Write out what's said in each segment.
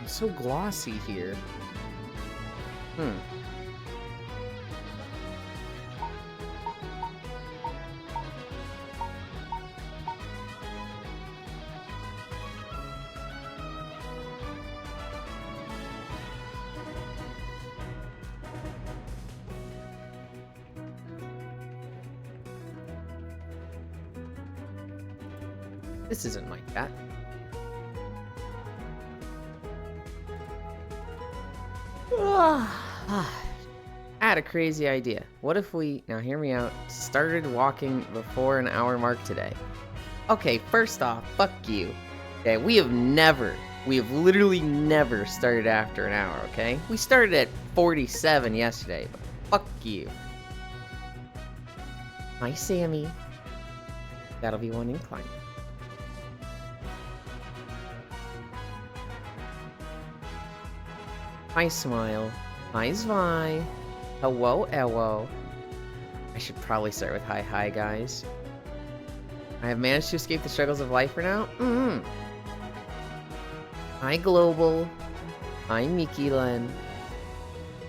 so glossy here. This isn't like that. I had a crazy idea. What if we, now hear me out, started walking before an hour mark today? Okay, first off, fuck you. Okay, we have literally never started after an hour, okay? We started at 47 yesterday, but fuck you. Hi, Sammy. That'll be one incline. Hi, Smile. Hi, Zvi. Hello, Ello. I should probably start with hi, guys. I have managed to escape the struggles of life for now. Hi, Global. Hi, Mickey Len.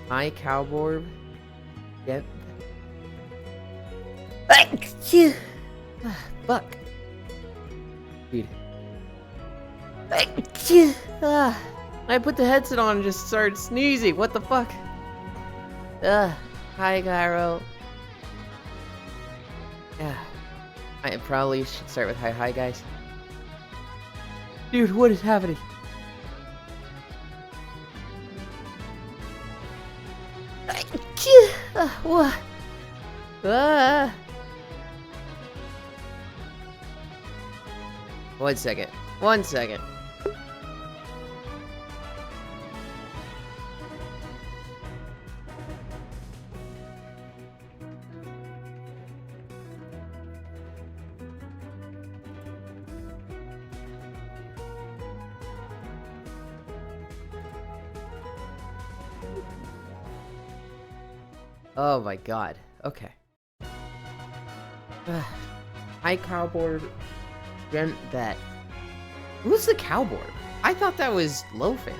Hi, Cowborb. Yep. Fuck. Dude. I put the headset on and just started sneezing. What the fuck? Hi, Gyro. Yeah. I probably should start with hi, guys. Dude, what is happening? What? One second. Oh my god. Okay. Hi, Cowboard. Gent Bet. Who's the Cowboard? I thought that was Lofan.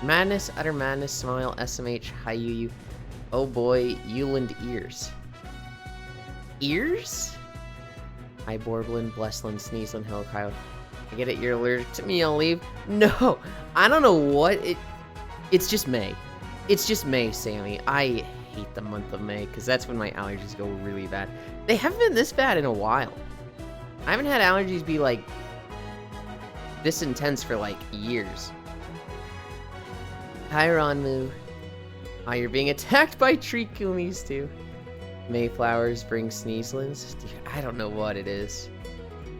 Madness, Utter Madness, Smile, SMH, Hi Yu. Oh boy, Euland Ears. Ears? Hi, Borblin, Blessland, Sneezeland, Hello, Kyle. I get it, you're allergic to me, I'll leave. No, I don't know what it's just May. It's just May, Sammy. I hate the month of May, because that's when my allergies go really bad. They haven't been this bad in a while. I haven't had allergies be, like, this intense for, like, years. Hi, Ronmu. Oh, you're being attacked by tree kumis, too. Mayflowers bring sneezelands. Dude, I don't know what it is.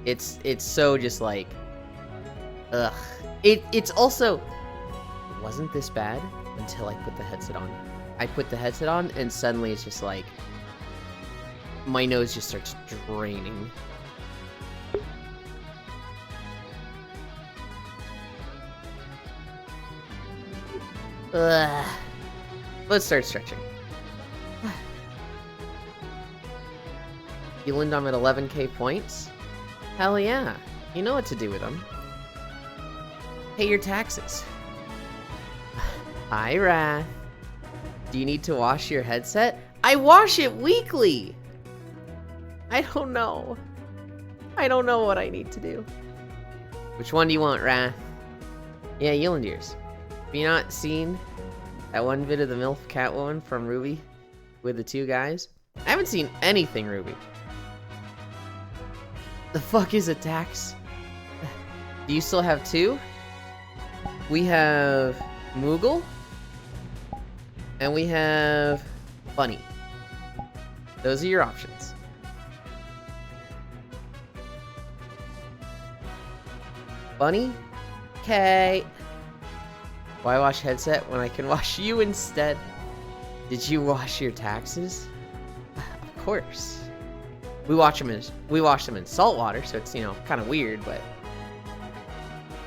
It's so just, like... Ugh. It's also... It wasn't this bad until I put the headset on. I put the headset on and suddenly it's just like my nose just starts draining. Ugh. Let's start stretching. Euland, I'm at 11k points. Hell yeah. You know what to do with them. Pay your taxes. Hi, Wrath. Do you need to wash your headset? I wash it weekly! I don't know. I don't know what I need to do. Which one do you want, Wrath? Yeah, Euland Ears. Have you not seen that one bit of the MILF Catwoman from Ruby with the two guys? I haven't seen anything, Ruby. The fuck is a tax? Do you still have two? We have Moogle. And we have Bunny. Those are your options. Bunny? Okay. Why wash headset when I can wash you instead? Did you wash your taxes? Of course. We wash them in salt water, so it's, you know, kind of weird, but...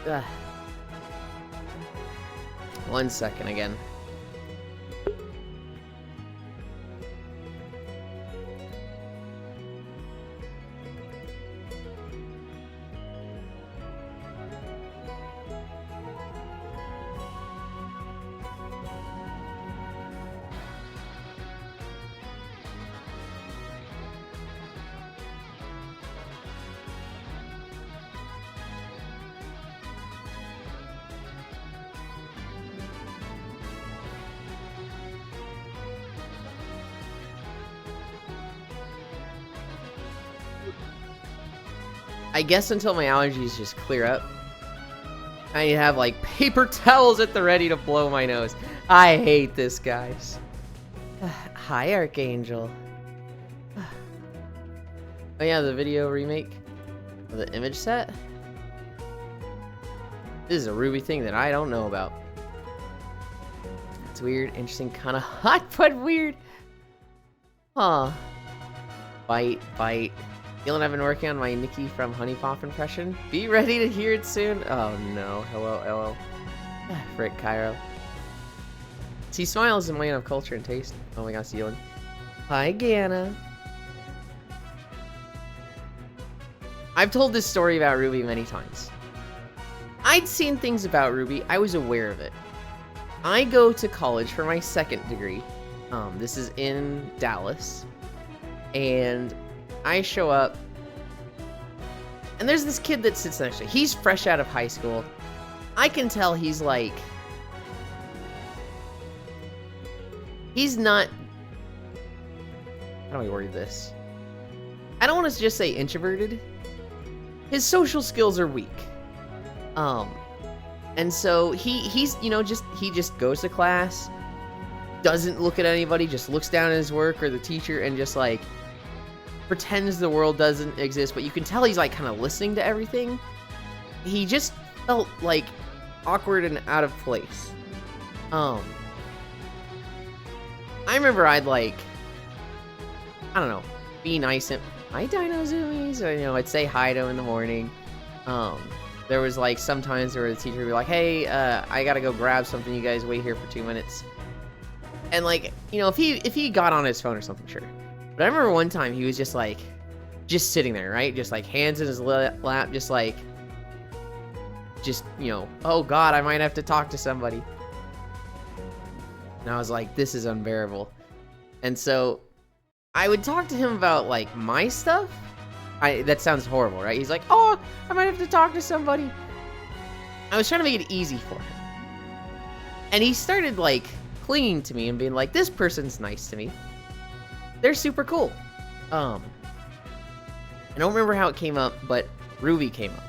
Ugh. 1 second again. I guess until my allergies just clear up, I have like paper towels at the ready to blow my nose. I hate this, guys. Hi, Archangel. Oh yeah, the video remake of the image set. This is a Ruby thing that I don't know about. It's weird, interesting, kind of hot, but weird. Huh. Bite. Feeling I've been working on my Nikki from Honey Pop impression. Be ready to hear it soon. Oh no. Hello. Frick, Cairo. See, Smile is a man of culture and taste. Oh my gosh, Zealand. Hi, Gana. I've told this story about Ruby many times. I'd seen things about Ruby. I was aware of it. I go to college for my second degree. This is in Dallas. And I show up. And there's this kid that sits next to me. He's fresh out of high school. I can tell he's like... He's not... How do I word this? I don't want to just say introverted. His social skills are weak. And so he's, you know, he just goes to class, doesn't look at anybody, just looks down at his work or the teacher and just like pretends the world doesn't exist, but you can tell he's like kind of listening to everything. He just felt like awkward and out of place. I remember I'd like, I don't know, be nice and hi Dino Zoomies, or, you know, I'd say hi to him in the morning. There was like sometimes where the teacher would be like, hey, I gotta go grab something, you guys wait here for 2 minutes. And like, you know, if he got on his phone or something, sure. But I remember one time he was just like, just sitting there, right? Just like hands in his lap, just like, you know, oh God, I might have to talk to somebody. And I was like, this is unbearable. And so I would talk to him about like my stuff. That sounds horrible, right? He's like, oh, I might have to talk to somebody. I was trying to make it easy for him. And he started like clinging to me and being like, this person's nice to me. They're super cool. I don't remember how it came up, but Ruby came up.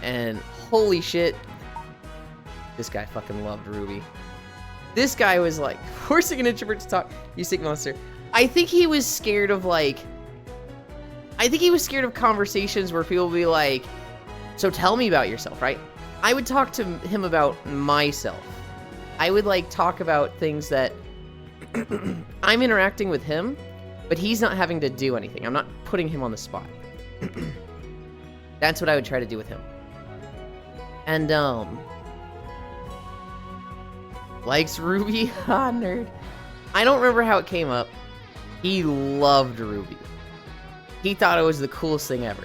And holy shit, this guy fucking loved Ruby. This guy was like forcing an introvert to talk. You sick monster. I think he was scared of like... I think he was scared of conversations where people would be like, so tell me about yourself, right? I would talk to him about myself. I would like talk about things that I'm interacting with him, but he's not having to do anything. I'm not putting him on the spot. That's what I would try to do with him. And, likes Ruby? Ha, nerd. I don't remember how it came up. He loved Ruby. He thought it was the coolest thing ever.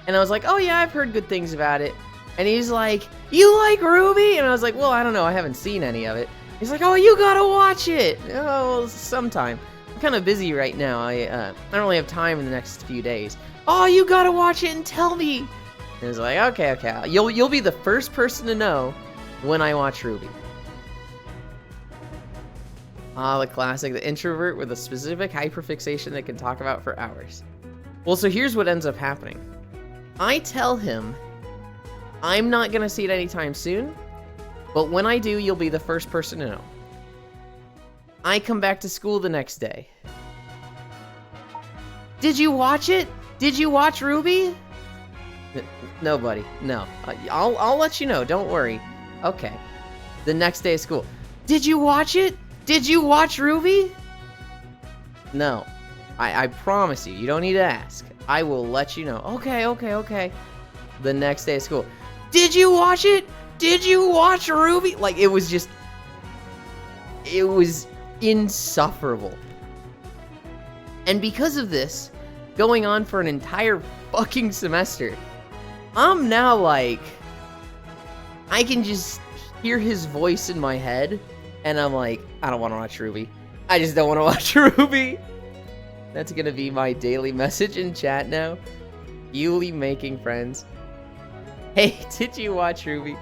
And I was like, oh yeah, I've heard good things about it. And he's like, you like Ruby? And I was like, well, I don't know, I haven't seen any of it. He's like, oh, you gotta watch it. Oh, well, sometime. I'm kind of busy right now. I don't really have time in the next few days. Oh, you gotta watch it and tell me. And I was like, okay. You'll be the first person to know when I watch Ruby. Ah, the classic, the introvert with a specific hyperfixation they can talk about for hours. Well, so here's what ends up happening. I tell him I'm not gonna see it anytime soon, but when I do, you'll be the first person to know. I come back to school the next day. Did you watch it? Did you watch Ruby? Nobody. No. I'll let you know. Don't worry. Okay. The next day of school. Did you watch it? Did you watch Ruby? No. I promise you. You don't need to ask. I will let you know. Okay. The next day of school. Did you watch it? Did you watch Ruby? Like, it was just... It was insufferable. And because of this, going on for an entire fucking semester, I'm now like... I can just hear his voice in my head, and I'm like, I don't want to watch Ruby. I just don't want to watch Ruby. That's gonna be my daily message in chat now. Yuli making friends. Hey, did you watch Ruby?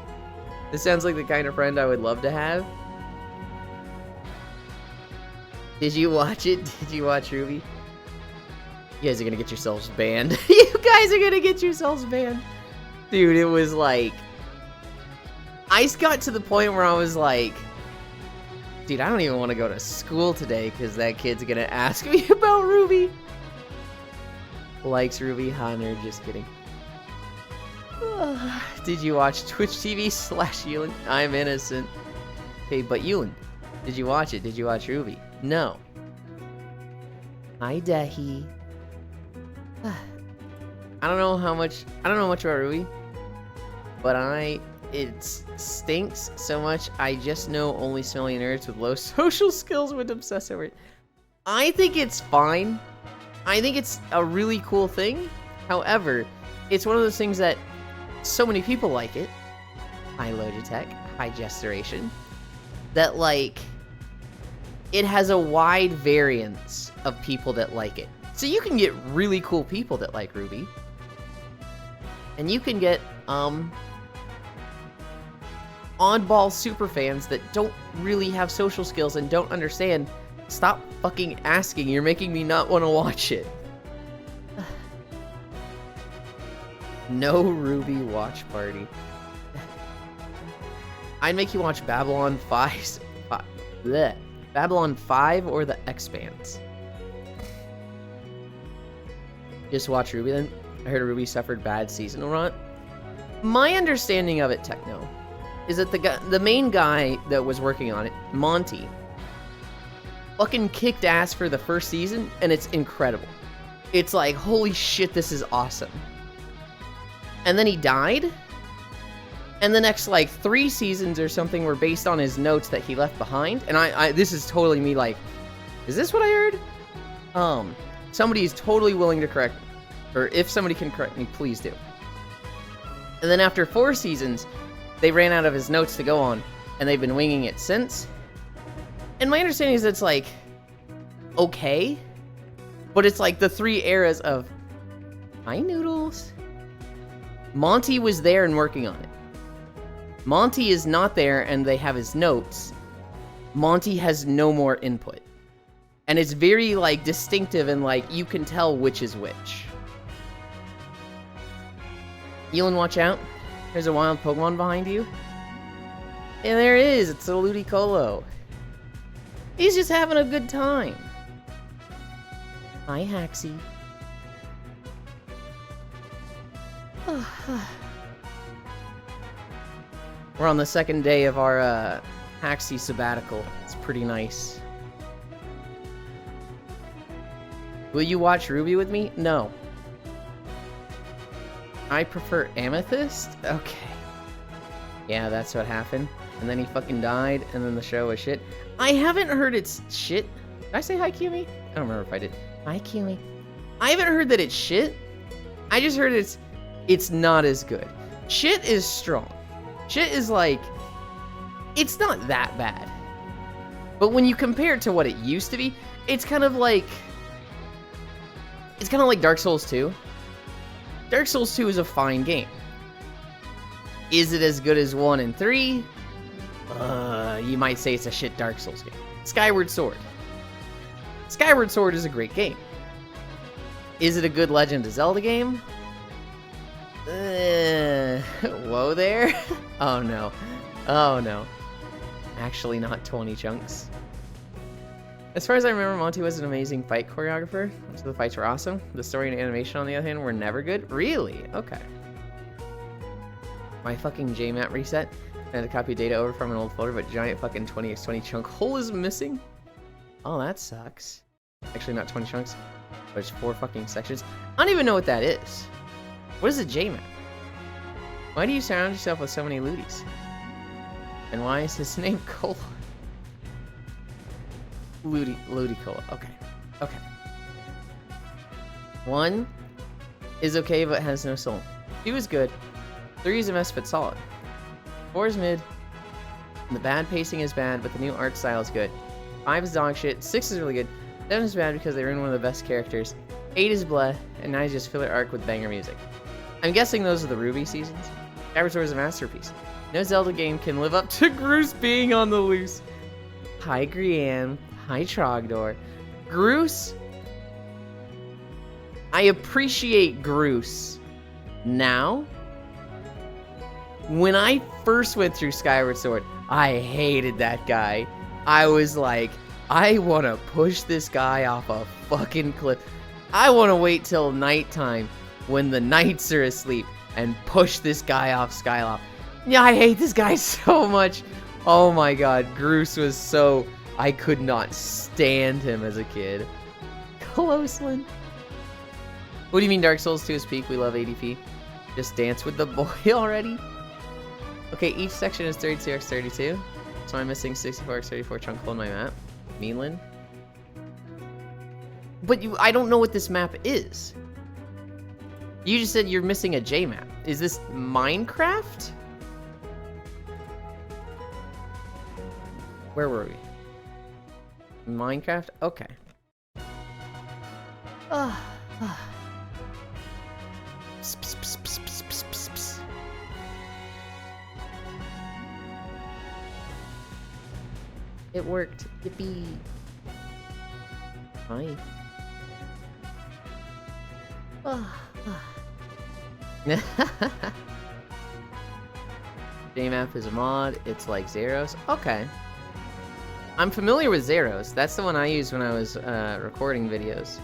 This sounds like the kind of friend I would love to have. Did you watch it? Did you watch Ruby? You guys are gonna get yourselves banned. You guys are gonna get yourselves banned. Dude, it was like... I got to the point where I was like... Dude, I don't even want to go to school today because that kid's gonna ask me about Ruby. Likes Ruby, Hunter, just kidding. Did you watch Twitch TV / Yulin? I'm innocent. Hey, but Yulin, did you watch it? Did you watch Ruby? No. Hi, Dehi. I don't know much about Ruby, but it stinks so much. I just know only smelly nerds with low social skills would obsess over it. I think it's fine. I think it's a really cool thing. However, it's one of those things that so many people like it. Hi, Logitech. Hi, Gesturation. That, like, it has a wide variance of people that like it. So you can get really cool people that like Ruby. And you can get, oddball super fans that don't really have social skills and don't understand. Stop fucking asking. You're making me not want to watch it. No Ruby watch party. I'd make you watch Babylon 5. Bleh. Babylon 5 or the Expanse. Just watch Ruby then. I heard Ruby suffered bad seasonal rot. My understanding of it, Techno, is that the main guy that was working on it, Monty, fucking kicked ass for the first season, and it's incredible. It's like, holy shit, this is awesome. And then he died, and the next, like, 3 seasons or something were based on his notes that he left behind, and this is totally me, like, is this what I heard? Somebody is totally willing to correct me, or if somebody can correct me, please do. And then after 4 seasons, they ran out of his notes to go on, and they've been winging it since. And my understanding is it's like, okay, but it's like the 3 eras of, hi Noodles. Monty was there and working on it. Monty is not there and they have his notes. Monty has no more input. And it's very, like, distinctive and, like, you can tell which is which. Elon, watch out. There's a wild Pokemon behind you. And there it is. It's a Ludicolo. He's just having a good time. Hi, Haxie. We're on the 2nd day of our Haxie sabbatical. It's pretty nice. Will you watch Ruby with me? No. I prefer Amethyst? Okay. Yeah, that's what happened. And then he fucking died, and then the show was shit. I haven't heard it's shit. Did I say hi, Kiyomi? I don't remember if I did. Hi, Kiyomi. I haven't heard that it's shit. I just heard it's not as good. Shit is strong. Shit is like, it's not that bad. But when you compare it to what it used to be, it's kind of like Dark Souls 2. Dark Souls 2 is a fine game. Is it as good as 1 and 3? You might say it's a shit Dark Souls game. Skyward Sword. Skyward Sword is a great game. Is it a good Legend of Zelda game? Whoa there. Oh no. Oh no. Actually not 20 chunks. As far as I remember, Monty was an amazing fight choreographer. Most of the fights were awesome. The story and animation, on the other hand, were never good. Really? Okay. My fucking JMAT reset. I had to copy data over from an old folder, but giant fucking 20x20 chunk hole is missing. Oh, that sucks. Actually, not 20 chunks, but it's 4 fucking sections. I don't even know what that is. What is a JMAT? Why do you surround yourself with so many looties? And why is his name Cola? Ludicolo. Okay. Okay. 1 is okay, but has no soul. 2 is good. 3 is a mess, but solid. 4 is mid. And the bad pacing is bad, but the new art style is good. 5 is dog shit. 6 is really good. 7 is bad because they ruined one of the best characters. 8 is bleh, and 9 is just filler arc with banger music. I'm guessing those are the Ruby seasons. Skyward Sword is a masterpiece. No Zelda game can live up to Groose being on the loose. Hi, Grianne. Hi, Trogdor. Groose I appreciate Groose now. When I first went through Skyward Sword, I hated that guy. I was like, I want to push this guy off a fucking cliff. I want to wait till nighttime when the knights are asleep and push this guy off Skyloft. Yeah, I hate this guy so much. Oh my god, Groose was so... I could not stand him as a kid. Closeland. What do you mean Dark Souls 2 is peak? We love ADP. Just dance with the boy already? Okay, each section is 32x32. So I'm missing 64x34 chunk hole in my map. Meanland. But I don't know what this map is. You just said you're missing a J map. Is this Minecraft? Where were we? Minecraft? Okay. It worked. Yippee. Hi. JMap is a mod. It's like Zeros. Okay. I'm familiar with Zeros. That's the one I used when I was recording videos.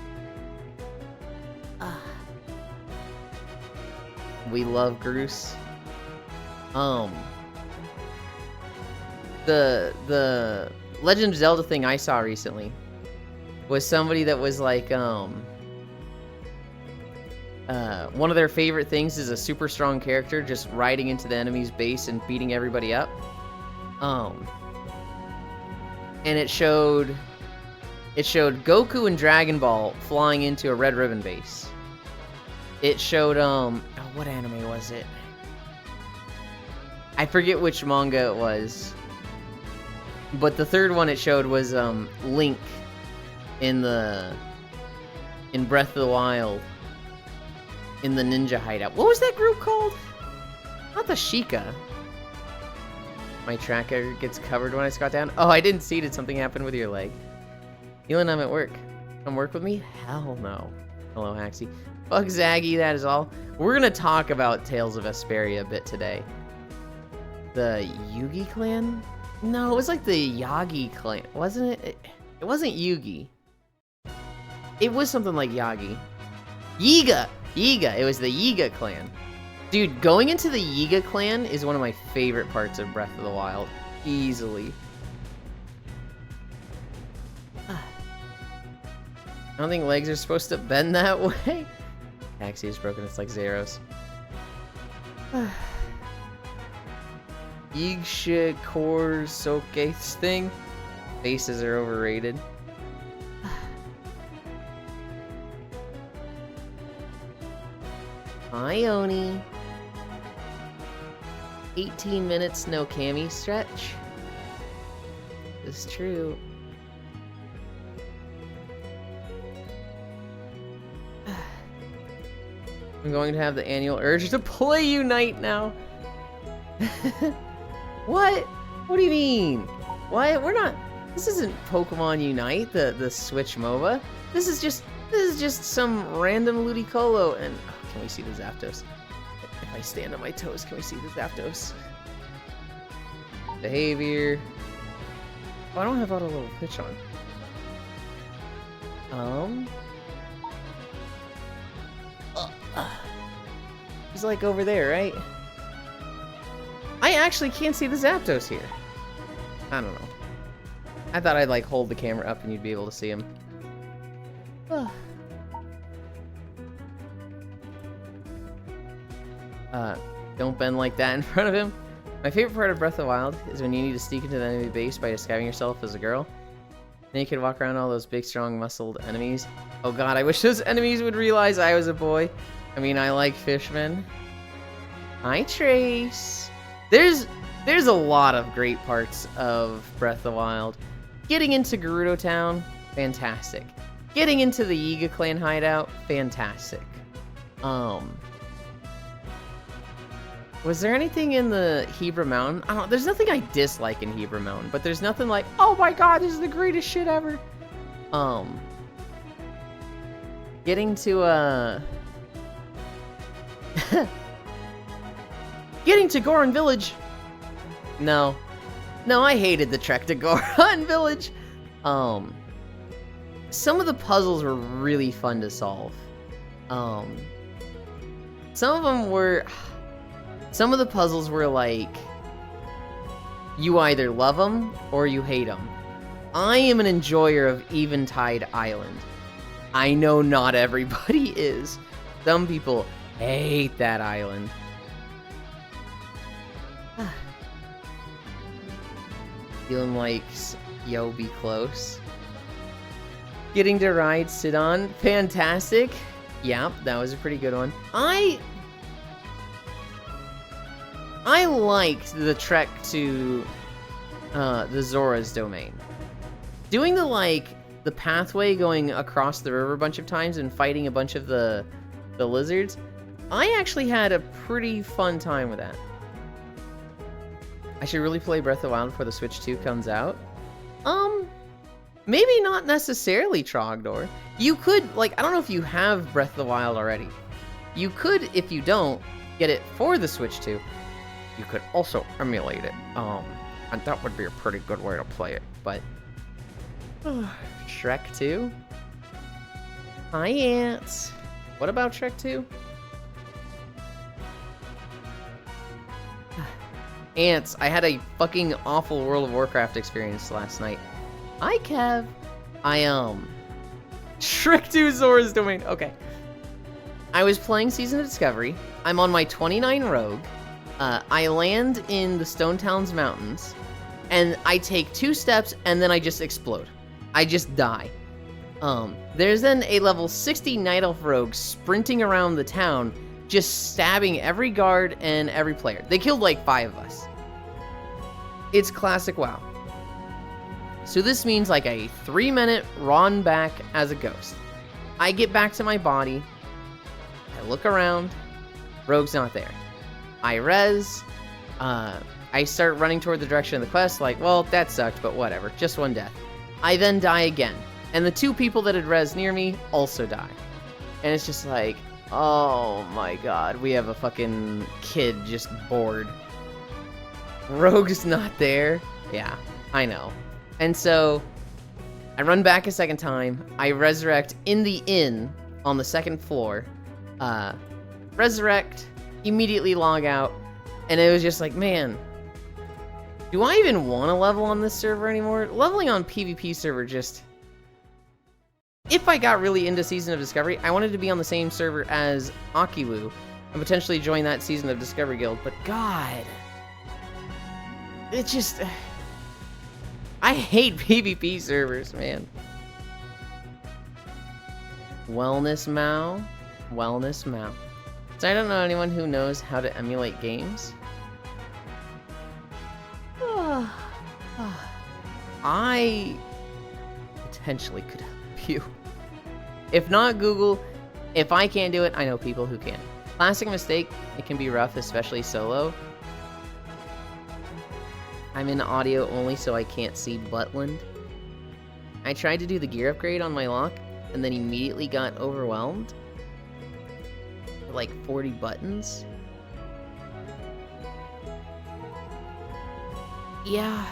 We love Groose. The Legend of Zelda thing I saw recently was somebody that was like, one of their favorite things is a super strong character just riding into the enemy's base and beating everybody up. And it showed Goku and Dragon Ball flying into a Red Ribbon base. It showed, oh, what anime was it? I forget which manga it was. But the third one it showed was, Link in Breath of the Wild. In the ninja hideout. What was that group called? Not the Sheikah. My tracker gets covered when I squat down. Oh, I didn't see. Did something happen with your leg? Elon, I'm at work. Come work with me? Hell no. Hello, Haxie. Fuck Zaggy, that is all. We're gonna talk about Tales of Vesperia a bit today. The Yugi clan? No, it was like the Yagi clan, wasn't it? It wasn't Yugi. It was something like Yagi. Yiga! Yiga! It was the Yiga clan. Dude, going into the Yiga clan is one of my favorite parts of Breath of the Wild. Easily. I don't think legs are supposed to bend that way. Taxi is broken, it's like Zeros. Yigsha Core Soke's thing. Faces are overrated. Hi, Oni. 18 minutes, no cami stretch. It's true. I'm going to have the annual urge to play Unite now. What? What do you mean? Why? We're not... This isn't Pokemon Unite, the Switch MOBA. This is just some random Ludicolo and... Oh, can we see the Zapdos? If I stand on my toes, can we see the Zapdos? Behavior. Oh, I don't have auto level pitch on. He's like over there, right? I actually can't see the Zapdos here. I don't know. I thought I'd like hold the camera up and you'd be able to see him. Don't bend like that in front of him. My favorite part of Breath of the Wild is when you need to sneak into the enemy base by disguising yourself as a girl. Then you can walk around all those big, strong, muscled enemies. Oh god, I wish those enemies would realize I was a boy. I mean, I like fishmen. Hi, Trace. There's a lot of great parts of Breath of the Wild. Getting into Gerudo Town, fantastic. Getting into the Yiga clan hideout, fantastic. Was there anything in the Hebra Mountain? I don't know, there's nothing I dislike in Hebra Mountain, but there's nothing like, oh my god, this is the greatest shit ever. Getting to, Getting to Goron Village! No. No, I hated the trek to Goron Village. Some of the puzzles were really fun to solve. Some of them were... Some of the puzzles were like... You either love them or you hate them. I am an enjoyer of Eventide Island. I know not everybody is. Some people hate that island. Feeling like, yo, be close. Getting to ride Sidon, fantastic. Yeah, that was a pretty good one. I liked the trek to the Zora's Domain. Doing the pathway going across the river a bunch of times and fighting a bunch of the lizards, I actually had a pretty fun time with that. I should really play Breath of the Wild before the Switch 2 comes out. Maybe not necessarily Trogdor. You could, like, I don't know if you have Breath of the Wild already. You could, if you don't, get it for the Switch 2. You could also emulate it. And that would be a pretty good way to play it, but... Shrek 2? Hi, Ants. What about Shrek 2? Ants, I had a fucking awful World of Warcraft experience last night. Hi, Kev. Shrek 2 Zora's Domain. Okay. I was playing Season of Discovery. I'm on my 29 rogue. I land in the Stone Towns Mountains, and I take 2 steps, and then I just explode. I just die. There's then a level 60 Night Elf rogue sprinting around the town, just stabbing every guard and every player. They killed like 5 of us. It's classic WoW. So this means like a 3-minute run back as a ghost. I get back to my body. I look around. Rogue's not there. I res. I start running toward the direction of the quest, like, well, that sucked, but whatever. Just 1 death. I then die again. And the 2 people that had res near me also die. And it's just like, oh my god, we have a fucking kid just bored. Rogue's not there. Yeah, I know. And so, I run back a second time. I resurrect in the inn on the 2nd floor. Resurrect, immediately log out. And it was just like, man, do I even want to level on this server anymore? Leveling on PvP server just... If I got really into Season of Discovery, I wanted to be on the same server as Akiwu and potentially join that Season of Discovery guild, but god... It just... I hate PvP servers, man. Wellness Mao. Wellness Mao. So I don't know anyone who knows how to emulate games. I potentially could help you. If not Google, if I can't do it, I know people who can. Classic mistake, it can be rough, especially solo. I'm in audio only, so I can't see Butland. I tried to do the gear upgrade on my lock, and then immediately got overwhelmed. Like 40 buttons. Yeah.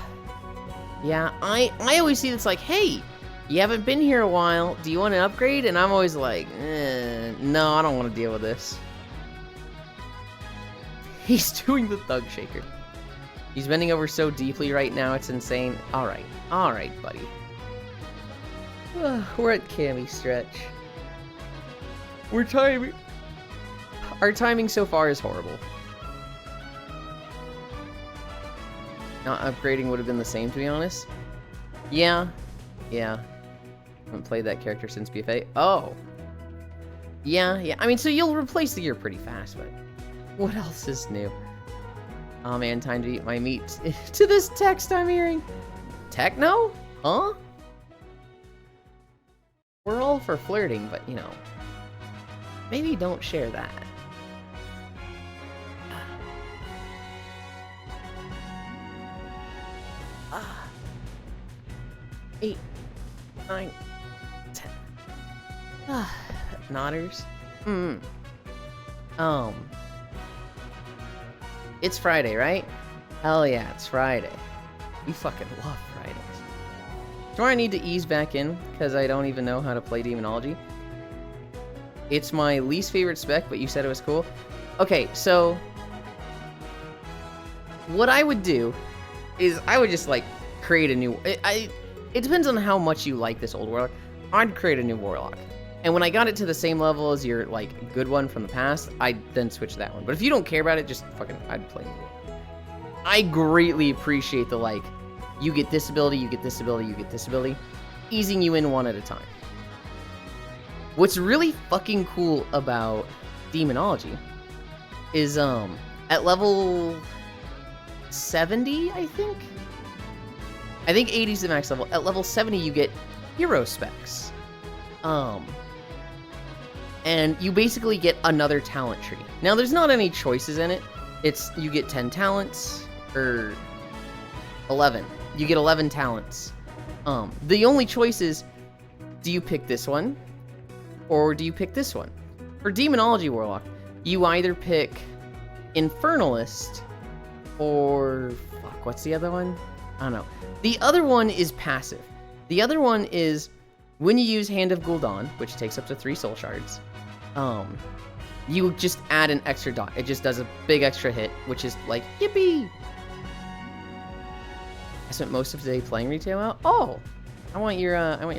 Yeah, I always see it's like, hey, you haven't been here a while, do you want an upgrade? And I'm always like, no, I don't want to deal with this. He's doing the thug shaker. He's bending over so deeply right now, it's insane. Alright, buddy. We're at Cammy stretch. We're timing. Our timing so far is horrible. Not upgrading would have been the same, to be honest. Yeah. Haven't played that character since BFA. Oh. Yeah. I mean, so you'll replace the gear pretty fast, but what else is new? Oh man, time to eat my meat. To this text I'm hearing. Techno? Huh? We're all for flirting, but you know, maybe don't share that. 8, 9, 10. Nodders. It's Friday, right? Hell yeah, it's Friday. We fucking love Fridays. Do you know where I need to ease back in? Because I don't even know how to play Demonology. It's my least favorite spec, but you said it was cool. Okay, so... what I would do is I would just, like, create a new... It depends on how much you like this old Warlock. I'd create a new Warlock. And when I got it to the same level as your, like, good one from the past, I'd then switch to that one. But if you don't care about it, just fucking... I'd play new. I greatly appreciate the, like, you get this ability, you get this ability, you get this ability, easing you in one at a time. What's really fucking cool about Demonology is, at level 70, I think 80 is the max level. At level 70, you get hero specs. And you basically get another talent tree. Now, there's not any choices in it. It's, you get 10 talents, or 11. You get 11 talents. The only choice is, do you pick this one, or do you pick this one? For Demonology Warlock, you either pick Infernalist, or... fuck, what's the other one? I don't know. The other one is passive. The other one is, when you use Hand of Gul'dan, which takes up to 3 soul shards, you just add an extra dot. It just does a big extra hit, which is like, yippee! I spent most of the day playing retail out. Oh! I want your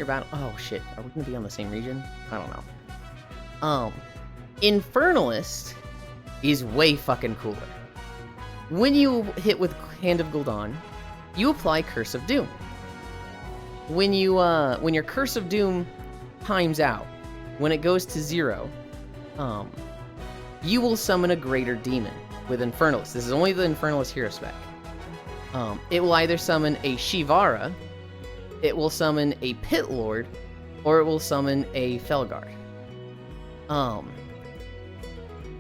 battle. Oh, shit. Are we gonna be on the same region? I don't know. Infernalist is way fucking cooler. When you hit with Hand of Gul'dan, you apply Curse of Doom. When your Curse of Doom times out, when it goes to 0, you will summon a greater demon with Infernalist. This is only the Infernalist hero spec. It will either summon a Shivara, it will summon a Pit Lord, or it will summon a Felguard.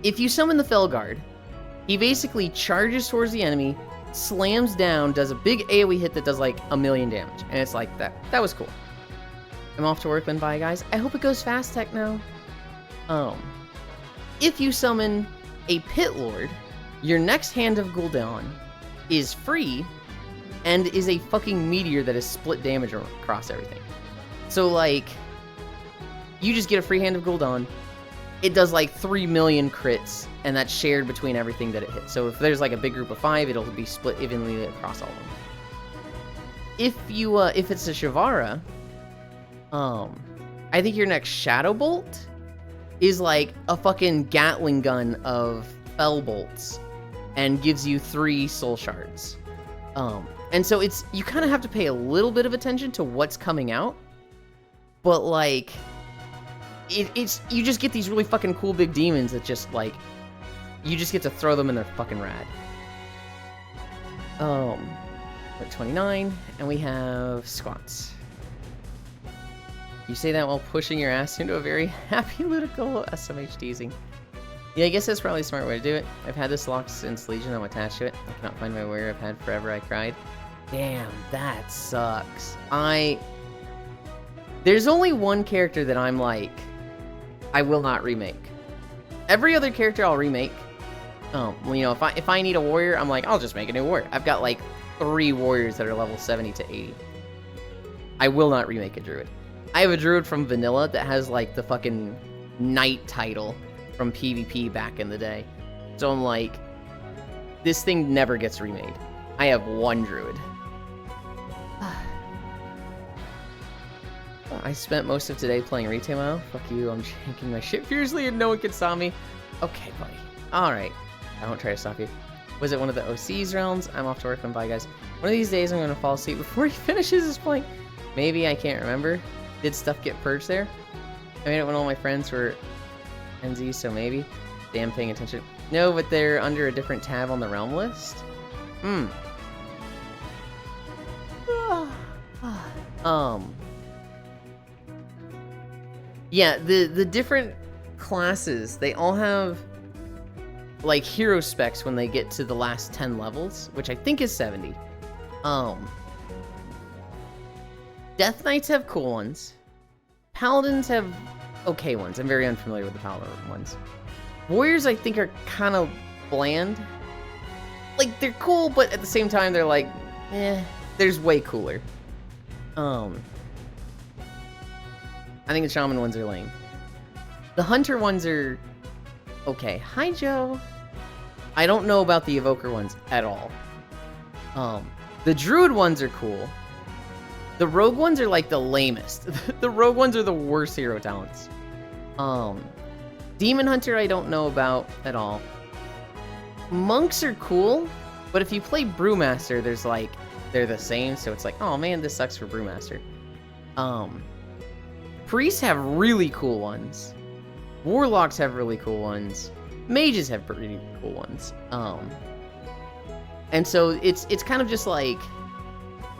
If you summon the Felguard, he basically charges towards the enemy, slams down, does a big AoE hit that does like 1,000,000 damage. And it's like, that was cool. I'm off to work then, bye guys. I hope it goes fast, Techno. If you summon a Pit Lord, your next Hand of Gul'dan is free, and is a fucking meteor that is split damage across everything. So, like, you just get a free Hand of Gul'dan, it does like 3 million crits, and that's shared between everything that it hits. So if there's like a big group of 5, it'll be split evenly across all of them. If it's a Shivara, I think your next Shadow Bolt is like a fucking Gatling gun of Fel Bolts, and gives you 3 soul shards. And so you kind of have to pay a little bit of attention to what's coming out, but like, you just get these really fucking cool big demons that just like, you just get to throw them and they're fucking rad. We're at 29, and we have squats. You say that while pushing your ass into a very happy Ludicolo SMH teasing. Yeah, I guess that's probably a smart way to do it. I've had this lock since Legion, I'm attached to it. I cannot find my warrior I've had forever, I cried. Damn, that sucks. There's only one character that I'm like, I will not remake. Every other character I'll remake. Well, you know, if I need a warrior, I'm like, I'll just make a new warrior. I've got like 3 warriors that are level 70 to 80. I will not remake a druid. I have a druid from vanilla that has like the fucking knight title from PvP back in the day. So I'm like, this thing never gets remade. I have 1 druid. I spent most of today playing retail WoW. Fuck you, I'm janking my shit fiercely and no one can stop me. Okay, buddy. Alright. I won't try to stop you. Was it one of the OC's realms? I'm off to work and bye, guys. One of these days I'm gonna fall asleep before he finishes his point. Maybe, I can't remember. Did stuff get purged there? I made it when all my friends were NZ, so maybe. Damn, paying attention. No, but they're under a different tab on the realm list. Yeah, the different classes, they all have like hero specs when they get to the last 10 levels, which I think is 70. Death Knights have cool ones. Paladins have okay ones. I'm very unfamiliar with the Paladin ones. Warriors, I think, are kind of bland. Like, they're cool, but at the same time, they're like, there's way cooler. I think the Shaman ones are lame. The Hunter ones are okay. Hi, Joe. I don't know about the Evoker ones at all. The Druid ones are cool. The Rogue ones are like the lamest. The Rogue ones are the worst hero talents. Demon Hunter I don't know about at all. Monks are cool, but if you play Brewmaster, there's like, they're the same, so it's like, oh man, this sucks for Brewmaster. Priests have really cool ones. Warlocks have really cool ones. Mages have pretty cool ones. And so it's kind of just like,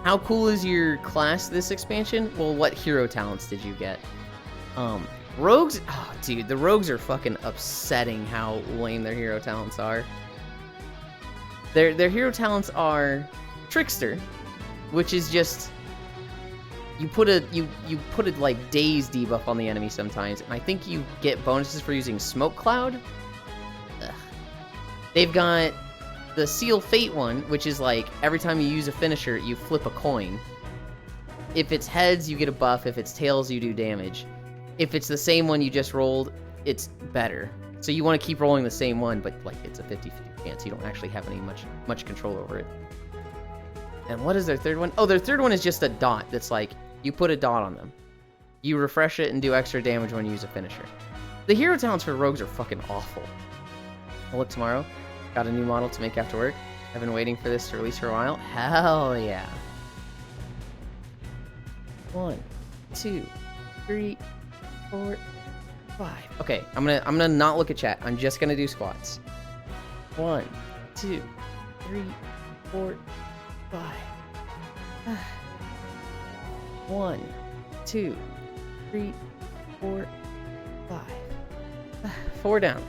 how cool is your class this expansion? Well, what hero talents did you get? Rogues, oh dude, the rogues are fucking upsetting how lame their hero talents are. Their hero talents are Trickster, which is just, you put a like daze debuff on the enemy sometimes, and I think you get bonuses for using Smoke Cloud. Ugh. They've got the Seal Fate one, which is like, every time you use a finisher, you flip a coin. If it's heads, you get a buff. If it's tails, you do damage. If it's the same one you just rolled, it's better. So you want to keep rolling the same one, but like it's a 50-50 chance. You don't actually have any much control over it. And what is their third one? Oh, their third one is just a dot that's like, you put a dot on them. You refresh it and do extra damage when you use a finisher. The hero talents for rogues are fucking awful. I'll look tomorrow. Got a new model to make after work. I've been waiting for this to release for a while. Hell yeah. 1, 2, 3, 4, 5. Okay, I'm gonna not look at chat. I'm just gonna do squats. 1, 2, 3, 4, 5. 1, 2, 3, 4, 5. 4 down.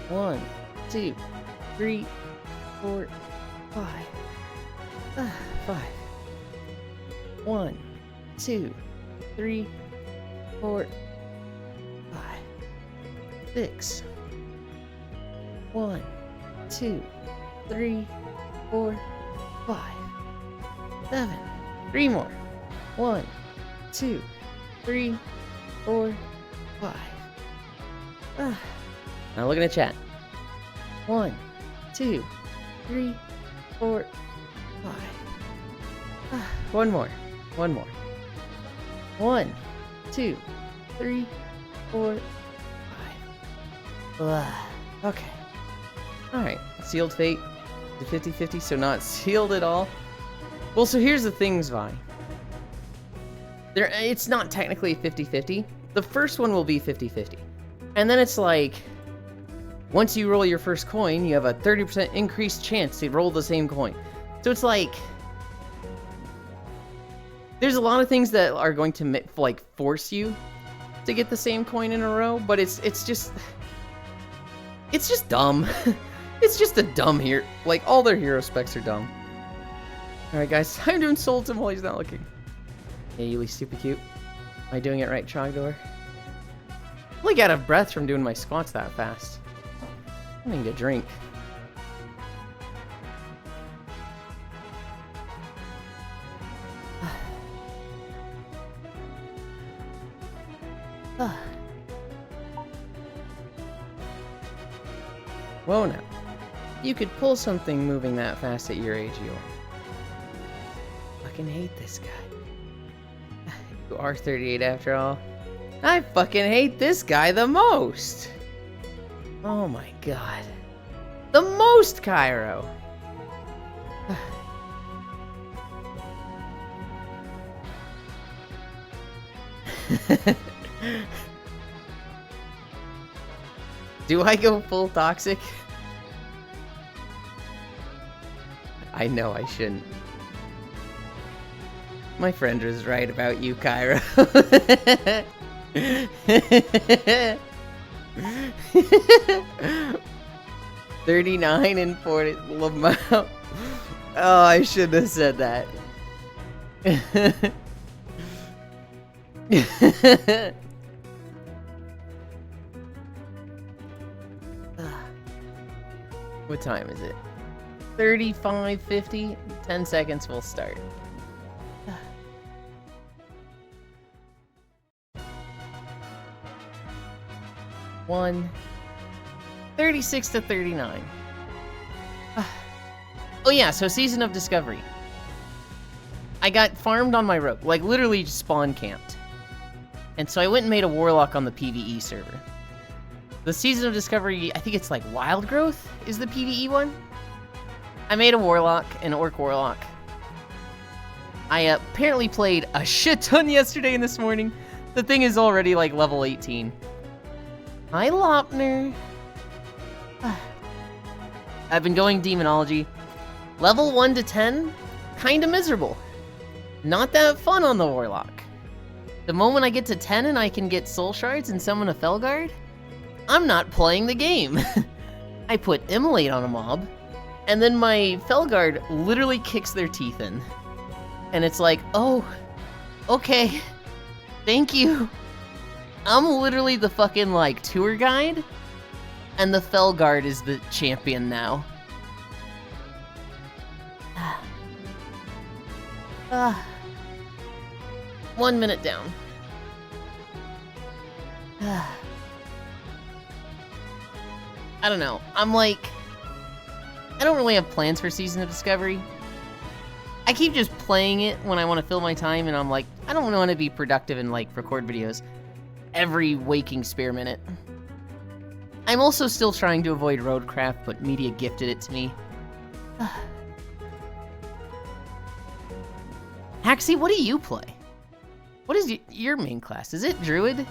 1, 2, 3, 4, 5. 5. 1, 2, 3, 4, 5. 6. 1, 2, 3, 4, 5. 7. 3 more. 1, 2, 3, 4, 5. Now looking at chat. 1, 2, 3, 4, 5. One more. 1, 2, 3, 4, 5. Okay. Alright. Sealed Fate. The 50-50, so not sealed at all. Well, so here's the thing, Zvi. It's not technically 50-50. The first one will be 50-50. And then it's like, once you roll your first coin, you have a 30% increased chance to roll the same coin. So it's like, there's a lot of things that are going to like force you to get the same coin in a row, but it's just dumb. It's just a dumb hero. Like, all their hero specs are dumb. Alright guys, I'm doing Sultan while he's not looking. Hey, Yuli's super cute. Am I doing it right, Trogdor? I only got out of breath from doing my squats that fast. I need a drink. Whoa now. You could pull something moving that fast at your age, you fucking hate this guy. You are 38 after all. I fucking hate this guy the most. Oh my god. The most, Cairo. Do I go full toxic? I know I shouldn't. My friend was right about you, Cairo. 39 and 40. Lamau. Oh, I shouldn't have said that. What time is it? 35:50. 10 seconds, we'll start. One. 36 to 39. Oh yeah, so Season of Discovery. I got farmed on my rogue, like literally just spawn camped. And so I went and made a warlock on the PvE server. The Season of Discovery, I think it's like Wild Growth is the PvE one. I made a warlock, an orc warlock. I apparently played a shit ton yesterday and this morning. The thing is already like level 18. Hi, Lopner. I've been going Demonology. Level 1 to 10, kinda miserable. Not that fun on the Warlock. The moment I get to 10 and I can get Soul Shards and summon a Felguard, I'm not playing the game. I put Immolate on a mob, and then my Felguard literally kicks their teeth in. And it's like, oh, okay, thank you. I'm literally the fucking, like, tour guide, and the Felguard is the champion now. 1 minute down. I don't know. I'm like, I don't really have plans for Season of Discovery. I keep just playing it when I want to fill my time, and I'm like, I don't want to be productive and like record videos every waking spare minute. I'm also still trying to avoid roadcraft, but media gifted it to me. Haxie, what do you play? What is your main class? Is it Druid?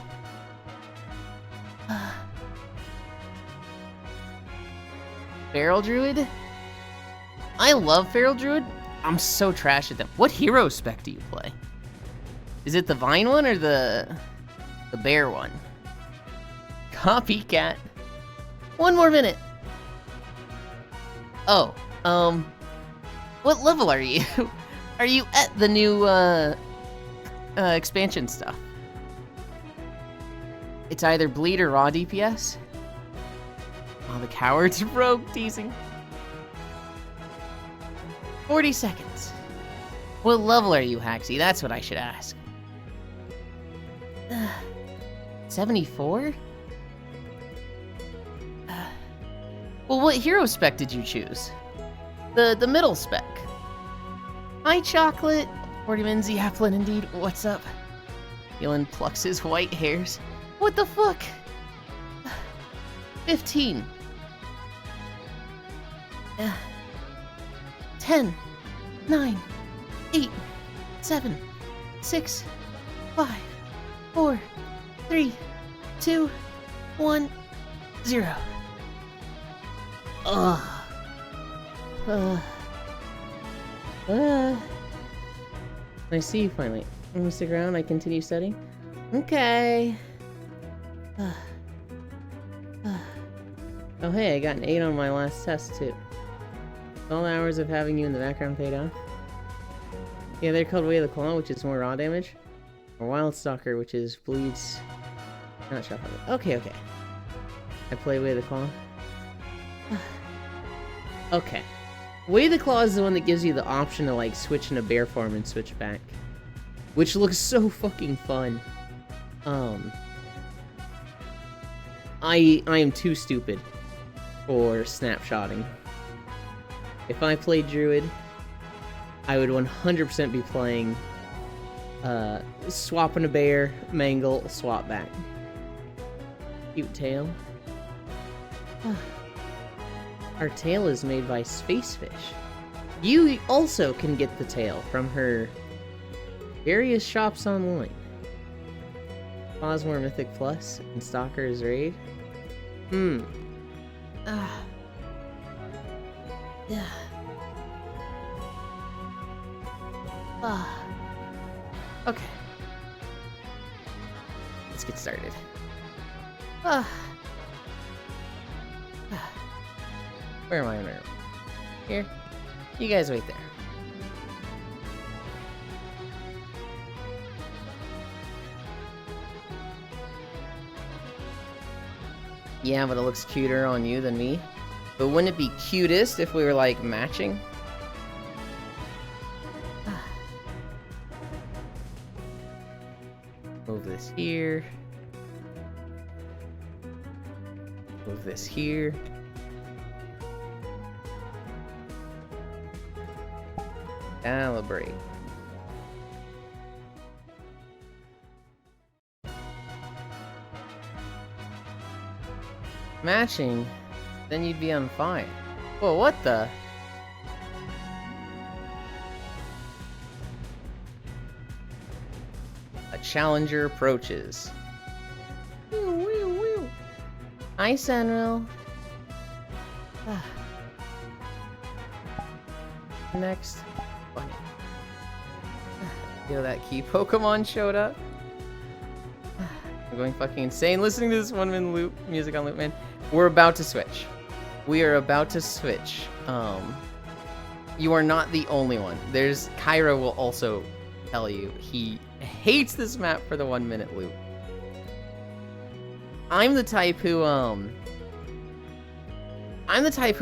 Feral Druid? I love Feral Druid. I'm so trash at them. What hero spec do you play? Is it the Vine one or the Bear one? Copycat. 1 more minute. Oh, what level are you? Are you at the new expansion stuff? It's either bleed or raw DPS. Oh, the cowards rogue teasing. 40 seconds. What level are you, Haxie? That's what I should ask. 74? Well, what hero spec did you choose? The middle spec. Hi, Chocolate. 40 Minzy, Applin, indeed. What's up? Elon plucks his white hairs. What the fuck? 15. 10, 9, 8, 7, 6, 5, 4, 3, 2, 1, 0. I see you finally. I'm gonna stick around. I continue studying. Okay. Oh hey, I got an 8 on my last test too. All the hours of having you in the background paid off. Yeah, they're called Way of the Claw, which is more raw damage. Or Wild Stalker, which is bleeds. Not shuffle. Okay. I play Way of the Claw. Okay. Way of the Claw is the one that gives you the option to like switch into bear form and switch back. Which looks so fucking fun. I am too stupid for snapshotting. If I played Druid, I would 100% be playing swapping a bear, mangle, swap back. Cute tail. Our tail is made by Spacefish. You also can get the tail from her various shops online. Cosmore Mythic Plus and Stalker's Raid. Yeah. Okay. Let's get started. Where am I in my room? Here? You guys wait there. Yeah, but it looks cuter on you than me. But wouldn't it be cutest if we were, like, matching? Move this here. Move this here. Calibrate. Matching, then you'd be on fire. Whoa, what the? A challenger approaches. Hi, Senril. Next. Funny. Yo, that key Pokemon showed up. I'm going fucking insane listening to this 1 minute loop music on loop, man. We're about to switch. We are about to switch. You are not the only one. There's Kyra will also tell you he hates this map for the 1 minute loop. I'm the type who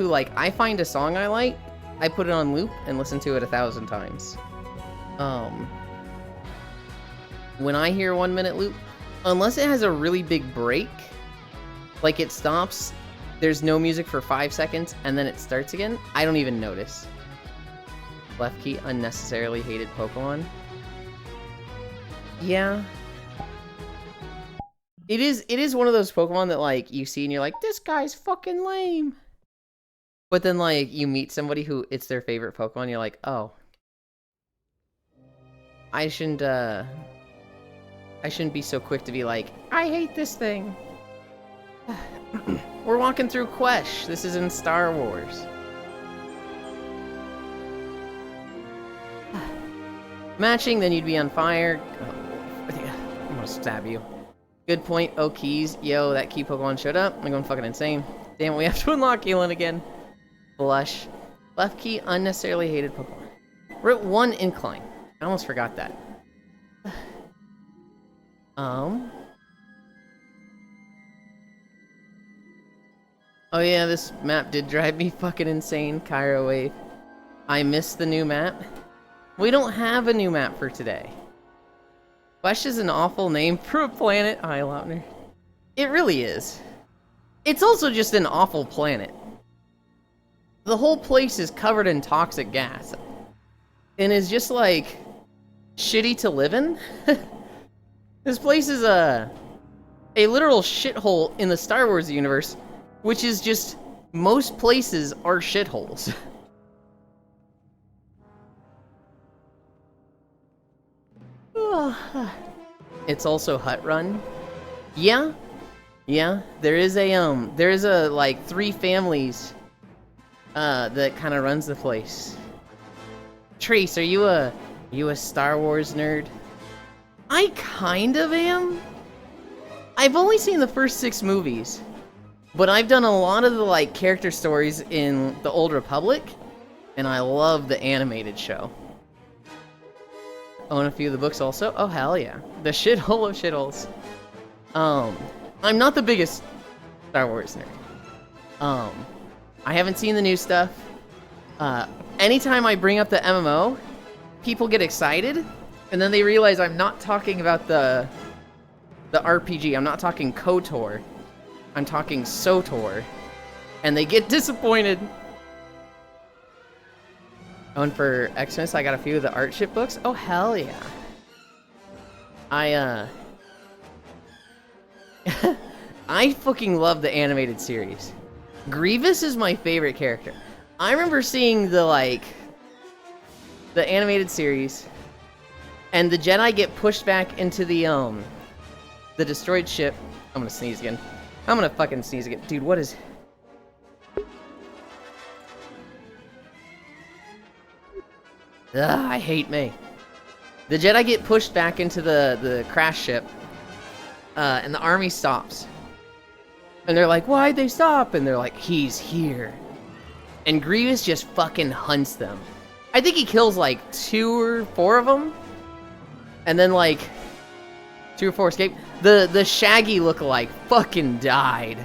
like, I find a song I like, I put it on loop and listen to it 1,000 times. When I hear 1 minute loop, unless it has a really big break, like it stops, there's no music for 5 seconds, and then it starts again, I don't even notice. Left key, unnecessarily hated Pokemon. Yeah. It is one of those Pokemon that, like, you see and you're like, this guy's fucking lame. But then, like, you meet somebody who it's their favorite Pokemon, and you're like, oh. I shouldn't be so quick to be like, I hate this thing. We're walking through Quesh. This is in Star Wars. Matching, then you'd be on fire. Oh, I'm gonna stab you. Good point. Oh, keys. Yo, that key Pokemon showed up. I'm going fucking insane. Damn, we have to unlock Elin again. Blush. Left key, unnecessarily hated Pokemon. We're at 1 incline. I almost forgot that. Oh yeah, this map did drive me fucking insane. Kyra Wave. I missed the new map. We don't have a new map for today. Quesh is an awful name for a planet, Eyelautner. It really is. It's also just an awful planet. The whole place is covered in toxic gas. And is just like shitty to live in. This place is a literal shithole in the Star Wars universe, which is just most places are shitholes. It's also Hut Run. Yeah. Yeah, there is a like 3 families that kind of runs the place. Trace, are you a Star Wars nerd? I kind of am. I've only seen the first 6 movies, but I've done a lot of the like character stories in the Old Republic, and I love the animated show. Own a few of the books also. Oh hell yeah, the shithole of shitholes. I'm not the biggest Star Wars nerd. I haven't seen the new stuff. Anytime I bring up the MMO, people get excited, and then they realize I'm not talking about the RPG. I'm not talking KOTOR. I'm talking SOTOR. And they get disappointed. And for Xmas, I got a few of the art ship books. Oh, hell yeah. I fucking love the animated series. Grievous is my favorite character. I remember seeing the animated series, and the Jedi get pushed back into the destroyed ship. I'm gonna sneeze again. I'm gonna fucking sneeze again. Dude, what is... Ugh, I hate me. The Jedi get pushed back into the crash ship, and the army stops. And they're like, why'd they stop? And they're like, he's here. And Grievous just fucking hunts them. I think he kills like 2 or 4 of them. And then like 2 or 4 escape. The Shaggy lookalike fucking died.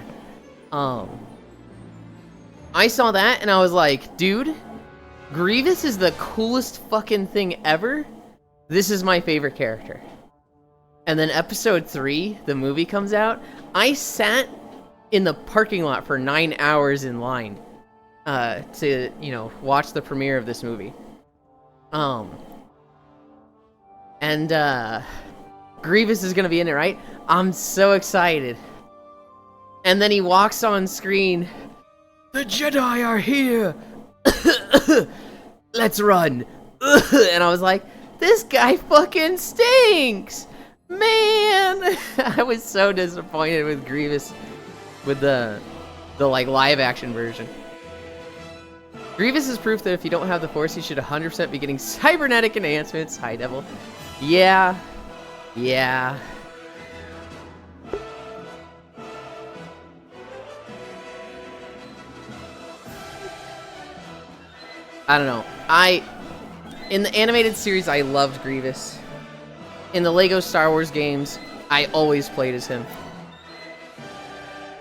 I saw that and I was like, dude, Grievous is the coolest fucking thing ever. This is my favorite character. And then episode 3, the movie comes out. I sat in the parking lot for 9 hours in line to, you know, watch the premiere of this movie. Grievous is gonna be in it, right? I'm so excited. And then he walks on screen. The Jedi are here! Let's run! And I was like, this guy fucking stinks! Man! I was so disappointed with Grievous, with the like live action version. Grievous is proof that if you don't have the Force, you should 100% be getting cybernetic enhancements. Hi, Devil. Yeah. Yeah. I don't know. In the animated series, I loved Grievous. In the Lego Star Wars games, I always played as him.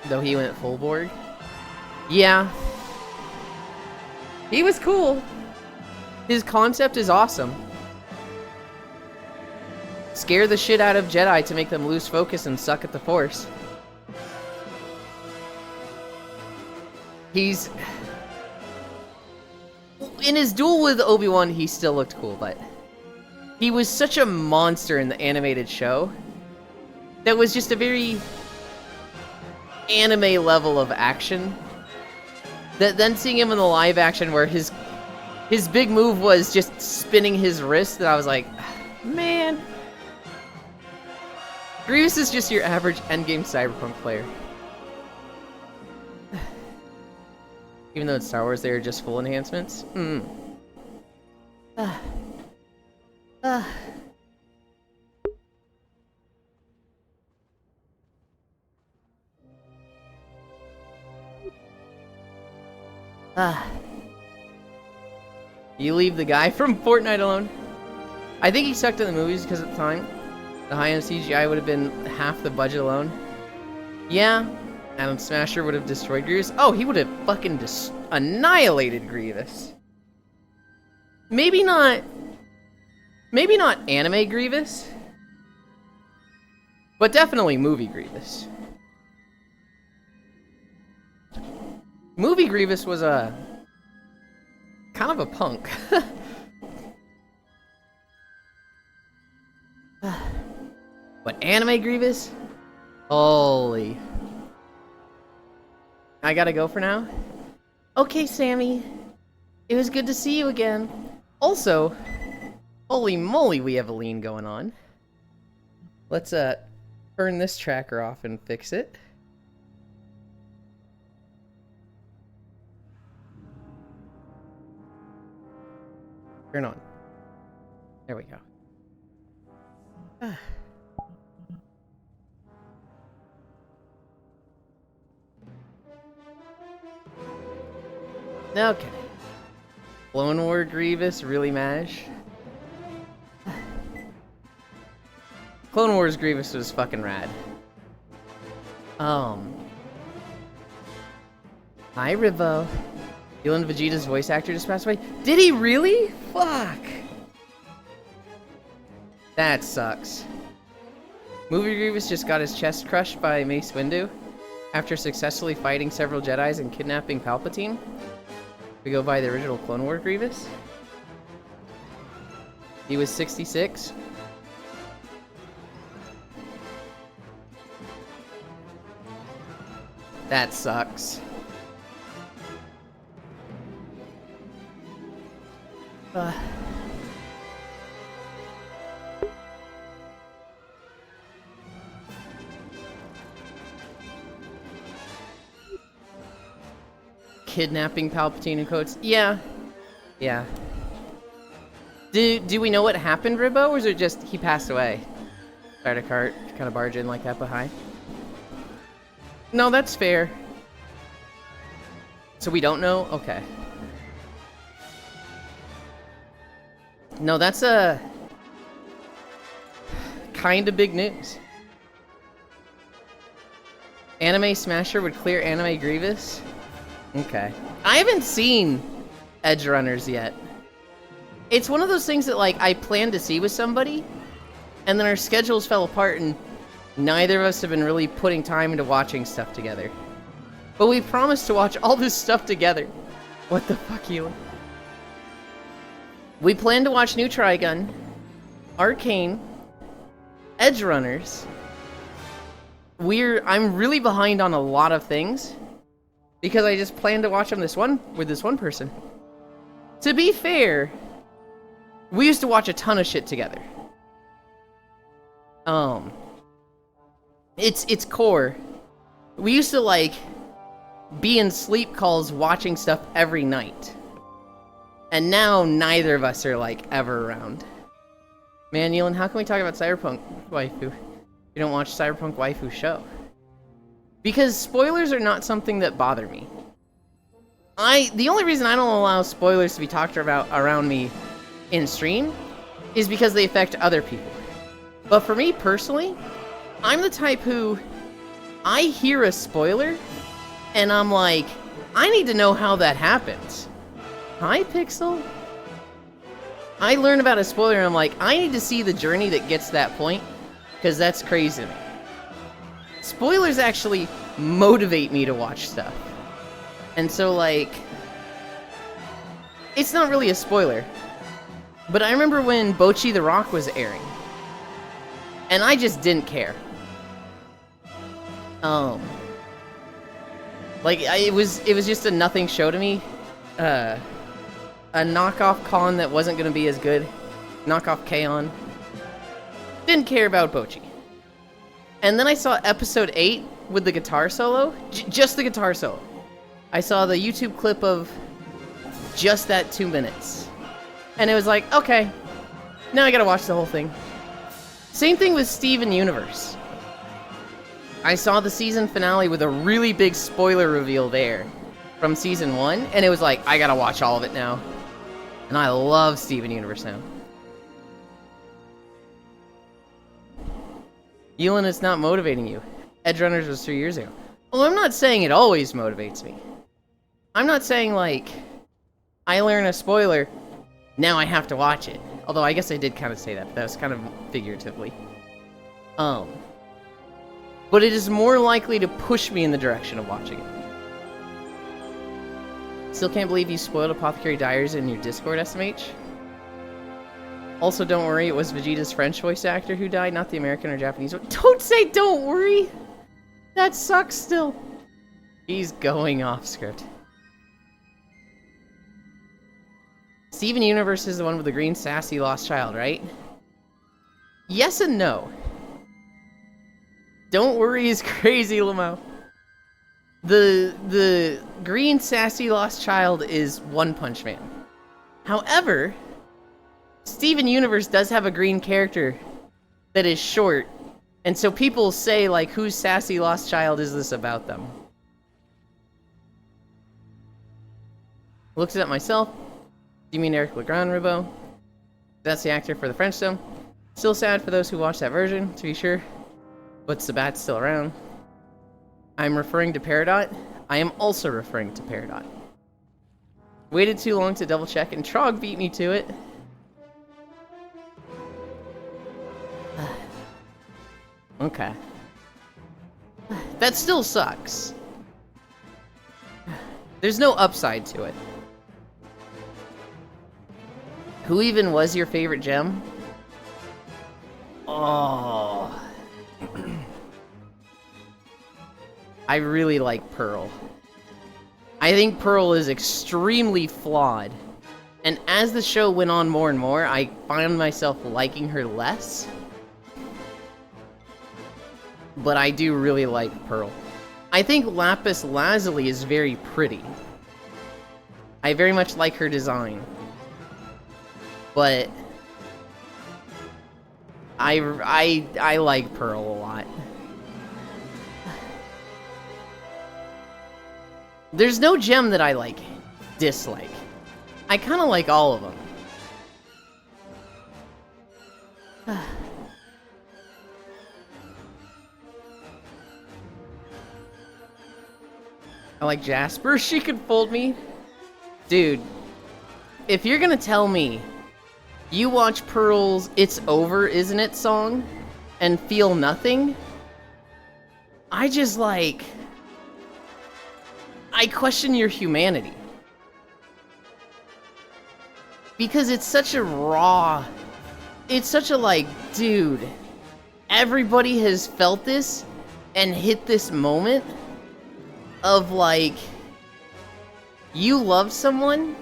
Though he went full Borg. Yeah. He was cool. His concept is awesome. Scare the shit out of Jedi to make them lose focus and suck at the Force. He's... In his duel with Obi-Wan, he still looked cool, but... He was such a monster in the animated show that was just a very anime level of action. That then seeing him in the live action where his big move was just spinning his wrist, that I was like, man. Grievous is just your average endgame Cyberpunk player. Even though it's Star Wars, they are just full enhancements. You leave the guy from Fortnite alone. I think he sucked in the movies because at the time, the high-end CGI would have been half the budget alone. Yeah, Adam Smasher would have destroyed Grievous. Oh, he would have fucking annihilated Grievous. Maybe not anime Grievous, but definitely movie Grievous. Movie Grievous was a kind of a punk. But anime Grievous? Holy. I gotta go for now? Okay, Sammy. It was good to see you again. Also, holy moly, we have a lean going on. Let's turn this tracker off and fix it. Turn on. There we go. Okay. Clone War Grievous, really mash. Clone Wars Grievous was fucking rad. Hi, Rivo. Dylan Vegeta's voice actor just passed away. Did he really? Fuck. That sucks. Movie Grievous just got his chest crushed by Mace Windu after successfully fighting several Jedis and kidnapping Palpatine. We go by the original Clone War Grievous. He was 66. That sucks. Kidnapping Palpatine in quotes. Yeah. Yeah. Do we know what happened, Ribbo, or is it just he passed away? Start a cart, kind of barge in like that behind. No, that's fair. So we don't know? Okay. No, that's a kind of big news. Anime Smasher would clear Anime Grievous. Okay. I haven't seen Edge Runners yet. It's one of those things that, like, I planned to see with somebody, and then our schedules fell apart, and neither of us have been really putting time into watching stuff together. But we promised to watch all this stuff together. What the fuck, Hila? We plan to watch New Trigun, Arcane, Edge Runners. I'm really behind on a lot of things because I just planned to watch them with this one person. To be fair, we used to watch a ton of shit together. It's core. We used to, like, be in sleep calls watching stuff every night. And now neither of us are, like, ever around. Man, Nealon, how can we talk about Cyberpunk Waifu? You don't watch Cyberpunk Waifu show. Because spoilers are not something that bother me. The only reason I don't allow spoilers to be talked about around me in stream is because they affect other people. But for me personally, I'm the type who, I hear a spoiler, and I'm like, I need to know how that happens. Hi, Pixel. I learn about a spoiler, and I'm like, I need to see the journey that gets to that point, because that's crazy to me. Spoilers actually motivate me to watch stuff. And so, like, it's not really a spoiler. But I remember when Bocchi the Rock was airing. And I just didn't care. Like, it was just a nothing show to me. A knockoff Con that wasn't going to be as good. Knockoff K-On! Didn't care about Bocchi. And then I saw episode 8 with the guitar solo. Just the guitar solo. I saw the YouTube clip of just that 2 minutes. And it was like, okay, now I gotta watch the whole thing. Same thing with Steven Universe. I saw the season finale with a really big spoiler reveal there from season 1, and it was like, I gotta watch all of it now. And I love Steven Universe now. Yulin, it's not motivating you. Edge Runners was 3 years ago. Well, I'm not saying it always motivates me. I'm not saying, like, I learn a spoiler, now I have to watch it. Although I guess I did kind of say that, but that was kind of figuratively. But it is more likely to push me in the direction of watching it. Still can't believe you spoiled Apothecary Diaries in your Discord, SMH. Also, don't worry, it was Vegeta's French voice actor who died, not the American or Japanese one. Don't say don't worry! That sucks still. He's going off script. Steven Universe is the one with the green sassy lost child, right? Yes and no. Don't worry is crazy, Lamau. The green sassy lost child is One Punch Man. However, Steven Universe does have a green character that is short, and so people say, like, whose sassy lost child is this about them? Looked it up myself. Do you mean Eric Legrand, Ribot? That's the actor for the French dub. Still sad for those who watched that version, to be sure. But Sabat's still around. I'm referring to Peridot. I am also referring to Peridot. Waited too long to double check, and Trog beat me to it. Okay. That still sucks. There's no upside to it. Who even was your favorite gem? Oh. I really like Pearl. I think Pearl is extremely flawed. And as the show went on more and more, I found myself liking her less. But I do really like Pearl. I think Lapis Lazuli is very pretty. I very much like her design. But I like Pearl a lot. There's no gem that I, like, dislike. I kind of like all of them. I like Jasper. She could fold me. Dude, if you're gonna tell me you watch Pearl's It's Over, Isn't It song and feel nothing, I just like... I question your humanity. Because it's such a raw... It's such a like, dude, everybody has felt this and hit this moment of like, you love someone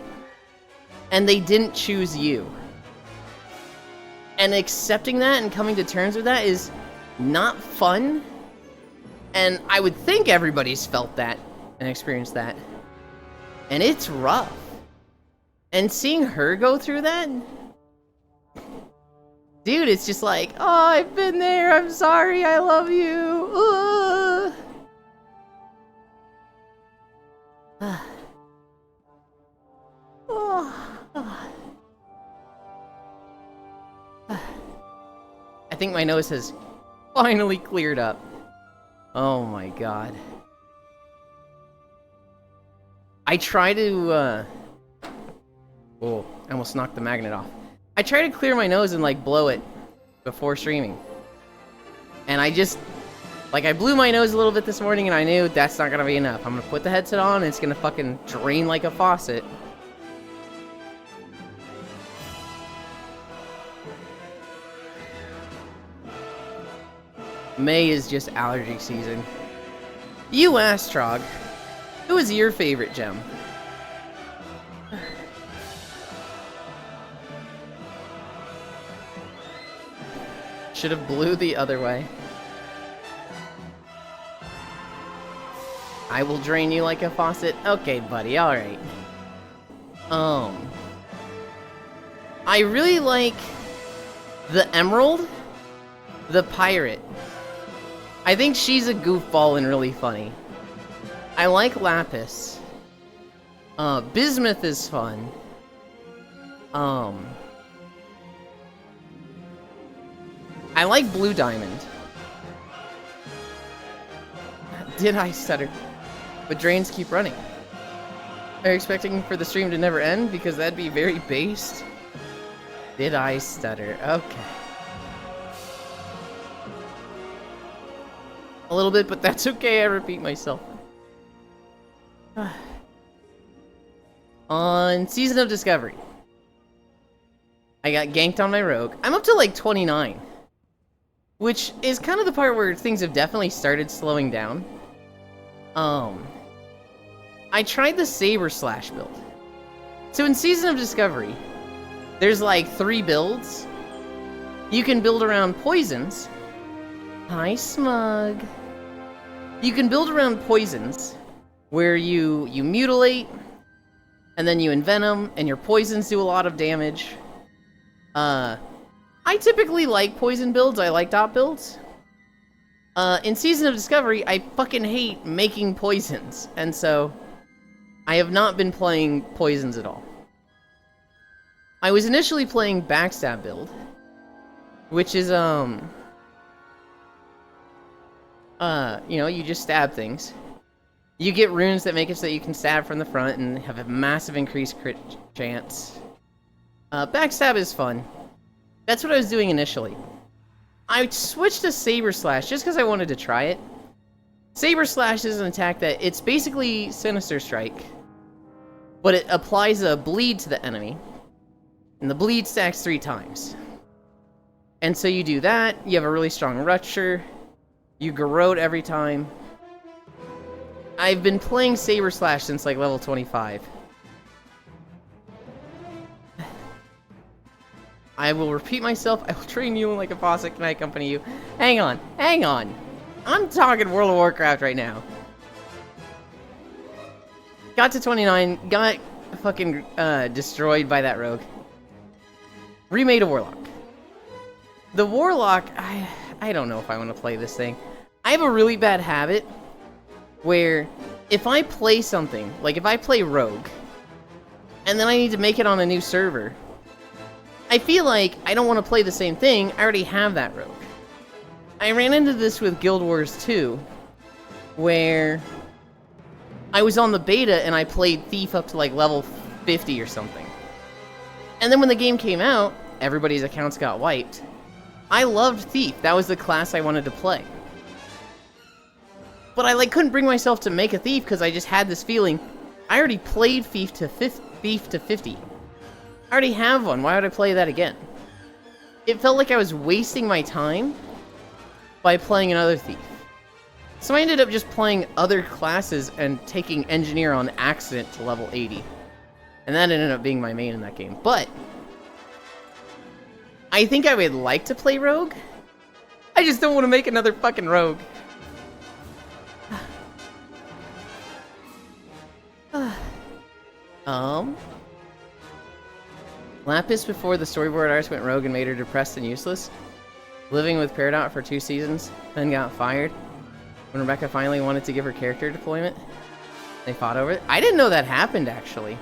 and they didn't choose you. And accepting that and coming to terms with that is not fun. And I would think everybody's felt that and experienced that. And it's rough. And seeing her go through that, dude, it's just like, oh, I've been there, I'm sorry, I love you. I think my nose has finally cleared up. Oh my god. I try to, oh, I almost knocked the magnet off. I try to clear my nose and like blow it before streaming. And I just, like, I blew my nose a little bit this morning and I knew that's not gonna be enough. I'm gonna put the headset on and it's gonna fucking drain like a faucet. May is just allergy season. You Astrog, who is your favorite gem? Should have blew the other way. I will drain you like a faucet. Okay, buddy, alright. I really like the Emerald, the Pirate. I think she's a goofball and really funny. I like Lapis. Bismuth is fun. I like Blue Diamond. Did I stutter? But drains keep running. Are you expecting for the stream to never end? Because that'd be very based. Did I stutter? Okay. A little bit, but that's okay, I repeat myself. On Season of Discovery, I got ganked on my rogue. I'm up to like 29. Which is kind of the part where things have definitely started slowing down. I tried the Saber Slash build. So in Season of Discovery, there's like 3 builds. You can build around poisons. Hi, Smug. You can build around poisons, where you mutilate, and then you envenom, and your poisons do a lot of damage. I typically like poison builds, I like dot builds. In Season of Discovery, I fucking hate making poisons, and so I have not been playing poisons at all. I was initially playing Backstab build, which is, you know, you just stab things. You get runes that make it so that you can stab from the front and have a massive increased crit chance. Backstab is fun. That's what I was doing initially. I switched to Saber Slash just because I wanted to try it. Saber Slash is an attack that, it's basically Sinister Strike, but it applies a bleed to the enemy, and the bleed stacks 3 times. And so you do that, you have a really strong Rupture, you Garrote every time. I've been playing Saber Slash since like level 25. I will repeat myself, I will train you like a faucet, can I accompany you? Hang on, hang on. I'm talking World of Warcraft right now. Got to 29, got fucking destroyed by that rogue. Remade a Warlock. The Warlock, I don't know if I want to play this thing. I have a really bad habit where if I play something, like if I play Rogue, and then I need to make it on a new server, I feel like I don't want to play the same thing, I already have that Rogue. I ran into this with Guild Wars 2, where I was on the beta and I played Thief up to like level 50 or something. And then when the game came out, everybody's accounts got wiped. I loved Thief. That was the class I wanted to play. But I like couldn't bring myself to make a Thief because I just had this feeling. I already played Thief to 50. I already have one. Why would I play that again? It felt like I was wasting my time by playing another Thief. So I ended up just playing other classes and taking Engineer on accident to level 80. And that ended up being my main in that game. But I think I would like to play Rogue. I just don't want to make another fucking Rogue. Lapis before the storyboard artist went rogue and made her depressed and useless. Living with Peridot for 2 seasons, then got fired. When Rebecca finally wanted to give her character deployment, they fought over it. I didn't know that happened, actually.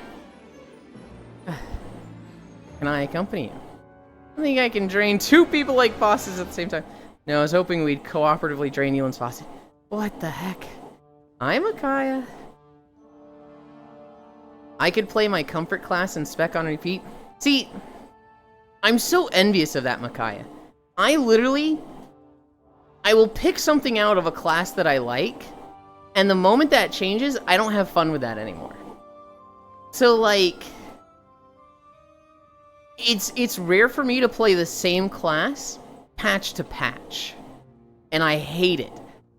Can I accompany you? I think I can drain 2 people like bosses at the same time. No, I was hoping we'd cooperatively drain Elan's faucet. What the heck? I'm Micaiah. I could play my comfort class and spec on repeat. See, I'm so envious of that Micaiah. I will pick something out of a class that I like, and the moment that changes, I don't have fun with that anymore. So, like, it's rare for me to play the same class patch to patch, and I hate it.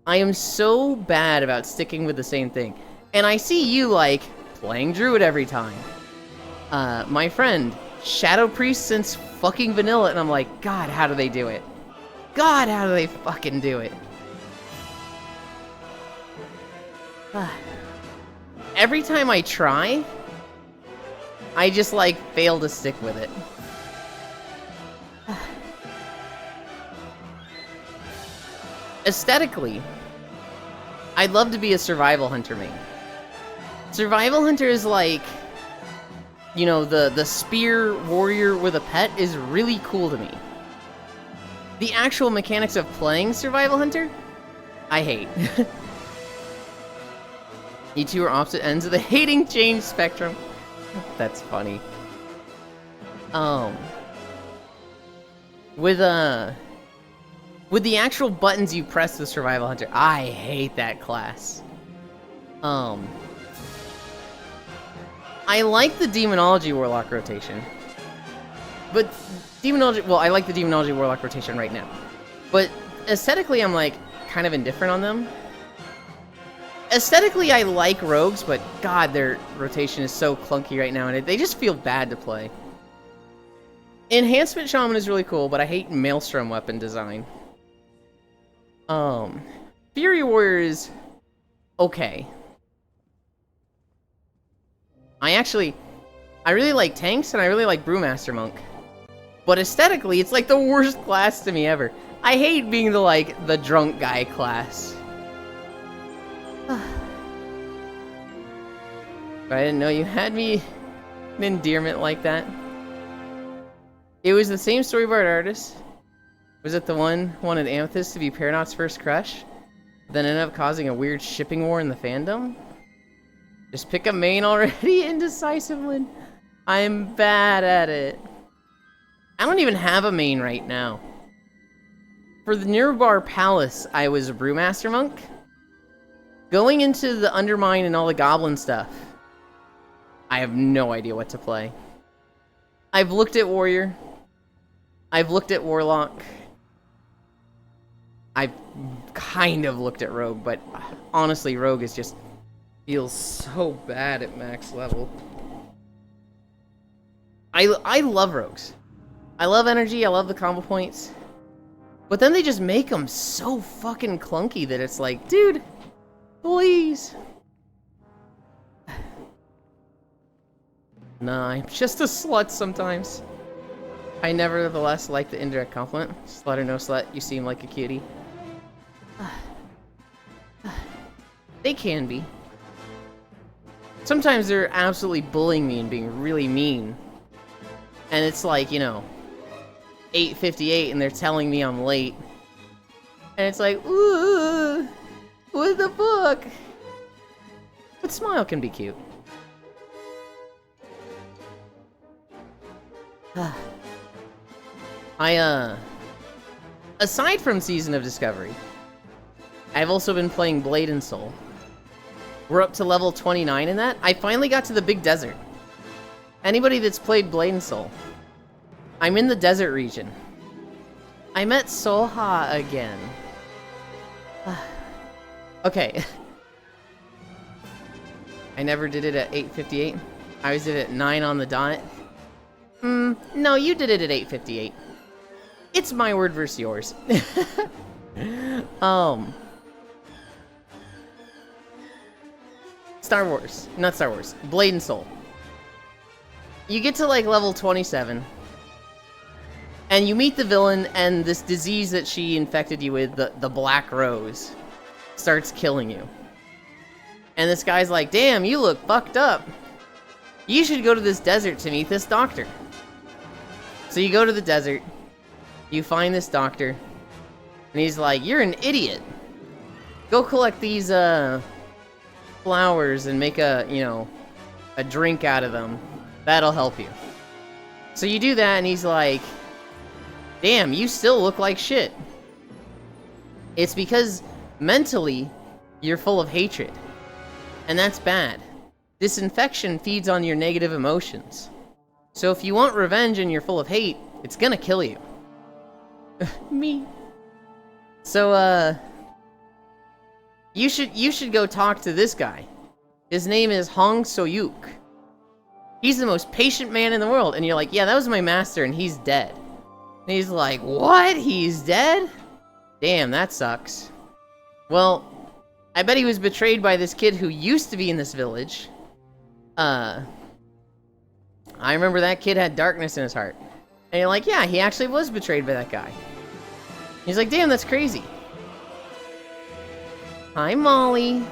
I am so bad about sticking with the same thing. And I see you, like, playing Druid every time. My friend, Shadow Priest since fucking vanilla, and I'm like, God, how do they do it? God, how do they fucking do it? Every time I try, I just, like, fail to stick with it. Aesthetically, I'd love to be a survival hunter main. Survival hunter is like, you know, the spear warrior with a pet is really cool to me. The actual mechanics of playing survival hunter, I hate. You two are opposite ends of the hating change spectrum. That's funny. With the actual buttons you press the survival hunter, I hate that class. I like the Demonology Warlock rotation. But Demonology, well, I like the Demonology Warlock rotation right now. But aesthetically, I'm like kind of indifferent on them. Aesthetically, I like rogues, but God, their rotation is so clunky right now, and they just feel bad to play. Enhancement Shaman is really cool, but I hate Maelstrom weapon design. Fury Warrior is okay. I really like tanks, and I really like Brewmaster Monk. But aesthetically, it's like the worst class to me ever. I hate being the drunk guy class. I didn't know you had me an endearment like that. It was the same storyboard artist. Was it the one who wanted Amethyst to be Peridot's first crush? Then ended up causing a weird shipping war in the fandom? Just pick a main already, Indecisive One. I'm bad at it. I don't even have a main right now. For the Nirbar Palace, I was a Brewmaster Monk. Going into the Undermine and all the Goblin stuff, I have no idea what to play. I've looked at Warrior. I've looked at Warlock. I've kind of looked at Rogue, but honestly, Rogue is just feels so bad at max level. I love Rogues. I love energy, I love the combo points. But then they just make them so fucking clunky that it's like, dude, please. Nah, I'm just a slut sometimes. I nevertheless like the indirect compliment. Slut or no slut, you seem like a cutie. They can be. Sometimes they're absolutely bullying me and being really mean. And it's like, you know, 8:58 and they're telling me I'm late. And it's like, ooh, what the fuck? That smile can be cute. Aside from Season of Discovery, I've also been playing Blade and Soul. We're up to level 29 in that. I finally got to the big desert. Anybody that's played Blade and Soul, I'm in the desert region. I met Soha again. Okay. I never did it at 8:58. I always did it at 9 on the dot. No, you did it at 8:58. It's my word versus yours. Not Star Wars. Blade and Soul. You get to like level 27. And you meet the villain, and this disease that she infected you with, the Black Rose, starts killing you. And this guy's like, damn, you look fucked up. You should go to this desert to meet this doctor. So you go to the desert, you find this doctor, and he's like, you're an idiot. Go collect these, flowers and make a drink out of them. That'll help you. So you do that, and he's like, damn, you still look like shit. It's because mentally, you're full of hatred. And that's bad. This infection feeds on your negative emotions. So if you want revenge and you're full of hate, it's gonna kill you. Me. So, you should go talk to this guy. His name is Hong Soyuk. He's the most patient man in the world. And you're like, yeah, that was my master, and he's dead. And he's like, what? He's dead? Damn, that sucks. Well, I bet he was betrayed by this kid who used to be in this village. I remember that kid had darkness in his heart. And you're like, yeah, he actually was betrayed by that guy. He's like, damn, that's crazy. Hi, Molly.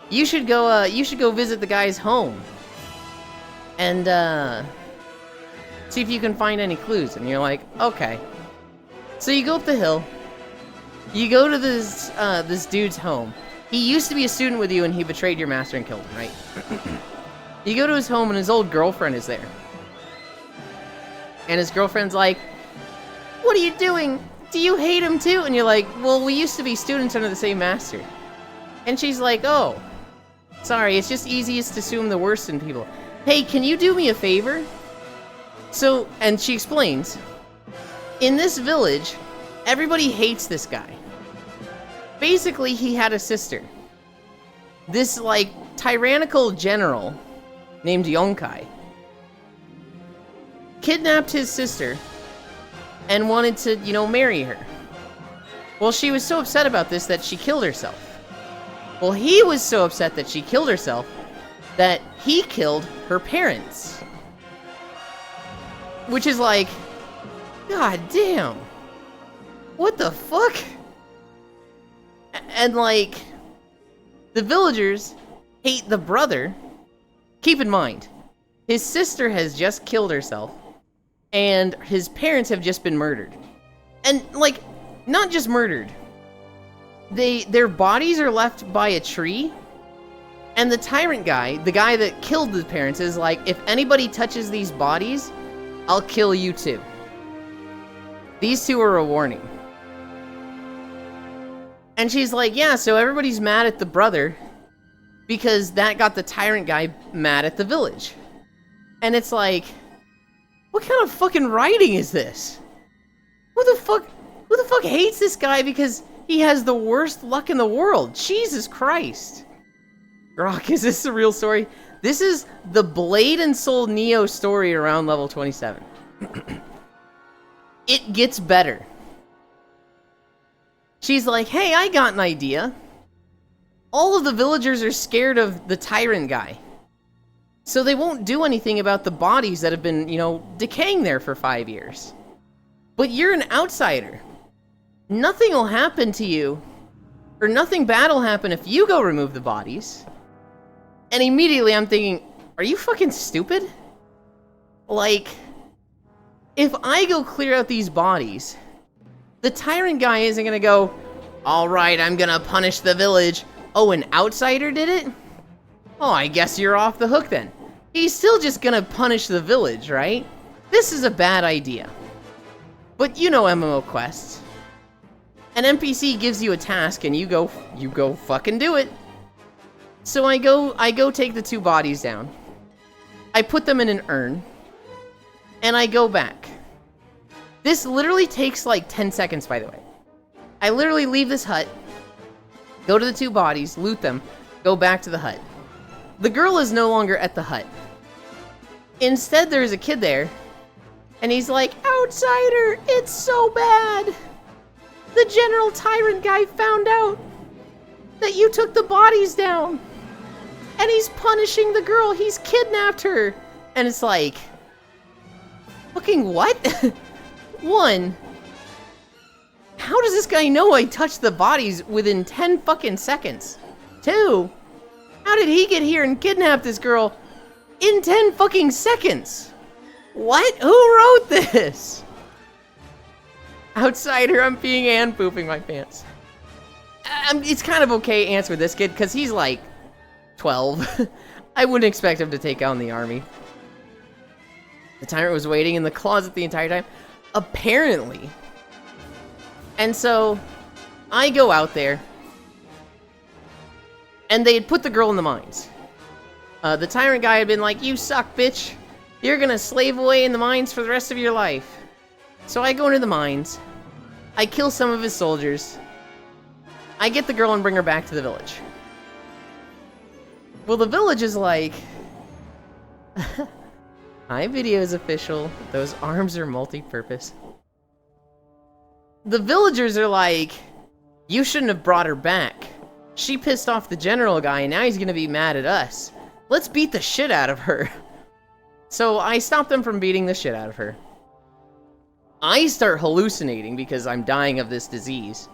You should go visit the guy's home. And, see if you can find any clues. And you're like, okay. So you go up the hill. You go to this dude's home. He used to be a student with you, and he betrayed your master and killed him, right? You go to his home, and his old girlfriend is there. And his girlfriend's like, what are you doing? Do you hate him too? And you're like, well, we used to be students under the same master. And she's like, oh, sorry, it's just easiest to assume the worst in people. Hey, can you do me a favor? So, and she explains, in this village, everybody hates this guy. Basically, he had a sister. This, like, tyrannical general named Yonkai kidnapped his sister and wanted to, marry her. Well, she was so upset about this that she killed herself. Well, he was so upset that she killed herself that he killed her parents. Which is like, god damn. What the fuck? And like, the villagers hate the brother. Keep in mind, his sister has just killed herself, and his parents have just been murdered. And like, not just murdered. Their bodies are left by a tree, and the tyrant guy, the guy that killed the parents, is like, if anybody touches these bodies, I'll kill you too. These two are a warning. And she's like, yeah, so everybody's mad at the brother because that got the tyrant guy mad at the village. And it's like, what kind of fucking writing is this? Who the fuck hates this guy because he has the worst luck in the world? Jesus Christ. Grok, is this a real story? This is the Blade and Soul Neo story around level 27. It gets better. She's like, hey, I got an idea. All of the villagers are scared of the tyrant guy. So they won't do anything about the bodies that have been, decaying there for 5 years. But you're an outsider. Nothing will happen to you, or nothing bad will happen if you go remove the bodies. And immediately I'm thinking, are you fucking stupid? Like, if I go clear out these bodies, the tyrant guy isn't gonna go, alright, I'm gonna punish the village. Oh, an outsider did it? Oh, I guess you're off the hook then. He's still just gonna punish the village, right? This is a bad idea. But you know MMO quests. An NPC gives you a task and you go fucking do it. So I go take the 2 bodies down. I put them in an urn. And I go back. This literally takes like 10 seconds, by the way. I literally leave this hut, go to the 2 bodies, loot them, go back to the hut. The girl is no longer at the hut. Instead, there's a kid there, and he's like, "Outsider, it's so bad. The General Tyrant guy found out that you took the bodies down, and he's punishing the girl. He's kidnapped her." And it's like, fucking what? 1, how does this guy know I touched the bodies within 10 fucking seconds? 2, how did he get here and kidnap this girl in 10 fucking seconds? What? Who wrote this? Outsider, I'm peeing and pooping my pants. It's kind of okay answer this kid, because he's like 12. I wouldn't expect him to take on the army. The tyrant was waiting in the closet the entire time. Apparently. And so, I go out there. And they had put the girl in the mines. The tyrant guy had been like, "You suck, bitch. You're gonna slave away in the mines for the rest of your life." So I go into the mines. I kill some of his soldiers. I get the girl and bring her back to the village. Well, the village is like... Hi, video is official. Those arms are multi-purpose. The villagers are like, "You shouldn't have brought her back. She pissed off the general guy, and now he's gonna be mad at us. Let's beat the shit out of her." So I stop them from beating the shit out of her. I start hallucinating because I'm dying of this disease.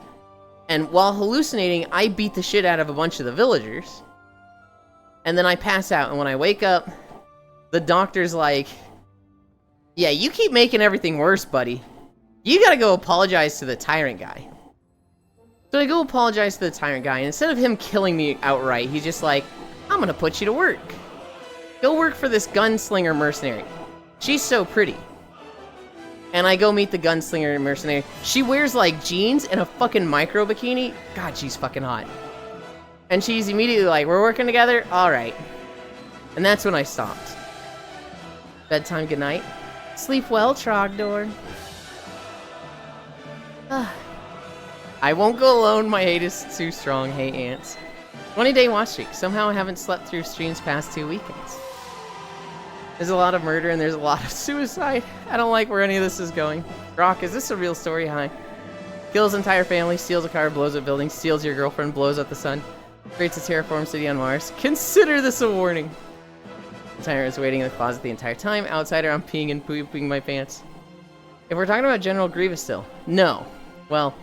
And while hallucinating, I beat the shit out of a bunch of the villagers. And then I pass out, and when I wake up, the doctor's like, "Yeah, you keep making everything worse, buddy. You gotta go apologize to the tyrant guy." So I go apologize to the tyrant guy, and instead of him killing me outright, he's just like, "I'm gonna put you to work. Go work for this gunslinger mercenary. She's so pretty." And I go meet the gunslinger mercenary. She wears like jeans and a fucking micro bikini. God, she's fucking hot. And she's immediately like, "We're working together? Alright." And that's when I stopped. Bedtime, good night. Sleep well, Trogdor. I won't go alone, my hate is too strong. Hey, ants. 20-day watch streak. Somehow I haven't slept through streams past 2 weekends. There's a lot of murder and there's a lot of suicide. I don't like where any of this is going. Rock, is this a real story? Hi. Kills entire family, steals a car, blows up buildings, steals your girlfriend, blows up the sun, creates a terraform city on Mars. Consider this a warning. The tyrant is waiting in the closet the entire time. Outsider, I'm peeing and pooping my pants. If we're talking about General Grievous still. No. Well,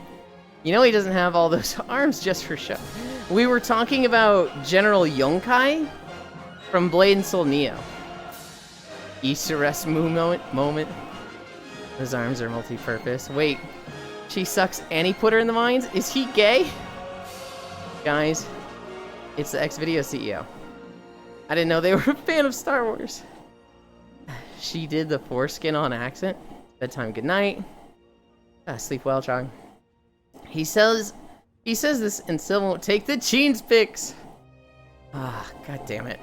you know he doesn't have all those arms just for show. We were talking about General Yonkai from Blade and Soul Neo. Easter rest moment. His arms are multi-purpose. Wait, she sucks and he put her in the mines? Is he gay? Guys, it's the Xvideo CEO. I didn't know they were a fan of Star Wars. She did the foreskin on accident. Bedtime, good night. Sleep well, Chong. He says this and still won't take the jeans pics. Ah, god damn it.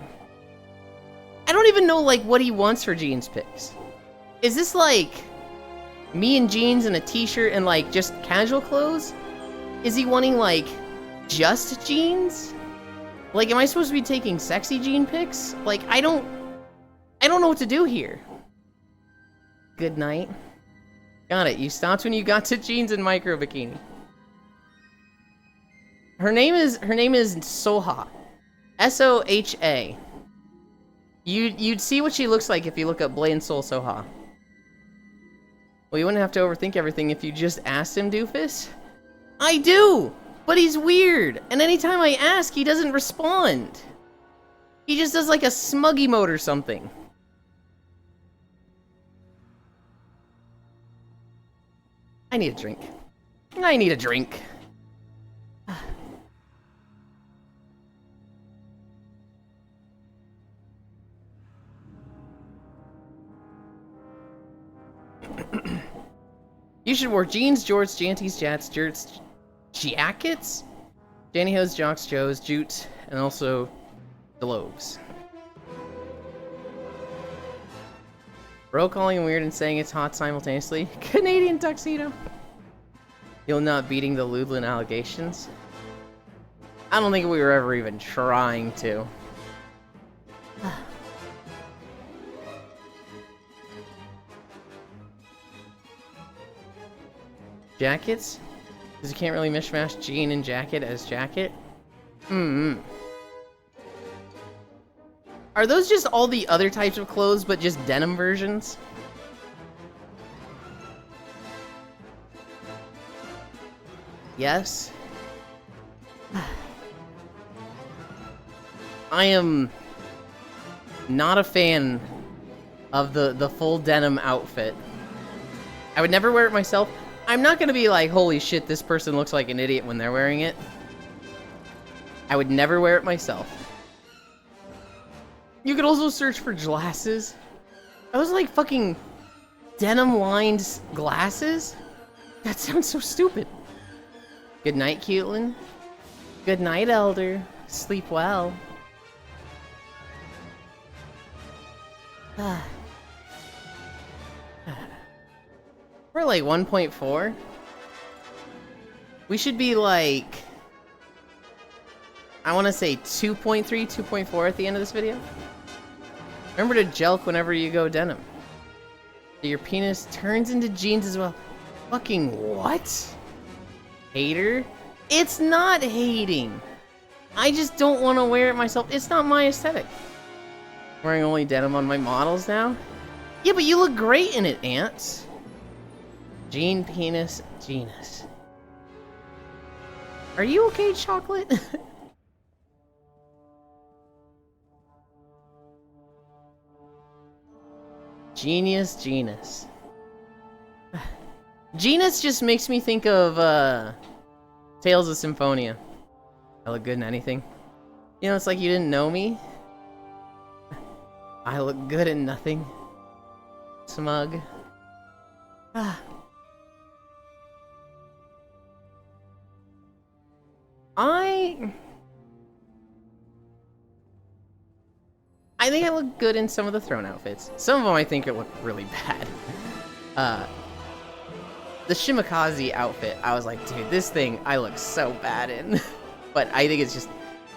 I don't even know, like, what he wants for jeans pics. Is this, like, me in jeans and a t-shirt and, like, just casual clothes? Is he wanting, like, just jeans? Like, am I supposed to be taking sexy jean pics? Like, I don't know what to do here. Good night. Got it. You stopped when you got to jeans and micro bikini. Her name is Soha. S-O-H-A. You'd see what she looks like if you look up Blade and Soul Soha. Well, you wouldn't have to overthink everything if you just asked him, doofus. I do! But he's weird, and anytime I ask, he doesn't respond. He just does like a smug emote or something. I need a drink. I need a drink. You should wear jeans, jorts, janties, jats, jerts, jackets, jantyhos, jocks, joes, jutes, and also globes. Bro calling weird and saying it's hot simultaneously. Canadian tuxedo. You're not beating the Lublin allegations. I don't think we were ever even trying to. Jackets? Because you can't really mishmash jean and jacket as jacket? Are those just all the other types of clothes, but just denim versions? Yes. I am not a fan of the full denim outfit. I would never wear it myself. I'm not gonna be like, holy shit, this person looks like an idiot when they're wearing it. I would never wear it myself. You could also search for glasses. I was like fucking denim-lined glasses? That sounds so stupid. Good night, Cutelin. Good night, Elder. Sleep well. We're like 1.4. We should be like, I want to say 2.3, 2.4 at the end of this video. Remember to jelk whenever you go denim. Your penis turns into jeans as well. Fucking what? Hater? It's not hating. I just don't want to wear it myself. It's not my aesthetic. Wearing only denim on my models now? Yeah, but you look great in it, Ants. Jean, penis, genus. Are you okay, Chocolate? Genius, genus. Genus just makes me think of, Tales of Symphonia. I look good in anything. You know, it's like you didn't know me. I look good in nothing. Smug. I think I look good in some of the Throne outfits. Some of them I think look really bad. The Shimakaze outfit, I was like, dude, this thing I look so bad in. But I think it's just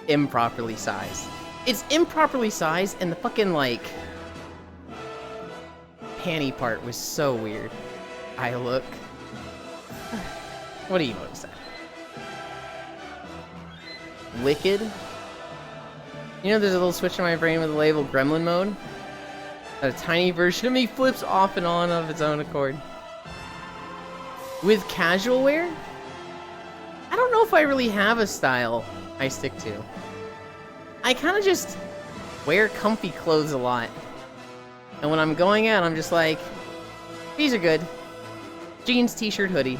improperly sized. It's improperly sized, and the fucking, like, panty part was so weird. I look... What do you notice that? Wicked? You know there's a little switch in my brain with the label Gremlin mode? A tiny version of me flips off and on of its own accord. With casual wear? I don't know if I really have a style I stick to. I kind of just wear comfy clothes a lot. And when I'm going out, I'm just like, these are good. Jeans, t-shirt, hoodie.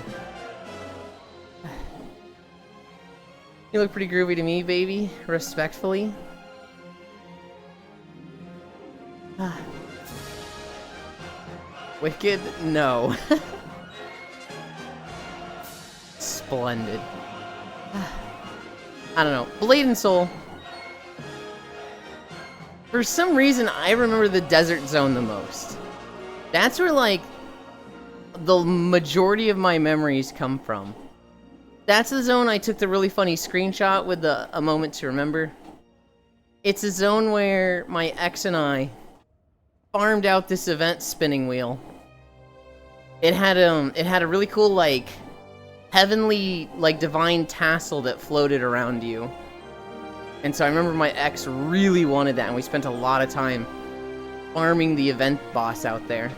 You look pretty groovy to me, baby. Respectfully. Wicked? No. Splendid. I don't know. Blade and Soul. For some reason, I remember the Desert Zone the most. That's where, like, the majority of my memories come from. That's the zone I took the really funny screenshot with the A Moment to Remember. It's a zone where my ex and I farmed out this event spinning wheel. It had a really cool, like, heavenly, like, divine tassel that floated around you. And so I remember my ex really wanted that, and we spent a lot of time farming the event boss out there.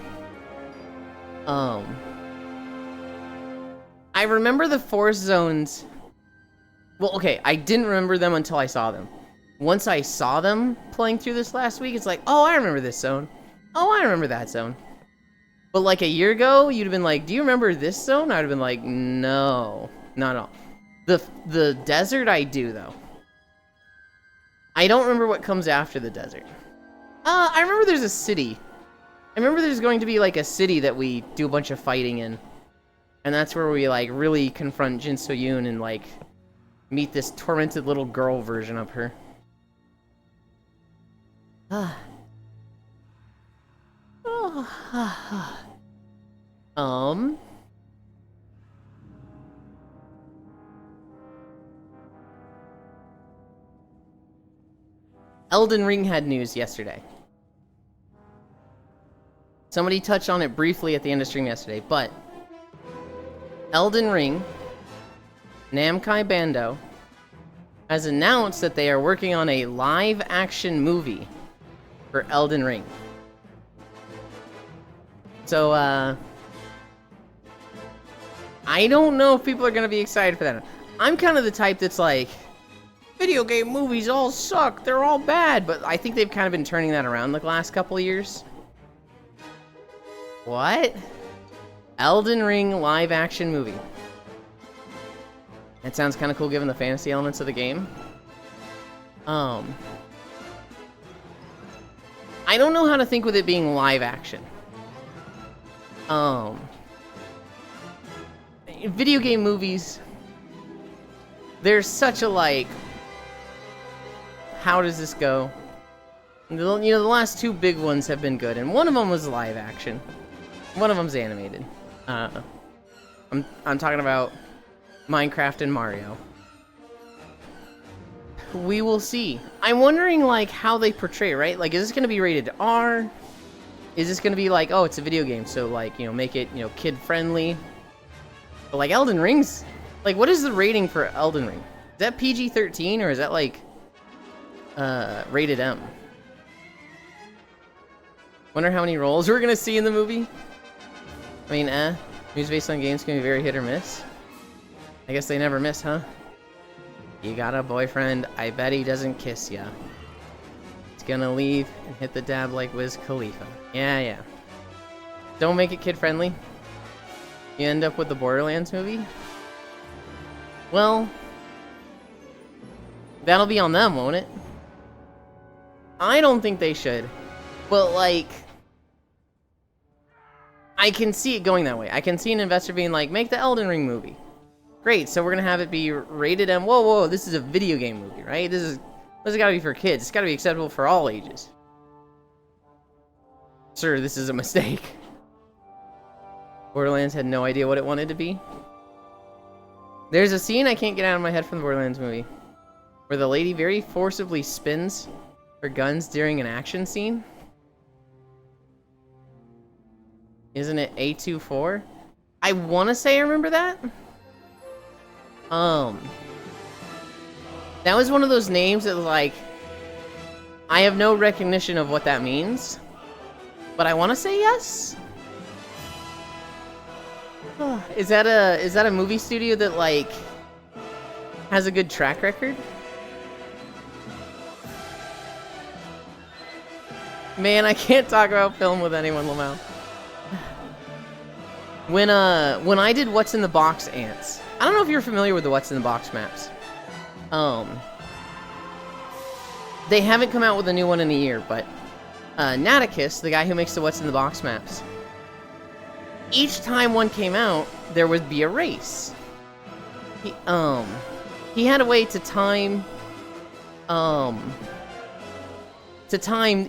I remember the forest zones. Well, okay, I didn't remember them until I saw them. Once I saw them playing through this last week, it's like, oh, I remember this zone. Oh, I remember that zone. But like a year ago, you'd have been like, do you remember this zone? I'd have been like, no, not at all. The desert I do, though. I don't remember what comes after the desert. I remember there's a city. I remember there's going to be like a city that we do a bunch of fighting in. And that's where we like really confront Jin So-yoon and like meet this tormented little girl version of her. Elden Ring had news yesterday. Somebody touched on it briefly at the end of stream yesterday, but Elden Ring, Namco Bandai, has announced that they are working on a live-action movie for Elden Ring. So, I don't know if people are going to be excited for that. I'm kind of the type that's like, video game movies all suck, they're all bad, but I think they've kind of been turning that around the last couple of years. What? Elden Ring live-action movie. That sounds kind of cool given the fantasy elements of the game. I don't know how to think with it being live-action. Video game movies, there's such a, like, how does this go? You know, the last two big ones have been good, and one of them was live-action. One of them's animated. I'm talking about Minecraft and Mario. We will see. I'm wondering, like, how they portray, right? Like, is this gonna be rated R? Is this gonna be like, oh, it's a video game, so, like, you know, make it, you know, kid-friendly? But, like, Elden Ring's... Like, what is the rating for Elden Ring? Is that PG-13, or is that, like, rated M? Wonder how many roles we're gonna see in the movie? I mean, news based on games can be very hit or miss. I guess they never miss, huh? You got a boyfriend, I bet he doesn't kiss ya. He's gonna leave and hit the dab like Wiz Khalifa. Yeah. Don't make it kid-friendly. You end up with the Borderlands movie? Well, that'll be on them, won't it? I don't think they should. But, like, I can see it going that way. I can see an investor being like, make the Elden Ring movie. Great, so we're gonna have it be rated M. Whoa, this is a video game movie, right? This has gotta be for kids. It's gotta be acceptable for all ages. Sir, this is a mistake. Borderlands had no idea what it wanted to be. There's a scene I can't get out of my head from the Borderlands movie, where the lady very forcibly spins her guns during an action scene. Isn't it A24? I want to say I remember that. That was one of those names that, like, I have no recognition of what that means, but I want to say yes. Is that a movie studio that, like, has a good track record? Man, I can't talk about film with anyone, Lamau. When I did What's in the Box Ants, I don't know if you're familiar with the What's in the Box maps. They haven't come out with a new one in a year, but Naticus, the guy who makes the What's in the Box maps, each time one came out, there would be a race. He had a way to time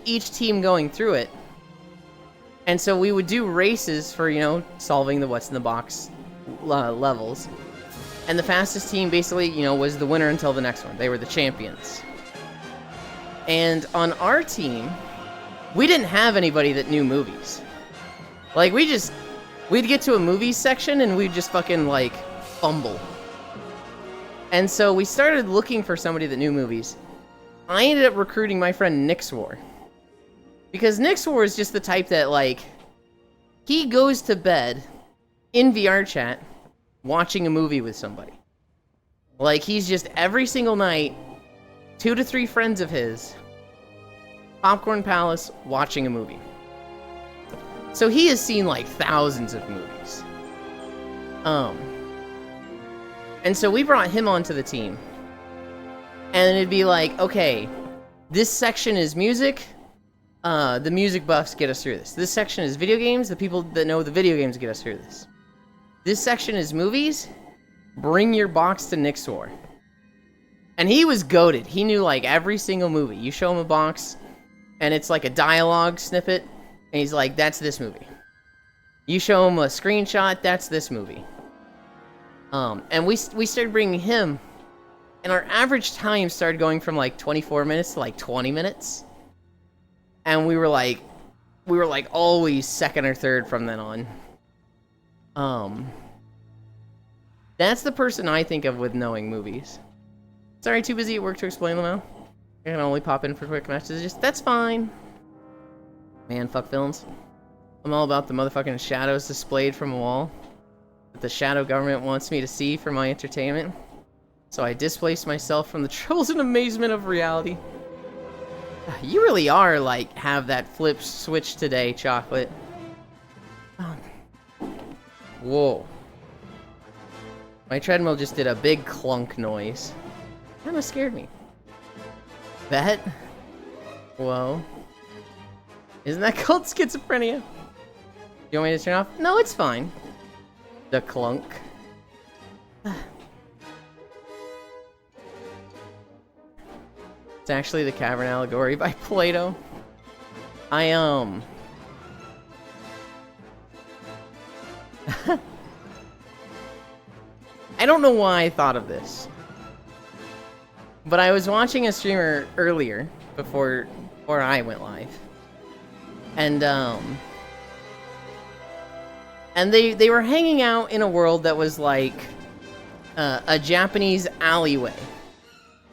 each team going through it. And so we would do races for, you know, solving the What's in the Box levels. And the fastest team basically, you know, was the winner until the next one. They were the champions. And on our team, we didn't have anybody that knew movies. Like, we'd get to a movies section and we'd just fucking, like, fumble. And so we started looking for somebody that knew movies. I ended up recruiting my friend Nixwar. Because Nixwar is just the type that, like, he goes to bed in VR chat watching a movie with somebody. Like, he's just every single night, 2 to 3 friends of his, Popcorn Palace, watching a movie. So he has seen, like, thousands of movies. And so we brought him onto the team. And it'd be like, okay, this section is music, The music buffs get us through this. This section is video games. The people that know the video games get us through this. This section is movies. Bring your box to Nick's War. And he was goated. He knew like every single movie. You show him a box, and it's like a dialogue snippet, and he's like, that's this movie. You show him a screenshot, that's this movie. And we started bringing him, and our average time started going from like 24 minutes to like 20 minutes. And we were like always second or third from then on. That's the person I think of with knowing movies. Sorry, too busy at work to explain them out. I can only pop in for quick messages. That's fine. Man, fuck films. I'm all about the motherfucking shadows displayed from a wall that the shadow government wants me to see for my entertainment. So I displace myself from the troubles and amazement of reality. You really are, like, have that flip switch today, Chocolate. Whoa. My treadmill just did a big clunk noise. Kinda scared me. That? Whoa. Isn't that called schizophrenia? You want me to turn off? No, it's fine. The clunk. It's actually the Cavern Allegory by Plato. I don't know why I thought of this. But I was watching a streamer earlier, before I went live. And they were hanging out in a world that was like a Japanese alleyway.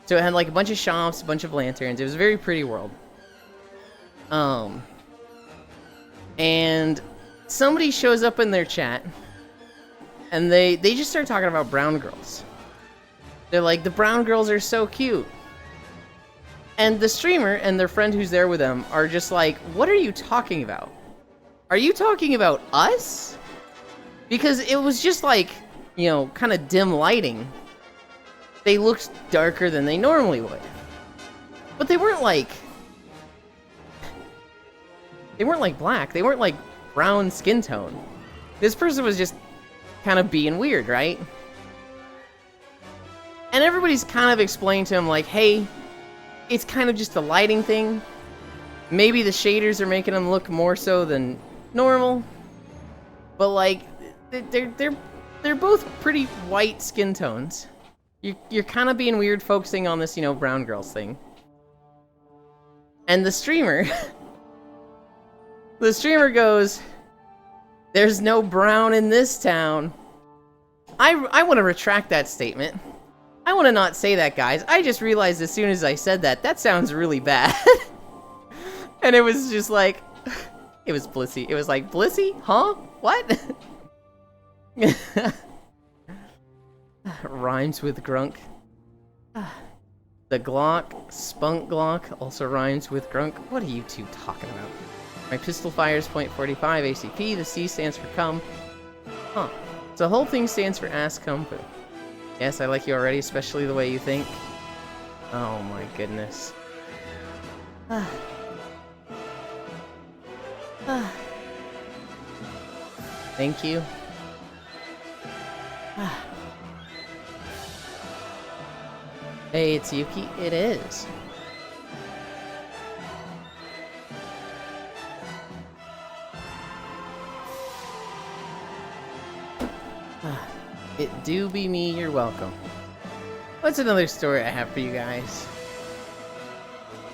So it had like a bunch of shops, a bunch of lanterns. It was a very pretty world. And somebody shows up in their chat, and they just start talking about brown girls. They're like, the brown girls are so cute. And the streamer and their friend who's there with them are just like, what are you talking about? Are you talking about us? Because it was just like, you know, kind of dim lighting. They looked darker than they normally would. But they weren't like black. They weren't like brown skin tone. This person was just kind of being weird, right? And everybody's kind of explained to him like, hey, it's kind of just a lighting thing. Maybe the shaders are making them look more so than normal. But like, they're both pretty white skin tones. You're kind of being weird focusing on this, you know, brown girls thing. And the streamer... the streamer goes, there's no brown in this town. I want to retract that statement. I want to not say that, guys. I just realized as soon as I said that, that sounds really bad. And it was just like... it was Blissey. It was like, Blissey? Huh? What? Rhymes with grunk. The Glock, Spunk Glock, also rhymes with grunk. What are you two talking about? My pistol fires .45 ACP. The C stands for cum. Huh. So the whole thing stands for ass cum poo. Yes, I like you already, especially the way you think. Oh my goodness. Thank you. Hey, it's Yuki. It is. It do be me, you're welcome. What's another story I have for you guys?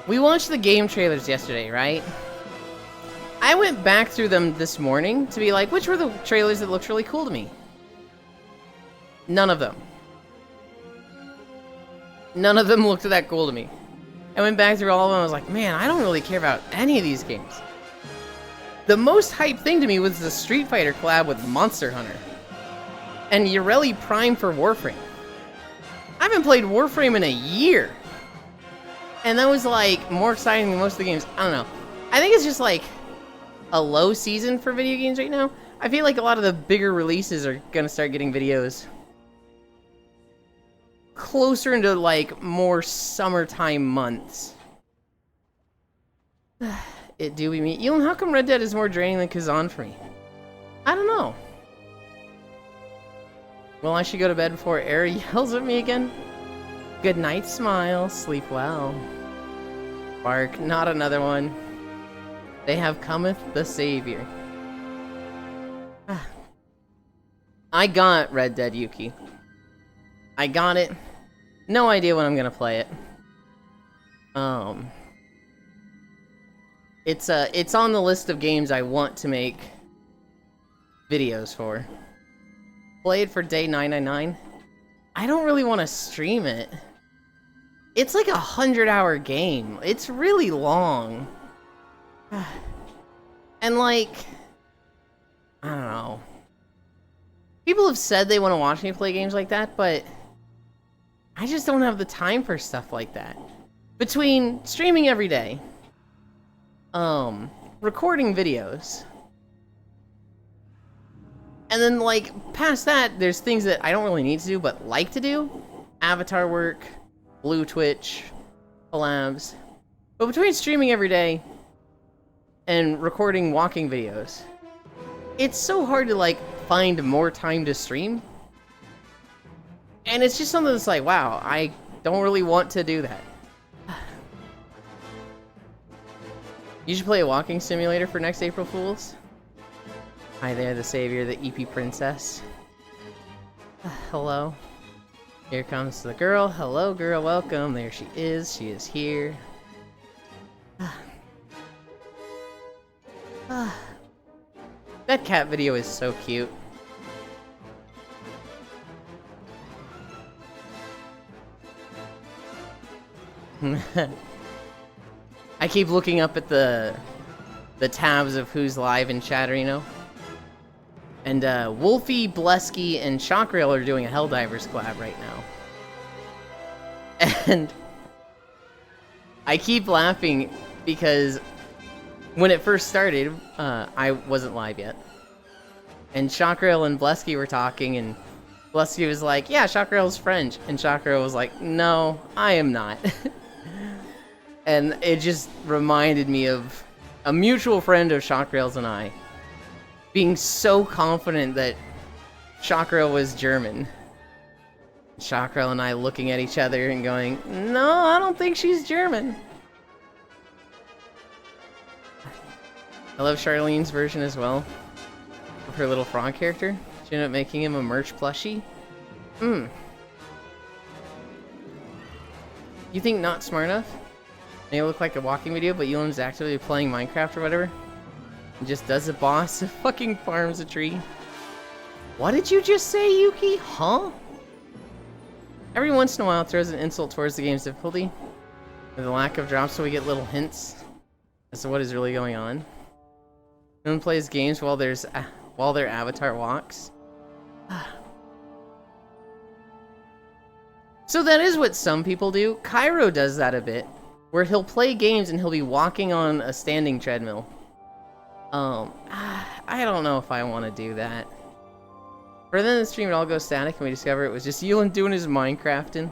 We watched the game trailers yesterday, right? I went back through them this morning to be like, which were the trailers that looked really cool to me? None of them. None of them looked that cool to me. I went back through all of them and I was like, man, I don't really care about any of these games. The most hype thing to me was the Street Fighter collab with Monster Hunter. And Yoreli Prime for Warframe. I haven't played Warframe in a year. And that was like more exciting than most of the games. I don't know. I think it's just like a low season for video games right now. I feel like a lot of the bigger releases are gonna start getting videos closer into like more summertime months. it do be me. Elon, how come Red Dead is more draining than Kazan for me? I don't know. Well, I should go to bed before Aerie yells at me again. Good night, Smile. Sleep well. Bark, not another one. They have cometh the Savior. I got Red Dead, Yuki. I got it. No idea when I'm gonna play it. It's on the list of games I want to make videos for. Play it for day 999. I don't really want to stream it. It's like a 100-hour game. It's really long. And like, I don't know. People have said they want to watch me play games like that, but I just don't have the time for stuff like that. Between streaming every day, recording videos, and then like past that, there's things that I don't really need to do, but like to do. Avatar work, Blue Twitch, collabs. But between streaming every day and recording walking videos, it's so hard to like find more time to stream. And it's just something that's like, wow, I don't really want to do that. You should play a walking simulator for next April Fools. Hi there, the savior, the EP princess. Hello. Here comes the girl. Hello, girl, welcome. There she is. She is here. That cat video is so cute. I keep looking up at the tabs of who's live in Chatterino. And Wolfie, Blesky, and Shockrail are doing a Helldivers collab right now. And I keep laughing because when it first started, I wasn't live yet. And Shockrail and Blesky were talking, and Blesky was like, yeah, Shockrail's French. And Shockrail was like, no, I am not. And it just reminded me of a mutual friend of Shockrail's and I being so confident that Shockrail was German. Shockrail and I looking at each other and going, no, I don't think she's German. I love Charlene's version as well of her little frog character. She ended up making him a merch plushie. You think not smart enough? May look like a walking video, but Elan's actively playing Minecraft or whatever. And just does a boss, fucking farms a tree. What did you just say, Yuki? Huh? Every once in a while it throws an insult towards the game's difficulty. With the lack of drops, so we get little hints as to what is really going on. No one plays games while their avatar walks. So that is what some people do. Cairo does that a bit, where he'll play games and he'll be walking on a standing treadmill. I don't know if I want to do that. But then the stream it all goes static and we discover it was just Elan doing his Minecrafting.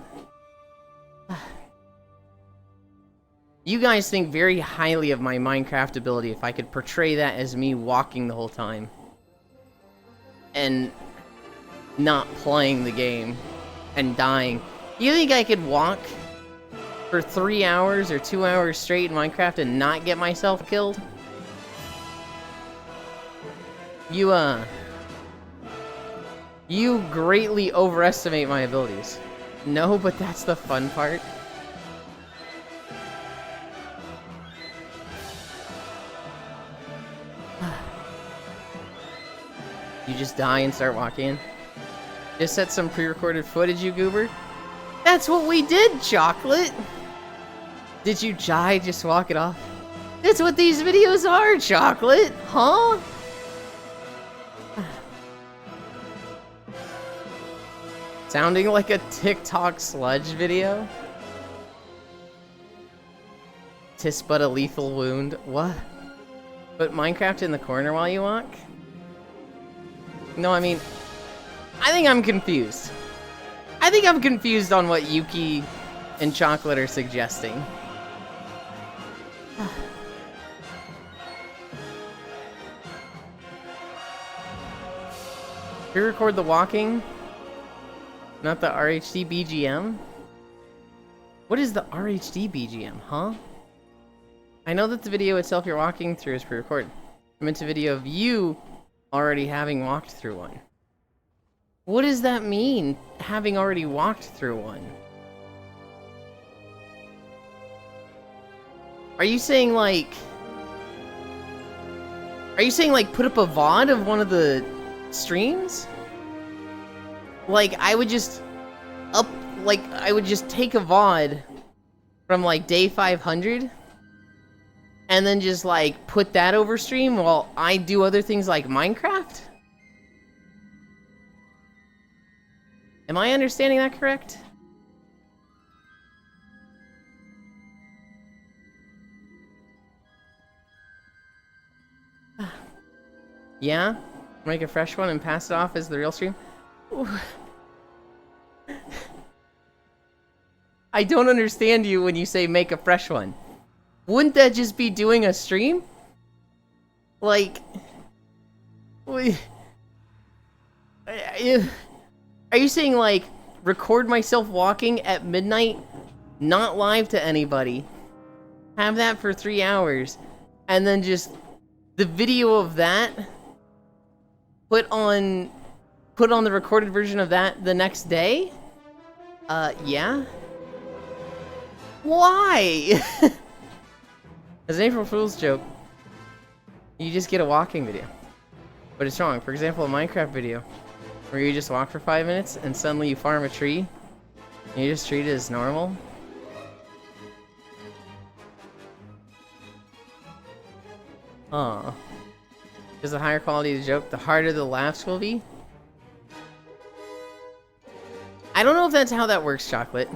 You guys think very highly of my Minecraft ability if I could portray that as me walking the whole time. And not playing the game and dying. You think I could walk for 3 hours or 2 hours straight in Minecraft and not get myself killed? You greatly overestimate my abilities. No, but that's the fun part. You just die and start walking. Just set some pre-recorded footage, you goober. That's what we did, Chocolate! Did you die? Just walk it off? That's what these videos are, Chocolate! Huh? Sounding like a TikTok sludge video? Tis but a lethal wound. What? Put Minecraft in the corner while you walk? No, I mean, I think I'm confused. I think I'm confused on what Yuki and Chocolate are suggesting. Pre-record the walking, not the RHD BGM? What is the RHD BGM, huh? I know that the video itself you're walking through is pre-recorded. I meant a video of you already having walked through one. What does that mean, having already walked through one? Are you saying like put up a VOD of one of the streams? Like I would just take a VOD from like day 500 and then just like put that over stream while I do other things like Minecraft? Am I understanding that correct? Yeah? Make a fresh one and pass it off as the real stream? I don't understand you when you say make a fresh one. Wouldn't that just be doing a stream? Like... Are you saying, like, record myself walking at midnight, not live to anybody, have that for 3 hours, and then just the video of that, put on the recorded version of that the next day? Yeah? Why? As an April Fool's joke, you just get a walking video. But it's wrong. For example, a Minecraft video, where you just walk for 5 minutes and suddenly you farm a tree, and you just treat it as normal. Is the higher quality of the joke, the harder the laughs will be? I don't know if that's how that works, Chocolate.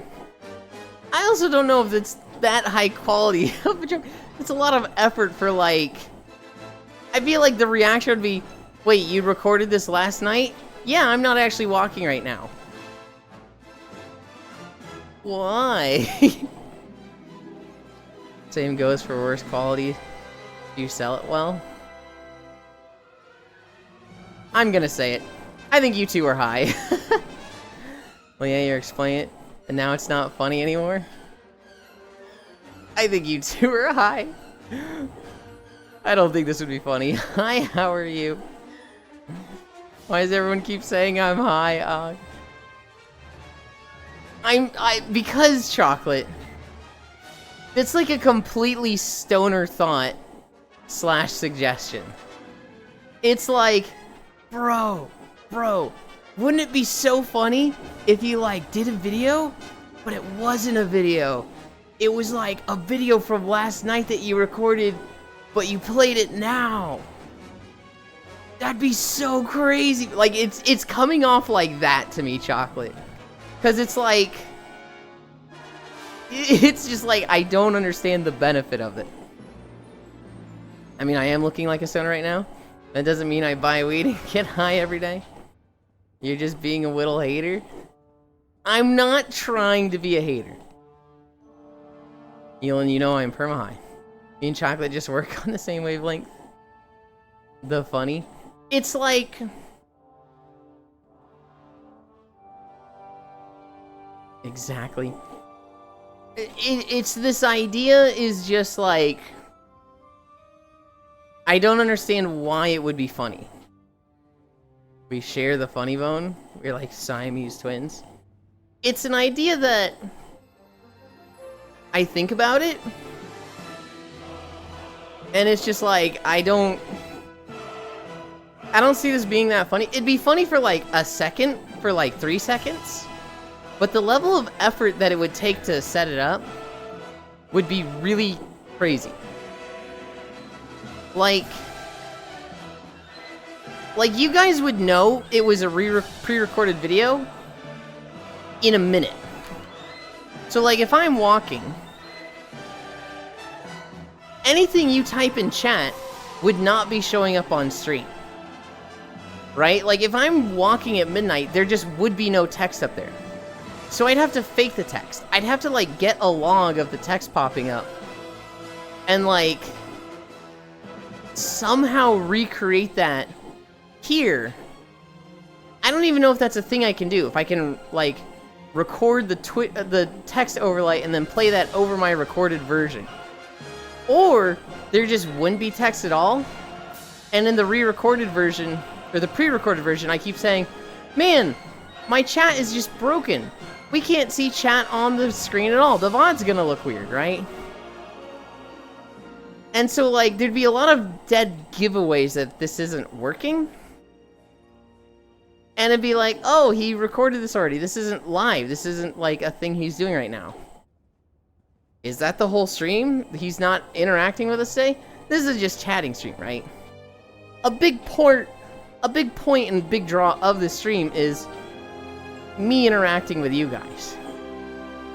I also don't know if it's that high quality of a joke. It's a lot of effort for, like... I feel like the reaction would be, wait, you recorded this last night? Yeah, I'm not actually walking right now. Why? Same goes for worse quality. You sell it well? I'm gonna say it. I think you two are high. Well, yeah, you're explaining it, and now it's not funny anymore? I think you two are high. I don't think this would be funny. Hi, how are you? Why does everyone keep saying I'm high? Because Chocolate. It's like a completely stoner thought / suggestion. It's like, bro, wouldn't it be so funny if you like did a video, but it wasn't a video. It was like a video from last night that you recorded, but you played it now. That'd be so crazy. Like, it's coming off like that to me, Chocolate. Because it's like... It's just like, I don't understand the benefit of it. I mean, I am looking like a stoner right now. That doesn't mean I buy weed and get high every day. You're just being a little hater. I'm not trying to be a hater. Elon, you know I'm perma-high. Me and Chocolate just work on the same wavelength. The funny. It's like... Exactly. It's this idea is just like... I don't understand why it would be funny. We share the funny bone. We're like Siamese twins. It's an idea that... I think about it. And it's just like, I don't see this being that funny. It'd be funny for like a second, for like 3 seconds. But the level of effort that it would take to set it up would be really crazy. Like you guys would know it was a pre-recorded video in a minute. So like if I'm walking, anything you type in chat would not be showing up on stream. Right? Like if I'm walking at midnight, there just would be no text up there. So I'd have to fake the text. I'd have to like get a log of the text popping up and like somehow recreate that here I don't even know if that's a thing I can do. If I can, like, record the text overlay and then play that over my recorded version. Or there just wouldn't be text at all. And in the re-recorded version, or the pre-recorded version, I keep saying, man, my chat is just broken. We can't see chat on the screen at all. The VOD's gonna look weird, right? And so, like, there'd be a lot of dead giveaways that this isn't working. And it'd be like, oh, he recorded this already. This isn't live. This isn't, like, a thing he's doing right now. Is that the whole stream? He's not interacting with us today? This is just chatting stream, right? A big point and big draw of the stream is me interacting with you guys.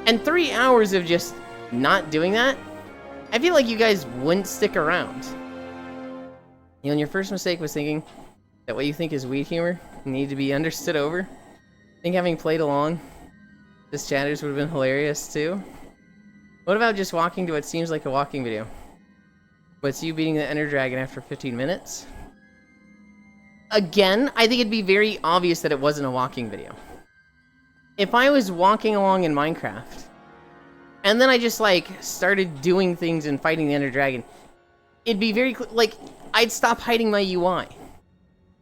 And 3 hours of just not doing that, I feel like you guys wouldn't stick around. You know, your first mistake was thinking that what you think is weed humor need to be understood over. I think having played along, this chatters would have been hilarious too. What about just walking to what seems like a walking video? But it's you beating the Ender Dragon after 15 minutes? Again, I think it'd be very obvious that it wasn't a walking video. If I was walking along in Minecraft, and then I just, like, started doing things and fighting the Ender Dragon, it'd be very, like, I'd stop hiding my UI.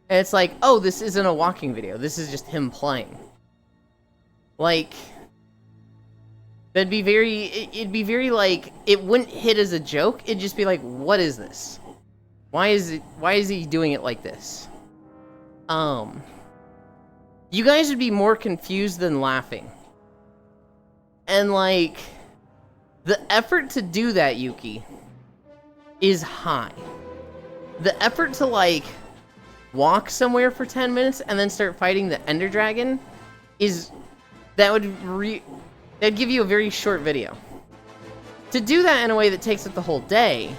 And it's like, oh, this isn't a walking video. This is just him playing. Like, it'd be very, like, it wouldn't hit as a joke. It'd just be like, what is this? Why is he doing it like this? You guys would be more confused than laughing. And, like, the effort to do that, Yuki, is high. The effort to, like, walk somewhere for 10 minutes and then start fighting the Ender Dragon is... that'd give you a very short video. To do that in a way that takes up the whole day,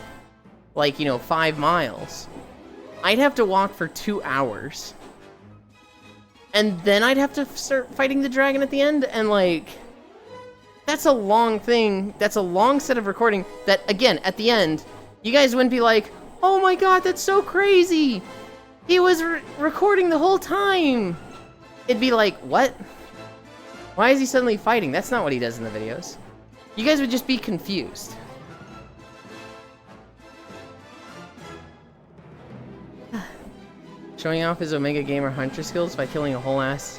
like, you know, 5 miles, I'd have to walk for 2 hours. And then I'd have to start fighting the dragon at the end, and, like, that's a long thing. That's a long set of recording that, again, at the end, you guys wouldn't be like, oh my god, that's so crazy! He was recording the whole time! It'd be like, what? Why is he suddenly fighting? That's not what he does in the videos. You guys would just be confused. Showing off his Omega Gamer Hunter skills by killing a whole ass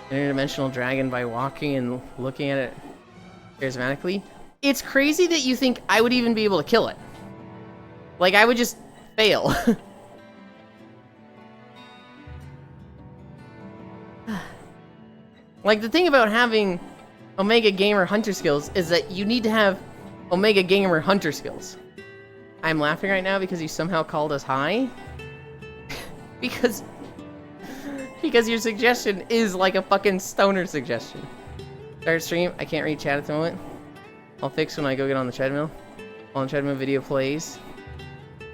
interdimensional dragon by walking and looking at it charismatically. It's crazy that you think I would even be able to kill it. Like, I would just fail. Like, the thing about having Omega Gamer Hunter skills is that you need to have Omega Gamer Hunter skills. I'm laughing right now because you somehow called us high. Because your suggestion is like a fucking stoner suggestion. Start stream. I can't read chat at the moment. I'll fix when I go get on the treadmill. While the treadmill video plays,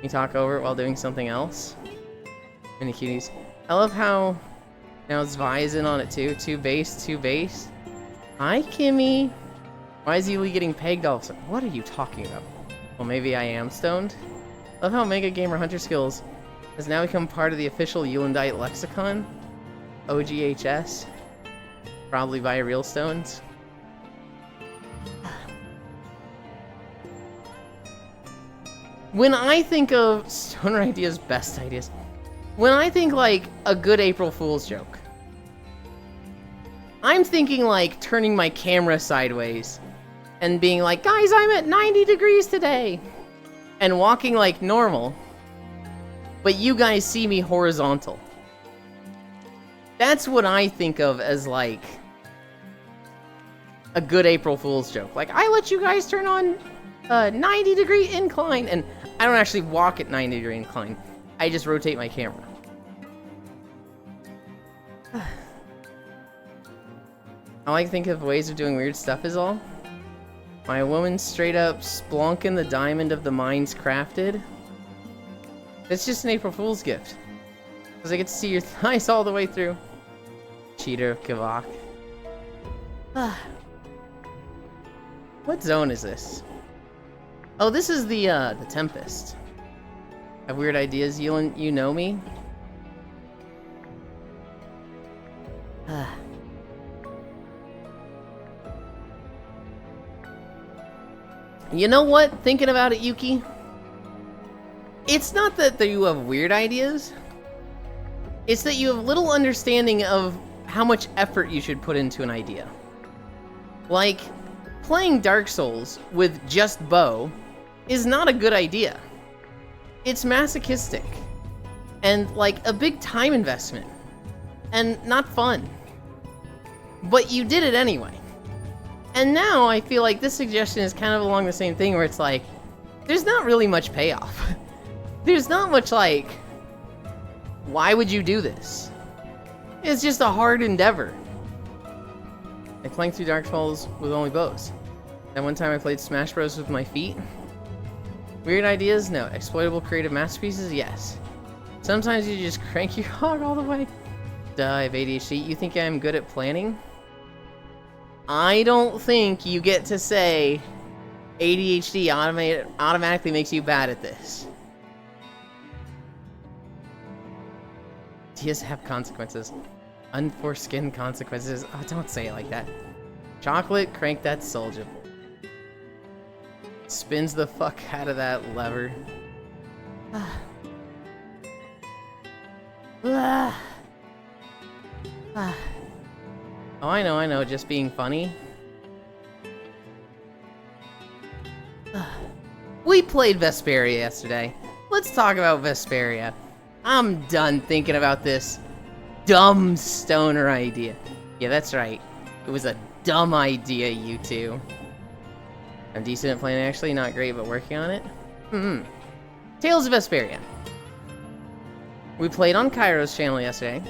you talk over it while doing something else. Mini cuties. I love how now Zvi is in on it too. 2 base, 2 base. Hi, Kimmy. Why is Yuli getting pegged all of a sudden? What are you talking about? Well, maybe I am stoned. Love how Mega Gamer Hunter skills has now become part of the official Eulandite lexicon. OGHS. Probably by Real Stones. When I think of stoner ideas, best ideas, when I think like a good April Fool's joke, I'm thinking like turning my camera sideways and being like, guys, I'm at 90 degrees today, and walking like normal, but you guys see me horizontal. That's what I think of as like a good April Fool's joke. Like, I let you guys turn on 90-degree incline, and I don't actually walk at 90-degree incline. I just rotate my camera. I like to think of ways of doing weird stuff is all. My woman straight up splunking the diamond of the mines crafted. It's just an April Fool's gift. Because I get to see your thighs all the way through. Cheater, Kavak. What zone is this? Oh, this is the Tempest. Have weird ideas, you know me? You know what? Thinking about it, Yuki, it's not that you have weird ideas. It's that you have little understanding of how much effort you should put into an idea. Like, playing Dark Souls with just bow is not a good idea. It's masochistic. And, like, a big time investment. And not fun. But you did it anyway. And now I feel like this suggestion is kind of along the same thing where it's like, there's not really much payoff. There's not much like, why would you do this? It's just a hard endeavor. Like playing through Dark Souls with only bows. That one time I played Smash Bros with my feet. Weird ideas? No. Exploitable creative masterpieces? Yes. Sometimes you just crank your hog all the way. Duh, I have ADHD. You think I'm good at planning? I don't think you get to say ADHD automatically makes you bad at this. Ideas have consequences. Unforeseen consequences. Oh, don't say it like that. Chocolate, crank that soldier. Spins the fuck out of that lever. Oh, I know, just being funny. We played Vesperia yesterday. Let's talk about Vesperia. I'm done thinking about this dumb stoner idea. Yeah, that's right. It was a dumb idea, you two. I'm decent at playing, actually. Not great, but working on it. Tales of Vesperia. We played on Kairo's channel yesterday.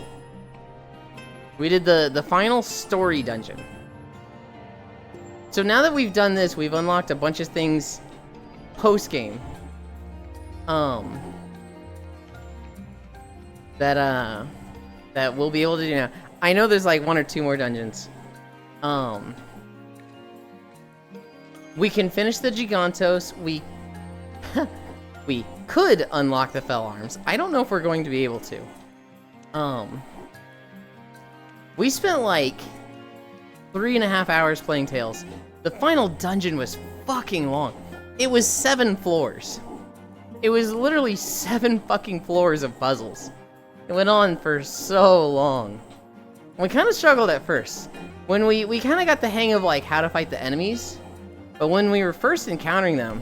We did the final story dungeon. So now that we've done this, we've unlocked a bunch of things post-game. That we'll be able to do now. I know there's like 1 or 2 more dungeons. We can finish the Gigantos. We could unlock the Fell Arms. I don't know if we're going to be able to. We spent like 3.5 hours playing Tales. The final dungeon was fucking long. It was 7 floors. It was literally 7 fucking floors of puzzles. It went on for so long. We kind of struggled at first. When we kind of got the hang of like how to fight the enemies. But when we were first encountering them,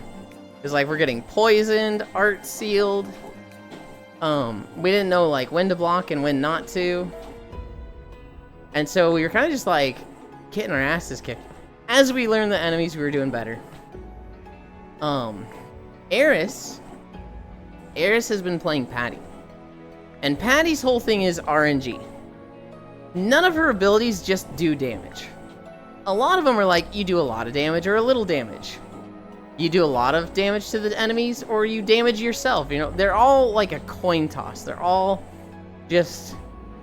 it was like we're getting poisoned, art sealed. We didn't know like when to block and when not to. And so we were kind of just like getting our asses kicked. As we learned the enemies, we were doing better. Eris has been playing Patty. And Patty's whole thing is RNG. None of her abilities just do damage. A lot of them are like, you do a lot of damage or a little damage. You do a lot of damage to the enemies or you damage yourself. You know, they're all like a coin toss. They're all just,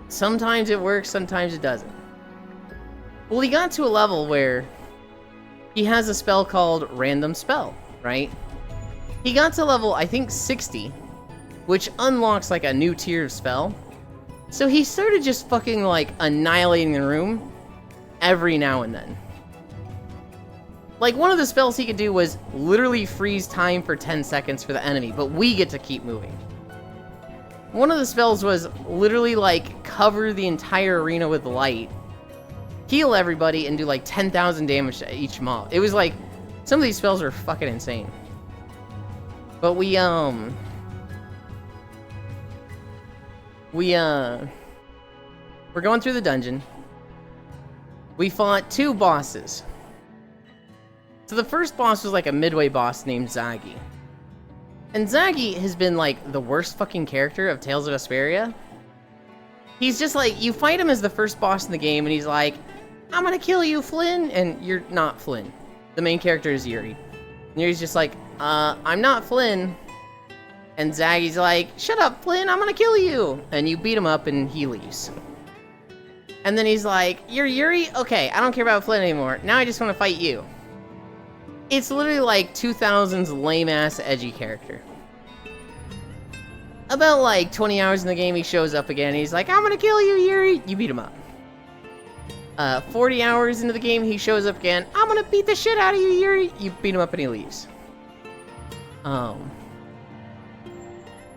sometimes it works, sometimes it doesn't. Well, he got to a level where he has a spell called Random Spell, right? He got to level, I think, 60, which unlocks like a new tier of spell. So he started just fucking like annihilating the room every now and then. Like one of the spells he could do was literally freeze time for 10 seconds for the enemy, but we get to keep moving. One of the spells was literally like cover the entire arena with light, heal everybody, and do like 10,000 damage to each mob. It was like, some of these spells are fucking insane. But we're going through the dungeon. We fought 2 bosses. So the first boss was like a midway boss named Zagi. And Zagi has been like the worst fucking character of Tales of Vesperia. He's just like, you fight him as the first boss in the game and he's like, I'm gonna kill you, Flynn, and you're not Flynn. The main character is Yuri. And Yuri's just like, I'm not Flynn. And Zagi's like, shut up, Flynn, I'm gonna kill you! And you beat him up and he leaves. And then he's like, you're Yuri? Okay, I don't care about Flynn anymore. Now I just want to fight you. It's literally like 2000's lame-ass edgy character. About like 20 hours in the game, he shows up again. He's like, I'm gonna kill you, Yuri! You beat him up. 40 hours into the game, he shows up again. I'm gonna beat the shit out of you, Yuri. You beat him up and he leaves.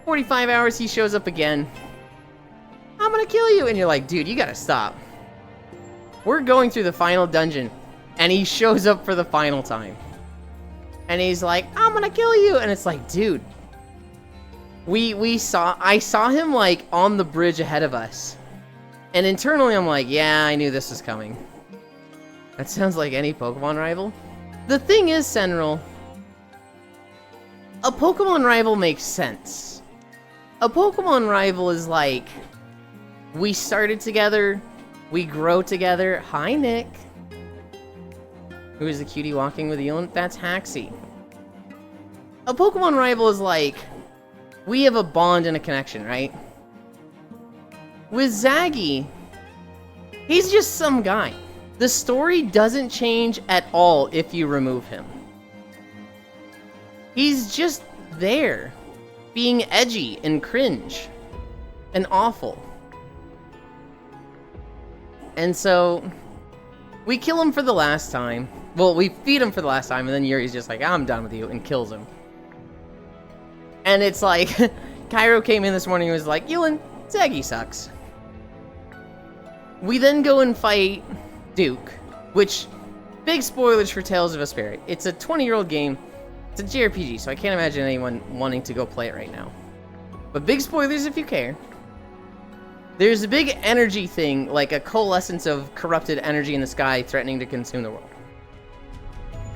45 hours, he shows up again. I'm gonna kill you. And you're like, dude, you gotta stop. We're going through the final dungeon. And he shows up for the final time. And he's like, I'm gonna kill you. And it's like, dude. I saw him like on the bridge ahead of us. And internally I'm like, yeah, I knew this was coming. That sounds like any Pokemon rival. The thing is, Senril, a Pokemon rival makes sense. A Pokemon rival is like, we started together, we grow together. Hi, Nick. Who is the cutie walking with Elin? That's Haxie. A Pokemon rival is like, we have a bond and a connection, right? With Zaggy, he's just some guy. The story doesn't change at all if you remove him. He's just there, being edgy and cringe and awful. And so, we kill him for the last time. Well, we feed him for the last time, and then Yuri's just like, I'm done with you, and kills him. And it's like, Cairo came in this morning and was like, Elin, Zaggy sucks. We then go and fight Duke, which, big spoilers for Tales of Vesperia. It's a 20-year-old game. It's a JRPG, so I can't imagine anyone wanting to go play it right now. But big spoilers if you care. There's a big energy thing, like a coalescence of corrupted energy in the sky threatening to consume the world.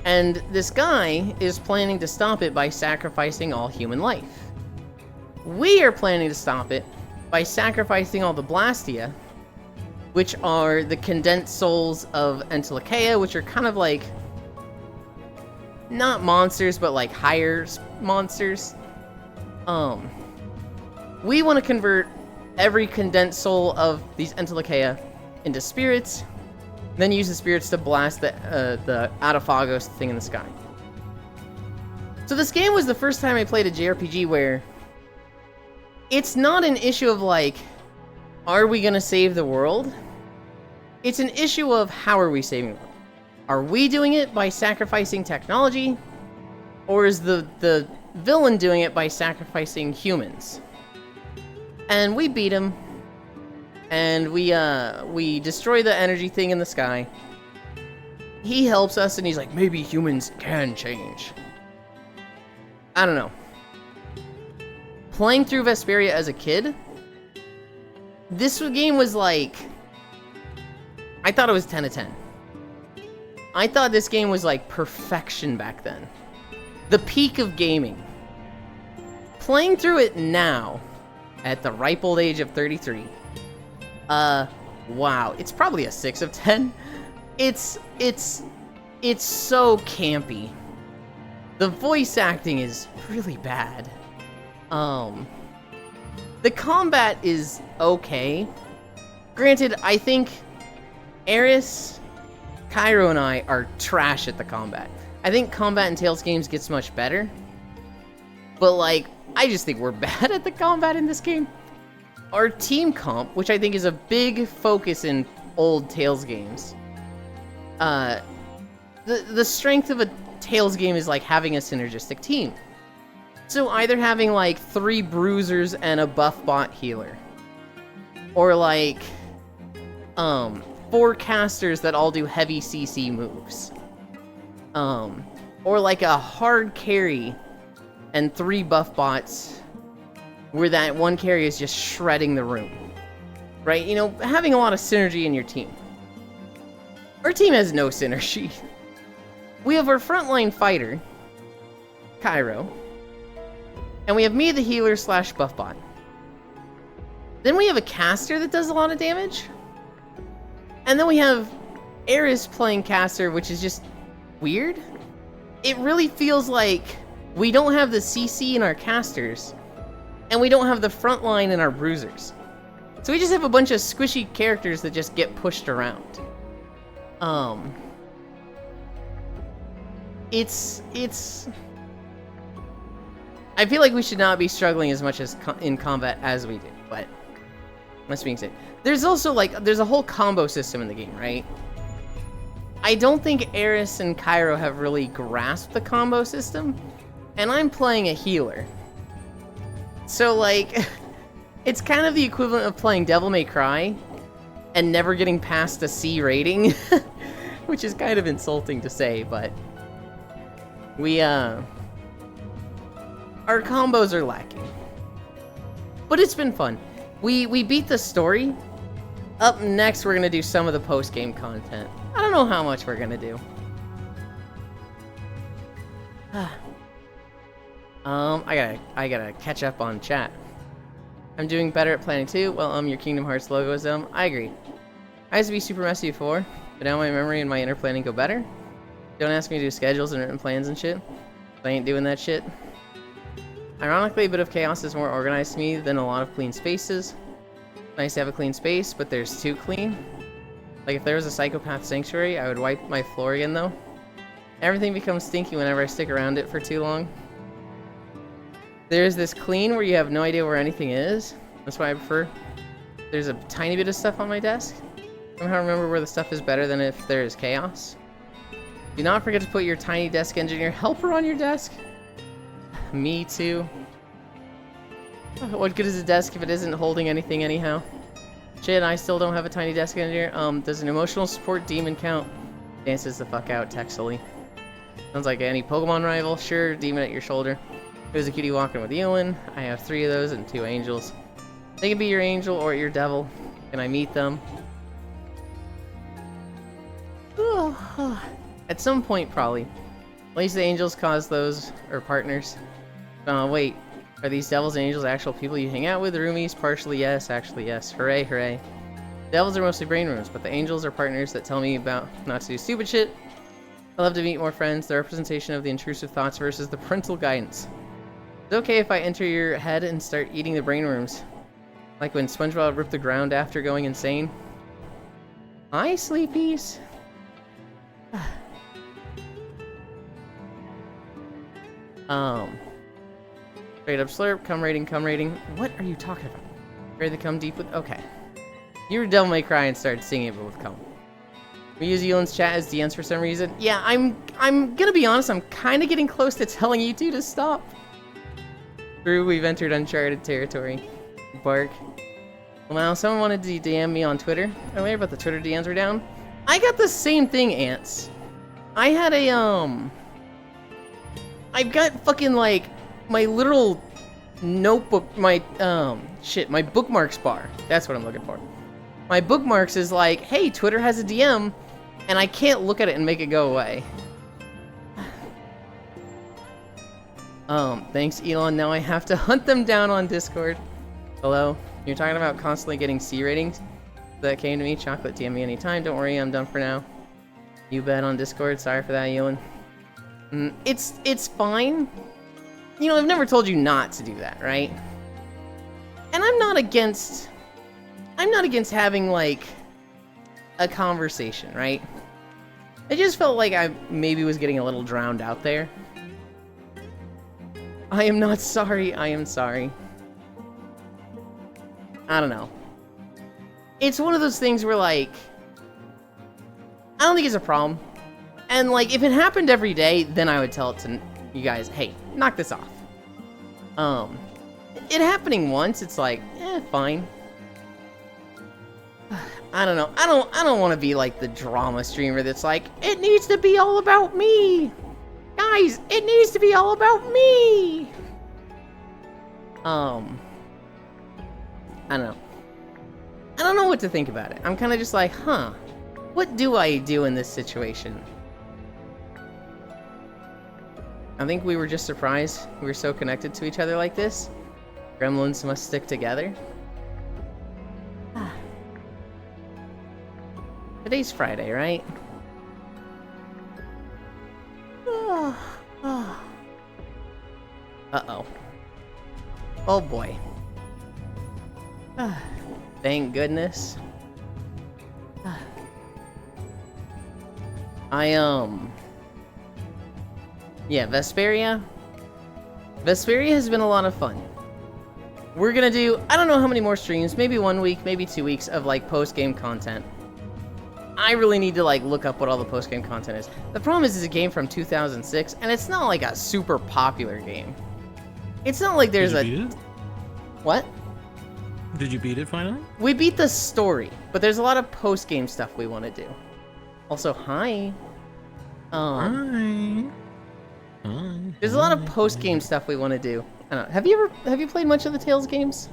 And this guy is planning to stop it by sacrificing all human life. We are planning to stop it by sacrificing all the Blastia, which are the condensed souls of Entelecheia, which are kind of like, not monsters, but like higher monsters. We want to convert every condensed soul of these Entelecheia into spirits, then use the spirits to blast the Adaphagos thing in the sky. So this game was the first time I played a JRPG where it's not an issue of like, are we gonna save the world? It's an issue of how are we saving the world? Are we doing it by sacrificing technology? Or is the villain doing it by sacrificing humans? And we beat him. And we destroy the energy thing in the sky. He helps us and he's like, maybe humans can change. I don't know. Playing through Vesperia as a kid, this game was like, I thought it was 10 out of 10. I thought this game was like perfection back then. The peak of gaming. Playing through it now, at the ripe old age of 33, wow, it's probably a 6 out of 10. It's so campy. The voice acting is really bad. The combat is okay. Granted, I think Aeris, Cairo, and I are trash at the combat. I think combat in Tales games gets much better. But, like, I just think we're bad at the combat in this game. Our team comp, which I think is a big focus in old Tales games. The strength of a Tales game is like having a synergistic team. So either having like 3 bruisers and a buff bot healer. Or like 4 casters that all do heavy CC moves. Or like a hard carry and 3 buff bots where that one carry is just shredding the room. Right? You know, having a lot of synergy in your team. Our team has no synergy. We have our frontline fighter, Cairo. And we have me, the healer / buff bot. Then we have a caster that does a lot of damage. And then we have Aeris playing caster, which is just weird. It really feels like we don't have the CC in our casters, and we don't have the front line in our bruisers. So we just have a bunch of squishy characters that just get pushed around. It's I feel like we should not be struggling as much as in combat as we do, but That's being said. There's also, like, there's a whole combo system in the game, right? I don't think Eris and Cairo have really grasped the combo system, and I'm playing a healer. So, like, it's kind of the equivalent of playing Devil May Cry and never getting past a C rating, which is kind of insulting to say, but we, our combos are lacking. But it's been fun. We beat the story. Up next, we're gonna do some of the post-game content. I don't know how much we're gonna do. I gotta catch up on chat. I'm doing better at planning too. Well, your Kingdom Hearts logo is I agree. I used to be super messy before, but now my memory and my inner planning go better. Don't ask me to do schedules and written plans and shit. I ain't doing that shit. Ironically, a bit of chaos is more organized to me than a lot of clean spaces. Nice to have a clean space, but there's too clean. Like if there was a psychopath sanctuary, I would wipe my floor again though. Everything becomes stinky whenever I stick around it for too long. There's this clean where you have no idea where anything is. That's why I prefer. There's a tiny bit of stuff on my desk. Somehow remember where the stuff is better than if there is chaos. Do not forget to put your tiny desk engineer helper on your desk. Me too. What good is a desk if it isn't holding anything anyhow? Shit, I still don't have a tiny desk engineer. Does an emotional support demon count? Dances the fuck out textily. Sounds like any Pokemon rival. Sure, demon at your shoulder. There's a cutie walking with Ewan. I have 3 of those and 2 angels. They can be your angel or your devil. Can I meet them? At some point, probably. At least the angels cause those, or partners. Wait. Are these devils and angels actual people you hang out with? Roomies? Partially yes, actually yes. Hooray, hooray. Devils are mostly brain rooms, but the angels are partners that tell me about not to do stupid shit. I love to meet more friends. The representation of the intrusive thoughts versus the parental guidance. It's okay if I enter your head and start eating the brain worms. Like when SpongeBob ripped the ground after going insane. Hi, sleepies. Straight up slurp, cum rating, cum rating. What are you talking about? Ready to come deep with? Okay. You were Devil May Cry and started singing it, but with cum. We use Elan's chat as DMs for some reason. Yeah, I'm gonna be honest, I'm kind of getting close to telling you two to stop. True, we've entered uncharted territory. Bark. Well, now, someone wanted to DM me on Twitter earlier, but the Twitter DMs were down. I got the same thing, Ants. I had a, I've got fucking, like, my literal notebook, my, my bookmarks bar. That's what I'm looking for. My bookmarks is like, hey, Twitter has a DM, and I can't look at it and make it go away. Thanks, Elon. Now I have to hunt them down on Discord. Hello? You're talking about constantly getting C ratings? That came to me. Chocolate, DM me anytime. Don't worry, I'm done for now. You bet on Discord. Sorry for that, Elon. It's fine. You know, I've never told you not to do that, right? And I'm not against having, like, a conversation, right? I just felt like I maybe was getting a little drowned out there. I am not sorry. I am sorry. I don't know. It's one of those things where, like, I don't think it's a problem. And, like, if it happened every day, then I would tell it to you guys, hey, knock this off. It happening once, it's like, fine. I don't know. I don't want to be like the drama streamer that's like, it needs to be all about me. Guys, it needs to be all about me. I don't know. I don't know what to think about it. I'm kind of just like, huh, what do I do in this situation? I think we were just surprised we were so connected to each other like this. Gremlins must stick together. Today's Friday, right? Uh-oh. Oh boy. Thank goodness. Yeah, Vesperia. Vesperia has been a lot of fun. we're gonna do, I don't know how many more streams, maybe 1 week, maybe 2 weeks of like post-game content. I really need to like look up what all the post-game content is. The problem is it's a game from 2006, and it's not like a super popular game. It's not like there's Did you beat it? What? Did you beat it finally? We beat the story, but there's a lot of post-game stuff we want to do. Also, hi. Hi. Hi. There's a lot of post-game stuff we want to do. I don't know. Have you played much of the Tales games?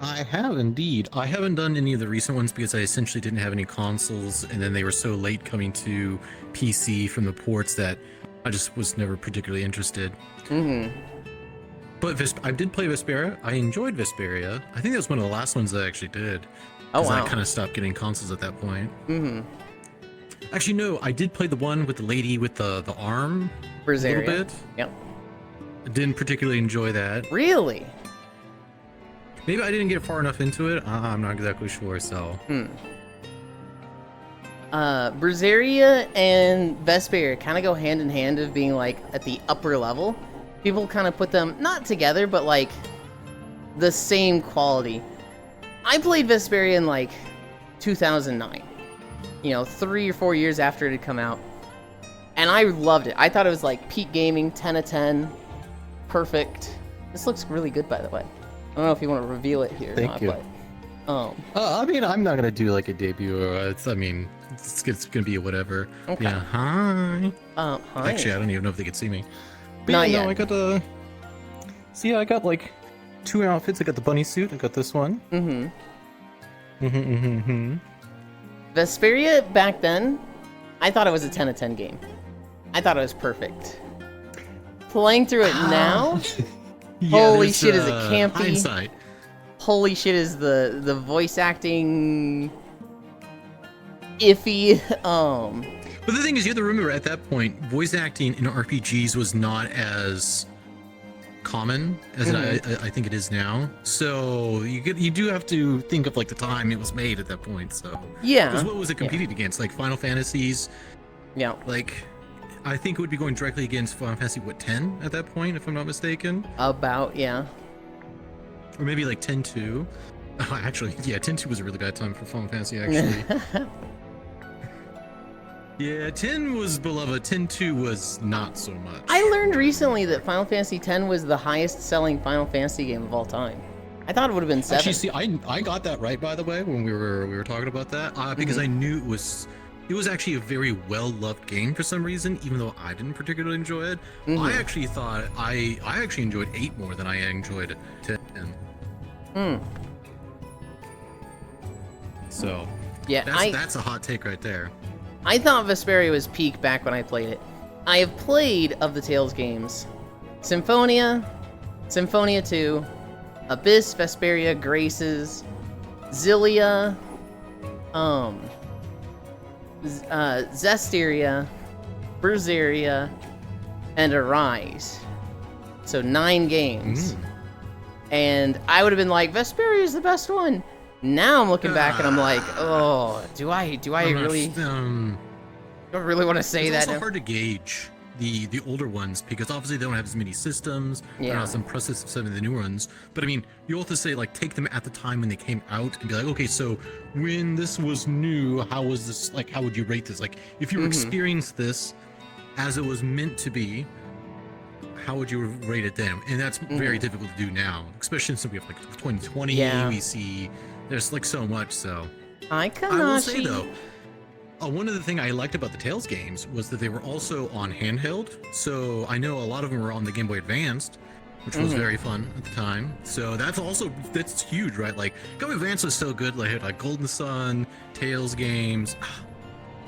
I have indeed. I haven't done any of the recent ones because I essentially didn't have any consoles, and then they were so late coming to PC from the ports that I just was never particularly interested. Mm-hmm. But I did play Vesperia. I enjoyed Vesperia. I think that was one of the last ones I actually did. Oh, wow. I kind of stopped getting consoles at that point. Mm-hmm. Actually, no. I did play the one with the lady with the arm Berseria. a little bit. Yep. I didn't particularly enjoy that. Really? Maybe I didn't get far enough into it. I'm not exactly sure, so... Berseria and Vesperia kind of go hand in hand of being, like, at the upper level. People kind of put them, not together, but, like, the same quality. I played Vesperia in, like, 2009. You know, 3 or 4 years after it had come out. And I loved it. I thought it was, like, peak gaming, 10 of 10. Perfect. This looks really good, by the way. I don't know if you want to reveal it here. Thank you. But, I mean, I'm not gonna do like a debut. It's gonna be a whatever. Okay. Yeah. Hi. Hi. Actually, I don't even know if they can see me. But Not yeah, yet. no, I got See, I got like 2 outfits. I got the bunny suit. I got this one. Vesperia back then, I thought it was a 10 of 10 game. I thought it was perfect. Playing through it now, holy shit, is it campy? Hindsight. Holy shit, is the voice acting iffy. But the thing is, you have to remember at that point, voice acting in RPGs was not as common as I think it is now. So you do have to think of like the time it was made at that point. So Yeah. because what was it competing against? Like Final Fantasies. Yeah. Like I think it would be going directly against Final Fantasy 10 at that point, if I'm not mistaken. About, yeah. Or maybe like 10-2. Oh, actually, yeah, 10-2 was a really bad time for Final Fantasy, actually. Yeah, 10 was beloved, 10-2 was not so much. I learned recently that Final Fantasy X was the highest selling Final Fantasy game of all time. I thought it would have been 7. Actually, see, I got that right, by the way, when we were talking about that, because I knew it was actually a very well-loved game for some reason, even though I didn't particularly enjoy it. I actually thought I actually enjoyed 8 more than I enjoyed 10. So Yeah, that's a hot take right there. I thought Vesperia was peak back when I played it. I have played of the Tales games Symphonia, Symphonia 2, Abyss, Vesperia, Graces, Zillia, Zestiria, Berseria, and Arise. So 9 games. And I would have been like, Vesperia is the best one. Now I'm looking back and I'm like, oh, do I really want to say that? It's also hard to gauge the older ones because obviously they don't have as many systems. They're not as impressive as some of the new ones. But I mean, you also say like take them at the time when they came out and be like, okay, so when this was new, how was this? Like, how would you rate this? Like, if you experienced this as it was meant to be, how would you rate it then? And that's very difficult to do now, especially since we have like 2020. We see there's like so much. So I will say though, one of the things I liked about the Tales games was that they were also on handheld. So I know a lot of them were on the Game Boy Advanced, which was very fun at the time. So that's huge, right? Like Game Boy Advance was so good. Like Golden Sun, Tales games,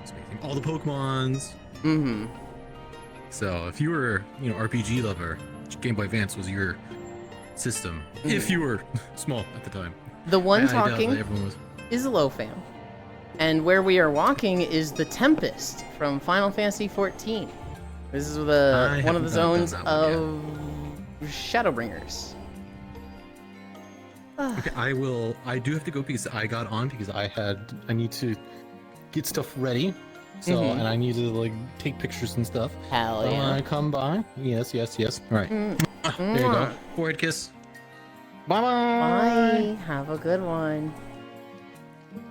it's amazing. All the Pokemons. So if you were, RPG lover, Game Boy Advance was your system. If you were small at the time. The one I doubt talking that everyone was. is Lofam. And where we are walking is the Tempest from Final Fantasy XIV. This is one of the zones of Shadowbringers. Okay, I do have to go because I got on because I need to get stuff ready. So, and I need to like take pictures and stuff. Hell yeah. I come by. Yes. All right. There you go. Forehead kiss. Bye-bye. Bye. Have a good one.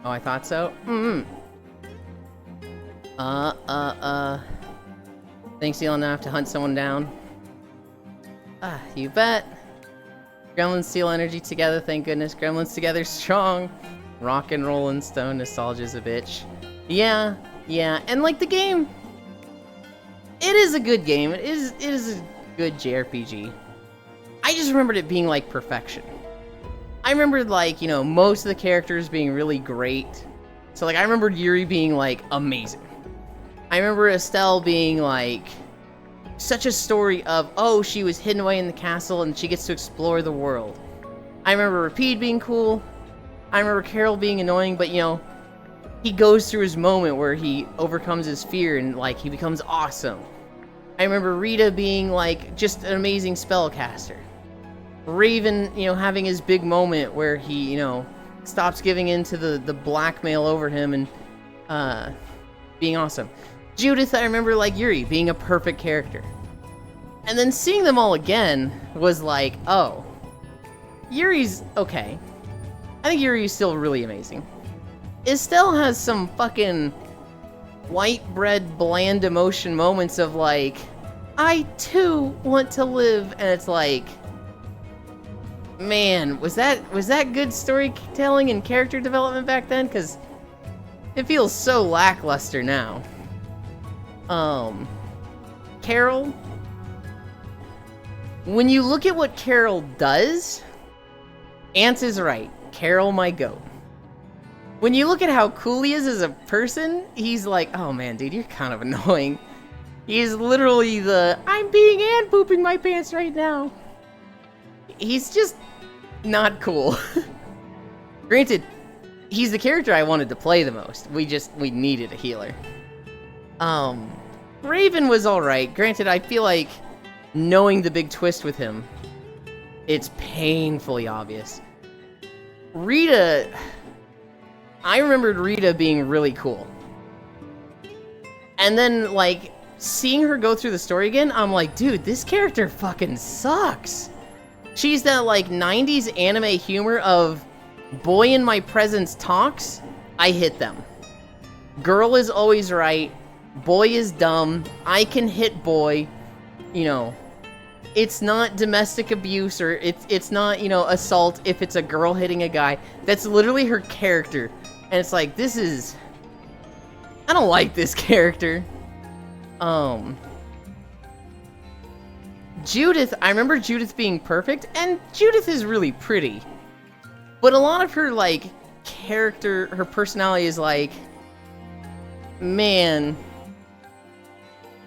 Oh, I thought so? Think you'll have to hunt someone down? You bet. Gremlins steal energy together, thank goodness. Gremlins together strong. Rock and roll and stone, nostalgia's a bitch. Yeah, and like the game, it is a good game. It is a good JRPG. I just remembered it being like perfection. I remembered like, most of the characters being really great. So like I remembered Yuri being like amazing. I remember Estelle being like such a story of, oh, she was hidden away in the castle and she gets to explore the world. I remember Rapide being cool. I remember Carol being annoying, but he goes through his moment where he overcomes his fear and like he becomes awesome. I remember Rita being like just an amazing spellcaster. Raven, having his big moment where he, stops giving in to the blackmail over him and being awesome. Judith, I remember like Yuri being a perfect character. And then seeing them all again was like, oh, Yuri's okay. I think Yuri's still really amazing. Estelle has some fucking white bread bland emotion moments of like, I too want to live, and it's like, man, was that good storytelling and character development back then? Because it feels so lackluster now. Carol, when you look at what Carol does, Ant is right. Carol, my goat. When you look at how cool he is as a person, he's like, oh man, dude, you're kind of annoying. He's literally I'm being and pooping my pants right now. He's just not cool. Granted, he's the character I wanted to play the most. We needed a healer. Raven was alright. Granted, I feel like knowing the big twist with him, it's painfully obvious. Rita, I remembered Rita being really cool. And then, like, seeing her go through the story again, I'm like, dude, this character fucking sucks. She's that, like, 90s anime humor of, boy in my presence talks, I hit them. Girl is always right, boy is dumb, I can hit boy, it's not domestic abuse, or it's not, assault if it's a girl hitting a guy. That's literally her character. And it's like, I don't like this character. Judith, I remember Judith being perfect, and Judith is really pretty. But a lot of her, like, character, her personality is like, man,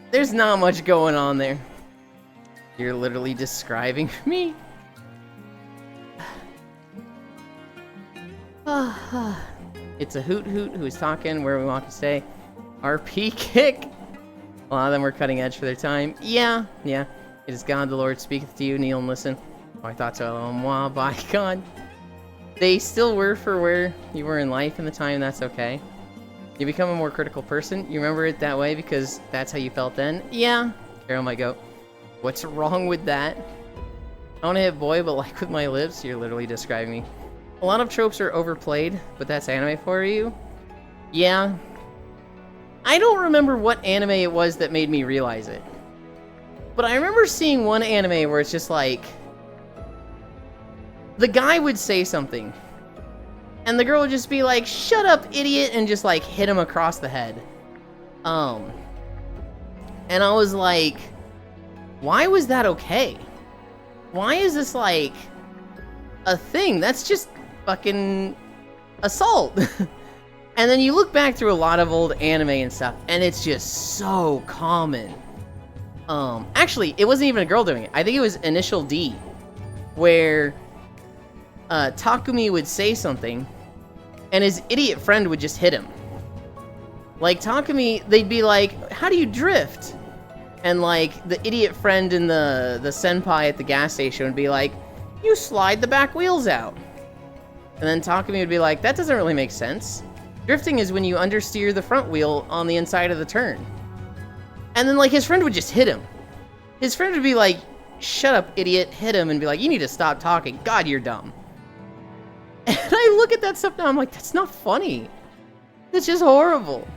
there's not much going on there. You're literally describing me. It's a hoot who's talking, where we want to stay. RP kick. A lot of them were cutting edge for their time. Yeah. It is God the Lord speaketh to you, kneel and listen. Oh, I thought so. By God. They still were for where you were in life in the time, that's okay. You become a more critical person. You remember it that way because that's how you felt then. Yeah. Carol might go, what's wrong with that? I want to hit boy, but like with my lips, you're literally describing me. A lot of tropes are overplayed, but that's anime for you. Yeah. I don't remember what anime it was that made me realize it. But I remember seeing one anime where it's just like, the guy would say something, and the girl would just be like, shut up, idiot, and just like hit him across the head. And I was like, why was that okay? Why is this like a thing? That's just fucking assault. And then you look back through a lot of old anime and stuff, and it's just so common. Actually, it wasn't even a girl doing it. I think it was Initial D, where Takumi would say something, and his idiot friend would just hit him. Like, Takumi, they'd be like, how do you drift? And, like, the idiot friend in the senpai at the gas station would be like, you slide the back wheels out. And then Takumi would be like, that doesn't really make sense. Drifting is when you understeer the front wheel on the inside of the turn. And then, like, his friend would just hit him. His friend would be like, shut up, idiot, hit him, and be like, you need to stop talking. God, you're dumb. And I look at that stuff now, I'm like, that's not funny. It's just horrible.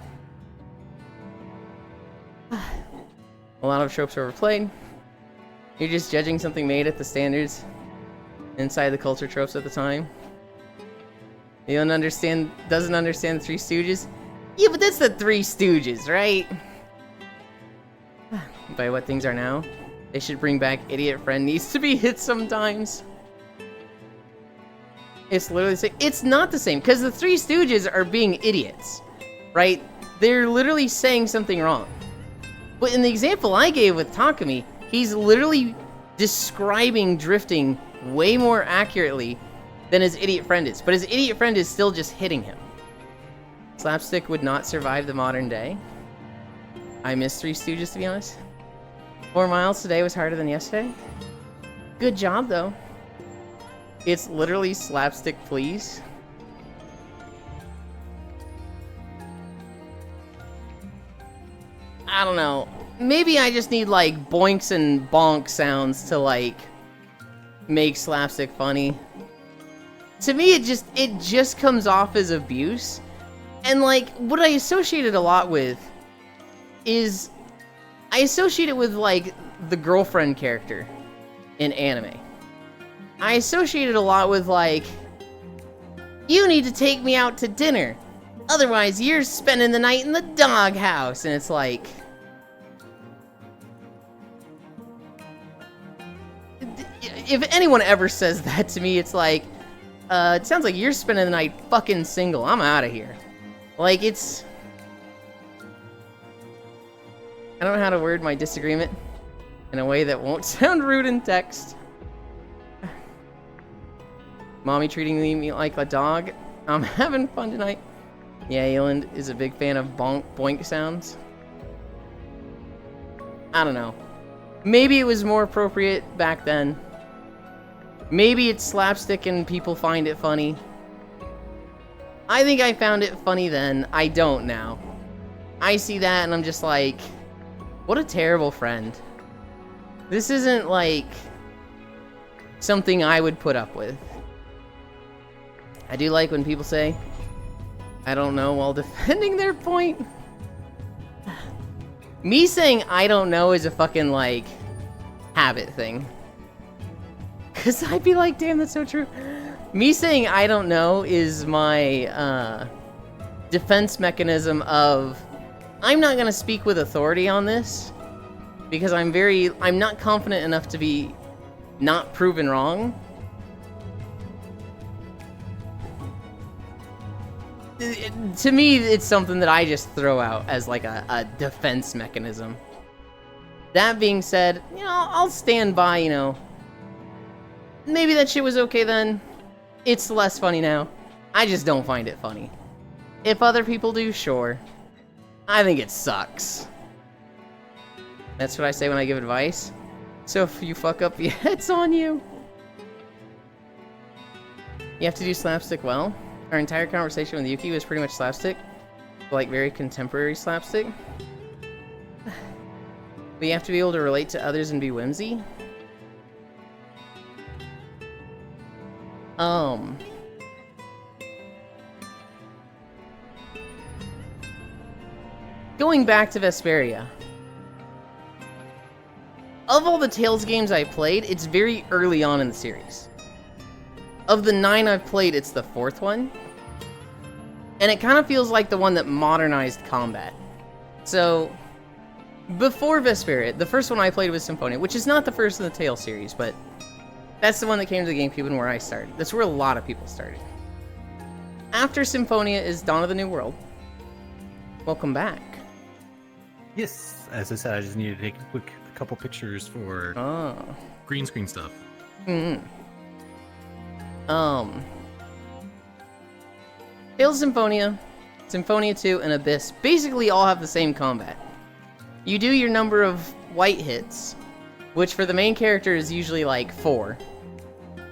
A lot of tropes are overplayed. You're just judging something made at the standards inside the culture tropes at the time. You doesn't understand the Three Stooges? Yeah, but that's the Three Stooges, right? By what things are now, they should bring back Idiot Friend Needs to Be Hit Sometimes. It's literally the same. It's not the same, because the Three Stooges are being idiots, right? They're literally saying something wrong. But in the example I gave with Takumi, he's literally describing drifting way more accurately than his idiot friend is. But his idiot friend is still just hitting him. Slapstick would not survive the modern day. I miss Three Stooges, to be honest. 4 miles today was harder than yesterday. Good job, though. It's literally slapstick, please. I don't know. Maybe I just need, like, boinks and bonk sounds to, like, make slapstick funny. To me, it just comes off as abuse. And, like, what I associate it a lot with is... I associate it with, like, the girlfriend character in anime. I associate it a lot with, like, you need to take me out to dinner. Otherwise, you're spending the night in the doghouse. And it's like... if anyone ever says that to me, it's like, it sounds like you're spending the night fucking single. I'm out of here. Like, it's... I don't know how to word my disagreement in a way that won't sound rude in text. Mommy treating me like a dog. I'm having fun tonight. Yeah, Eland is a big fan of bonk boink sounds. I don't know. Maybe it was more appropriate back then. Maybe it's slapstick and people find it funny. I think I found it funny then. I don't now. I see that and I'm just like, what a terrible friend. This isn't like something I would put up with. I do like when people say, I don't know, while defending their point. Me saying I don't know is a fucking, like, habit thing. Because I'd be like, damn, that's so true. Me saying I don't know is my defense mechanism of, I'm not going to speak with authority on this. Because I'm not confident enough to be not proven wrong. To me, it's something that I just throw out as like a defense mechanism. That being said, you know, I'll stand by, you know, maybe that shit was okay then. It's less funny now. I just don't find it funny. If other people do, sure. I think it sucks. That's what I say when I give advice. So if you fuck up, yeah, it's on you. You have to do slapstick well. Our entire conversation with Yuki was pretty much slapstick. Like, very contemporary slapstick. But you have to be able to relate to others and be whimsy. Going back to Vesperia. Of all the Tales games I played, it's very early on in the series. Of the 9 I've played, it's the 4th one. And it kind of feels like the one that modernized combat. So, before Vesperia, the first one I played was Symphonia, which is not the first in the Tales series, but that's the one that came to the GameCube and where I started. That's where a lot of people started. After Symphonia is Dawn of the New World. Welcome back. Yes, as I said, I just needed to take a couple pictures for green screen stuff. Tales Symphonia, Symphonia 2, and Abyss basically all have the same combat. You do your number of white hits, which for the main character is usually like 4.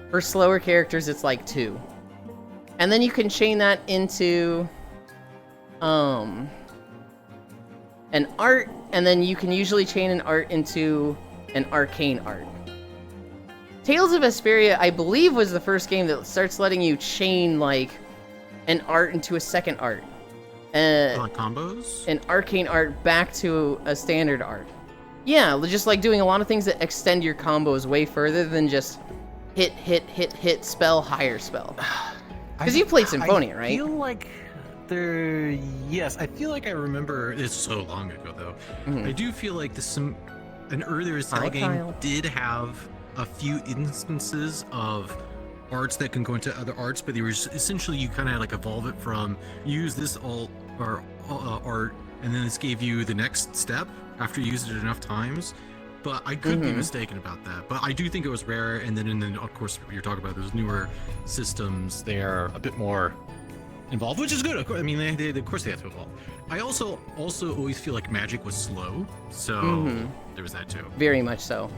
For slower characters, it's like 2. And then you can chain that into an art, and then you can usually chain an art into an arcane art. Tales of Vesperia, I believe, was the first game that starts letting you chain, like, an art into a second art. Like combos? An arcane art back to a standard art. Yeah, just like doing a lot of things that extend your combos way further than just hit, spell, higher spell. Because you played Symphonia, right? I feel like yes, I feel like I remember, it's so long ago though. I do feel like an earlier Zelda game did have a few instances of arts that can go into other arts, but they were just, essentially you kind of like evolve it from use this alt or art, and then this gave you the next step after you used it enough times. But I could be mistaken about that. But I do think it was rare, and then of course you're talking about those newer systems, they are a bit more involved, which is good. Of course, I mean, they of course they have to evolve. I also always feel like Magic was slow, so there was that too. Very much so.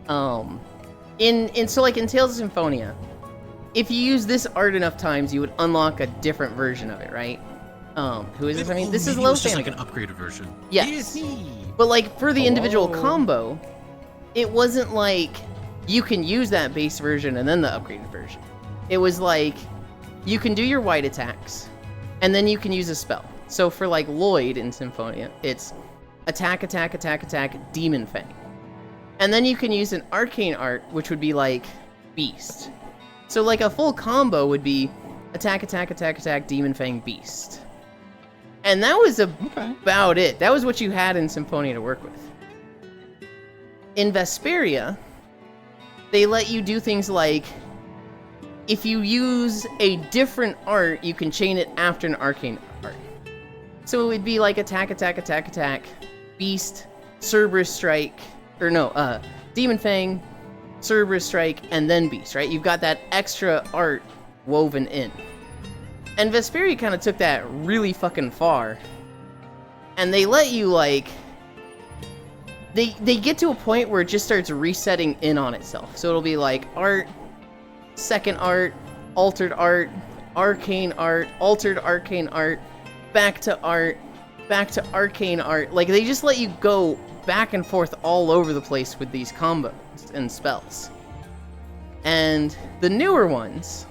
So like in Tales of Symphonia, if you use this art enough times, you would unlock a different version of it, right? Who is this? I mean, this is Lil just Family. Like an upgraded version. Yes. But like for the individual combo, it wasn't like you can use that base version and then the upgraded version. It was like you can do your white attacks, and then you can use a spell. So for like Lloyd in Symphonia, it's attack, Demon Fang. And then you can use an arcane art, which would be like Beast. So like a full combo would be attack, Demon Fang, Beast. And that was about it. That was what you had in Symphonia to work with. In Vesperia, they let you do things like, if you use a different art, you can chain it after an arcane art. So it would be like attack, Beast, Cerberus Strike, Demon Fang, Cerberus Strike, and then Beast, right? You've got that extra art woven in. And Vesperia kind of took that really fucking far. And they let you, like... They get to a point where it just starts resetting in on itself. So it'll be like art, second art, altered art, arcane art, altered arcane art, back to arcane art. Like, they just let you go back and forth all over the place with these combos and spells. And the newer ones...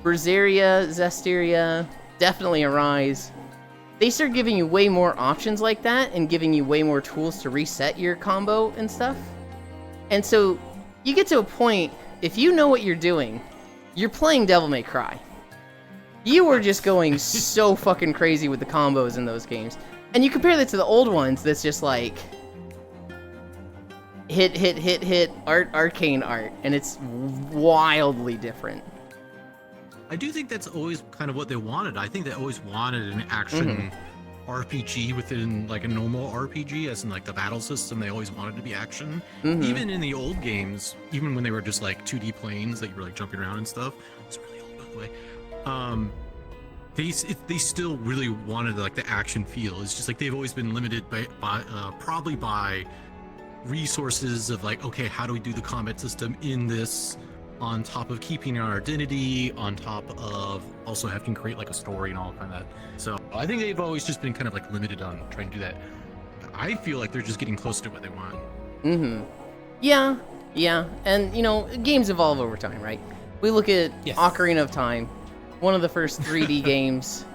Berseria, Zestiria, definitely Arise. They start giving you way more options like that and giving you way more tools to reset your combo and stuff. And so you get to a point, if you know what you're doing, you're playing Devil May Cry. You were just going so fucking crazy with the combos in those games. And you compare that to the old ones that's just like hit, arcane art, and it's wildly different. I do think that's always kind of what they wanted. I think they always wanted an action RPG within like a normal RPG, as in like the battle system. They always wanted to be action. Even in the old games, even when they were just like 2D planes that you were like jumping around and stuff. It's really old, by the way. They still really wanted like the action feel. It's just like they've always been limited by probably by resources of like, okay, how do we do the combat system in this? On top of keeping our identity, on top of also having to create like a story and all kind of that. So I think they've always just been kind of like limited on trying to do that. I feel like they're just getting close to what they want. Yeah. And you know, games evolve over time, right? We look at Ocarina of Time, one of the first 3D games,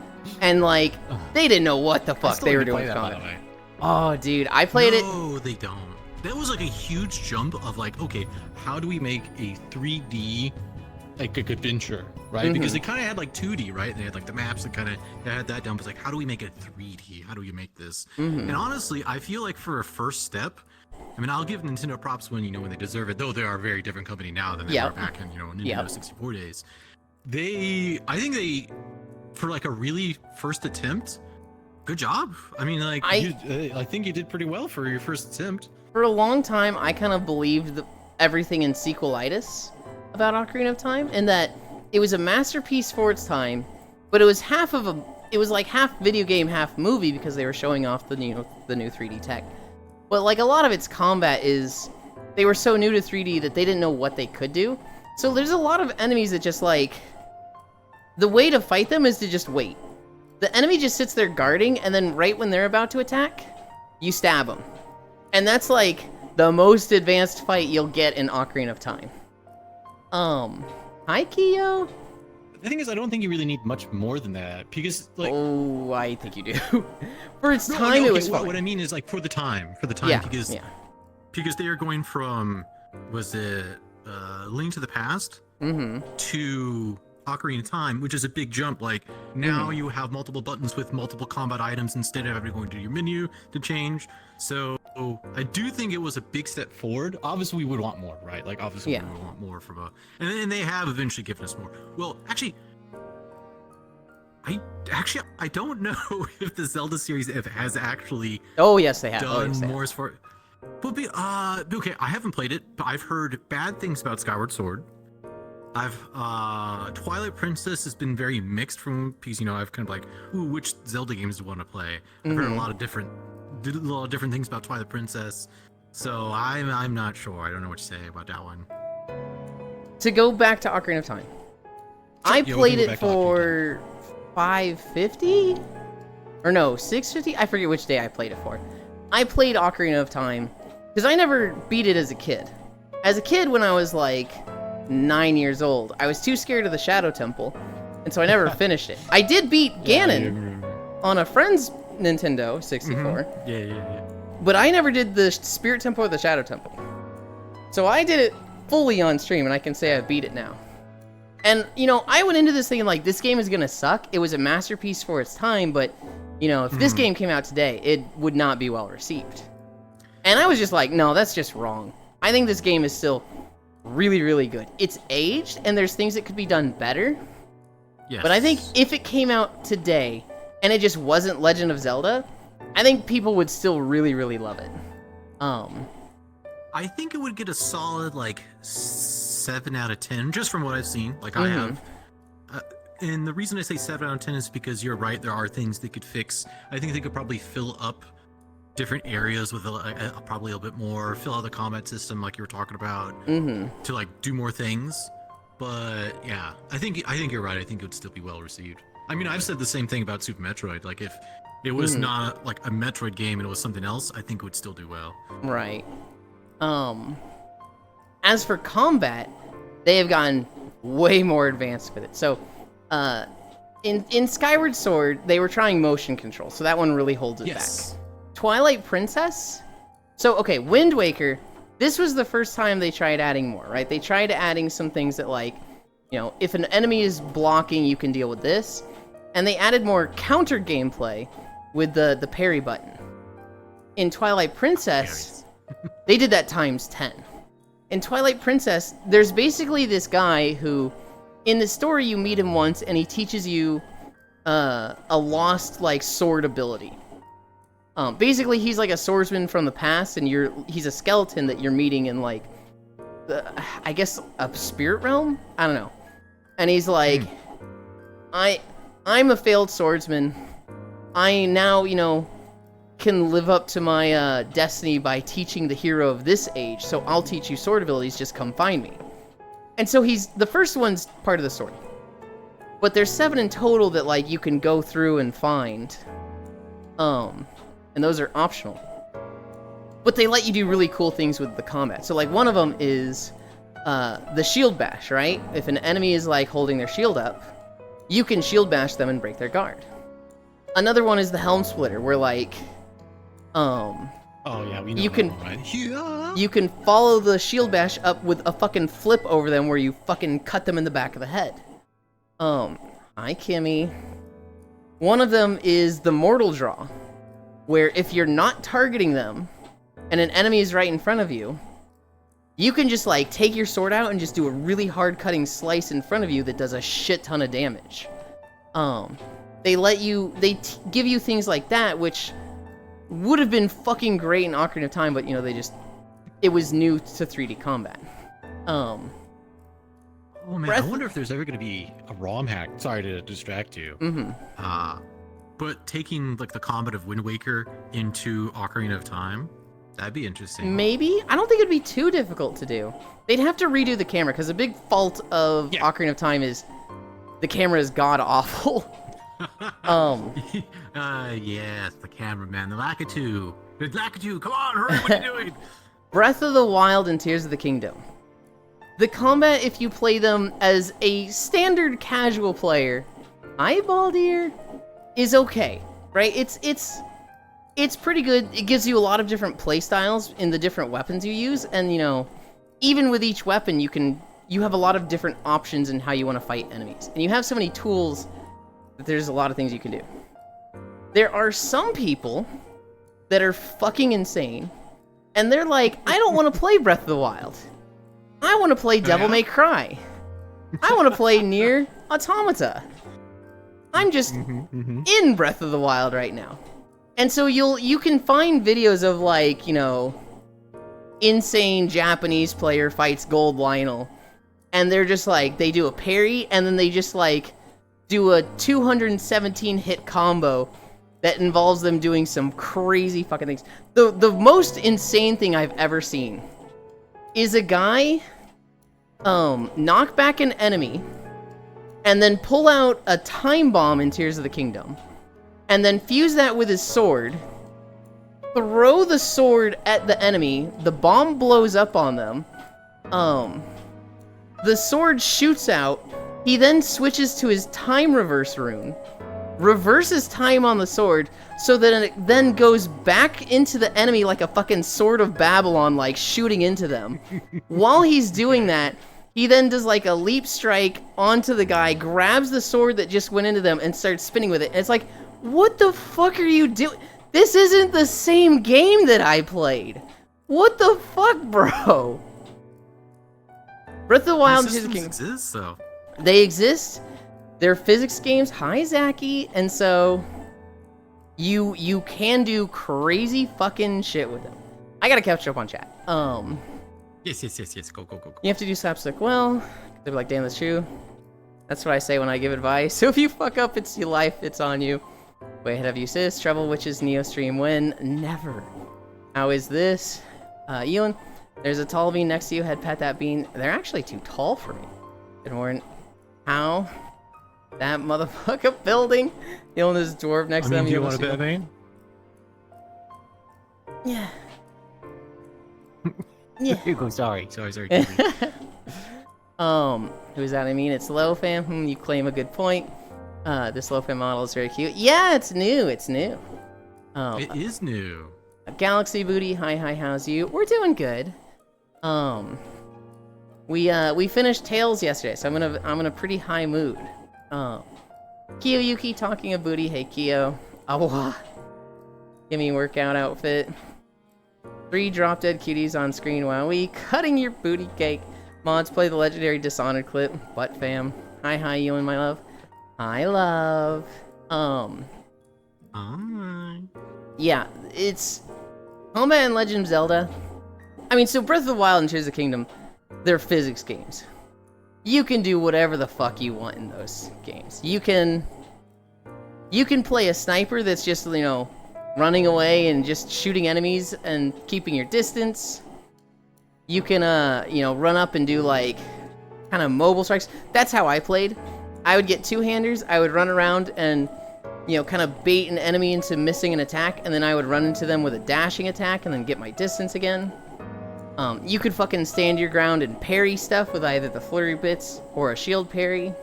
and like they didn't know what the fuck they were doing with combat. Oh, dude, I played it. No, they don't. That was like a huge jump of like, okay, how do we make a 3D like a adventure, right? Because they kind of had like 2D, right? They had like the maps that kind of had that down. But it's like, how do we make it 3D? How do we make this? And honestly, I feel like for a first step, I mean, I'll give Nintendo props when they deserve it. Though they are a very different company now than they were back in Nintendo 64 days. I think they, for like a really first attempt, good job. I mean, like I think you did pretty well for your first attempt. For a long time, I kind of believed everything in sequelitis about Ocarina of Time, and that it was a masterpiece for its time, but it was like half video game, half movie because they were showing off the new 3D tech. But like a lot of its combat they were so new to 3D that they didn't know what they could do. So there's a lot of enemies that just like, the way to fight them is to just wait. The enemy just sits there guarding, and then right when they're about to attack, you stab them. And that's like the most advanced fight you'll get in Ocarina of Time. Hi, Kyo. The thing is, I don't think you really need much more than that because, like, oh, I think you do. For its time, okay, it was fun. What I mean is, like, for the time, yeah, because they are going from, was it Link to the Past to Ocarina of Time, which is a big jump. Like, now you have multiple buttons with multiple combat items instead of having to go into your menu to change. So I do think it was a big step forward. Obviously, we would want more, right? Like, obviously, we would want more from and they have eventually given us more. Well, actually, I don't know if the Zelda series has actually. Oh yes, they have done more as far. But okay, I haven't played it, but I've heard bad things about Skyward Sword. Twilight Princess has been very mixed from because I've kind of like, ooh, which Zelda games do I want to play? I've heard a lot of different things about Twilight Princess, so I'm not sure. I don't know what to say about that one. To go back to Ocarina of Time, I played it for 550 or no 650. I forget which day I played it for. I played Ocarina of Time because I never beat it as a kid. As a kid, when I was like 9 years old, I was too scared of the Shadow Temple, and so I never finished it. I did beat Ganon on a friend's Nintendo 64. Yeah. But I never did the Spirit Temple or the Shadow Temple. So I did it fully on stream, and I can say I beat it now. And, I went into this thinking, like, this game is gonna suck. It was a masterpiece for its time, but, if this game came out today, it would not be well received. And I was just like, no, that's just wrong. I think this game is still really, really good. It's aged, and there's things that could be done better. Yes. But I think if it came out today, and it just wasn't Legend of Zelda, I think people would still really, really love it. I think it would get a solid, like, 7 out of 10, just from what I've seen. Like, I have. And the reason I say 7 out of 10 is because you're right, there are things they could fix. I think they could probably fill up different areas with probably a little bit more, fill out the combat system like you were talking about, to, like, do more things. But, yeah, I think you're right. I think it would still be well received. I mean, I've said the same thing about Super Metroid. Like, if it was not, like, a Metroid game and it was something else, I think it would still do well. Right. As for combat, they have gotten way more advanced with it. So, in Skyward Sword, they were trying motion control, so that one really holds it back. Twilight Princess? So, okay, Wind Waker, this was the first time they tried adding more, right? They tried adding some things that, like, if an enemy is blocking, you can deal with this. And they added more counter gameplay with the parry button. In Twilight Princess, they did that times 10. In Twilight Princess, there's basically this guy who, in the story, you meet him once, and he teaches you a lost, like, sword ability. Basically, he's like a swordsman from the past, and he's a skeleton that you're meeting in, like, I guess a spirit realm? I don't know. And he's like, I'm a failed swordsman. I now, can live up to my destiny by teaching the hero of this age, so I'll teach you sword abilities, just come find me. And so the first one's part of the story. But there's 7 in total that, like, you can go through and find. And those are optional. But they let you do really cool things with the combat. So, like, one of them is the shield bash, right? If an enemy is, like, holding their shield up, you can shield bash them and break their guard. Another one is the helm splitter, where, like, oh yeah, we know you can that one, right? you can follow the shield bash up with a fucking flip over them where you fucking cut them in the back of the head. Hi Kimmy. One of them is the mortal draw, where if you're not targeting them and an enemy is right in front of you, you can just, like, take your sword out and just do a really hard cutting slice in front of you that does a shit ton of damage. They give you things like that, which would have been fucking great in Ocarina of Time, but, it was new to 3D combat. Oh man, I wonder if there's ever going to be a ROM hack. Sorry to distract you. But taking, like, the combat of Wind Waker into Ocarina of Time, that'd be interesting. Maybe? I don't think it'd be too difficult to do. They'd have to redo the camera, because a big fault of Ocarina of Time is the camera is god-awful. Yes, the cameraman, the Lakitu. The Lakitu, come on, hurry, what are you doing? Breath of the Wild and Tears of the Kingdom. The combat, if you play them as a standard casual player, eyeball deer, is okay, right? It's pretty good. It gives you a lot of different play styles in the different weapons you use, and you know, even with each weapon, you have a lot of different options in how you want to fight enemies, and you have so many tools that there's a lot of things you can do. There are some people that are fucking insane, and they're like, I don't want to play Breath of the Wild. I want to play Devil May Cry. I want to play Nier Automata. I'm just in Breath of the Wild right now. And so you can find videos of, like, you know, insane Japanese player fights Gold Lionel, and they're just like, they do a parry, and then they just like do a 217 hit combo that involves them doing some crazy fucking things. The most insane thing I've ever seen is a guy knock back an enemy and then pull out a time bomb in Tears of the Kingdom, and then fuse that with his sword, throw the sword at the enemy, the bomb blows up on them, the sword shoots out, he then switches to his time reverse rune, reverses time on the sword, so that it then goes back into the enemy like a fucking Sword of Babylon, like shooting into them. While he's doing that, he then does like a leap strike onto the guy, grabs the sword that just went into them, and starts spinning with it. And it's like, what the fuck are you doing? This isn't the same game that I played. What the fuck, bro? Breath of the Wild and Tears of the Kingdom exist, though. They exist. They're physics games. Hi, Zachy. And so you can do crazy fucking shit with them. I gotta catch up on chat. Yes. Go. You have to do slapstick well. They're like, damn, that's true. That's what I say when I give advice. So if you fuck up, it's your life. It's on you. Way ahead of you, sis. Trouble Witches Neo stream when? Never. How is this? Ewan, there's a tall bean next to you. Head pet that bean. They're actually too tall for me. Good morning. How? That motherfucker building. Ewan, there's a dwarf next to them. Do you want a bit of bean? Yeah. Yeah. Hugo, sorry. Who's that? I mean, it's low fam. You claim a good point. This low fam model is very cute. Yeah, it's new. It's new. It is new. Galaxy Booty. Hi, how's you? We're doing good. We finished Tails yesterday, so I'm in a pretty high mood. Kiyoyuki talking a booty. Hey, Kiyo. Awa. Give me workout outfit. 3 drop dead cuties on screen. Wowee. Cutting your booty cake. Mods play the legendary Dishonored clip. Butt fam. Hi, you and my love. Hi, love. Yeah, it's Combat and Legend of Zelda. I mean, so Breath of the Wild and Tears of the Kingdom, they're physics games. You can do whatever the fuck you want in those games. You can play a sniper that's just, you know, running away and just shooting enemies and keeping your distance. You can, you know, run up and do, like, kind of mobile strikes. That's how I played. I would get two-handers, I would run around and, you know, kind of bait an enemy into missing an attack, and then I would run into them with a dashing attack and then get my distance again. You could fucking stand your ground and parry stuff with either the flurry bits or a shield parry.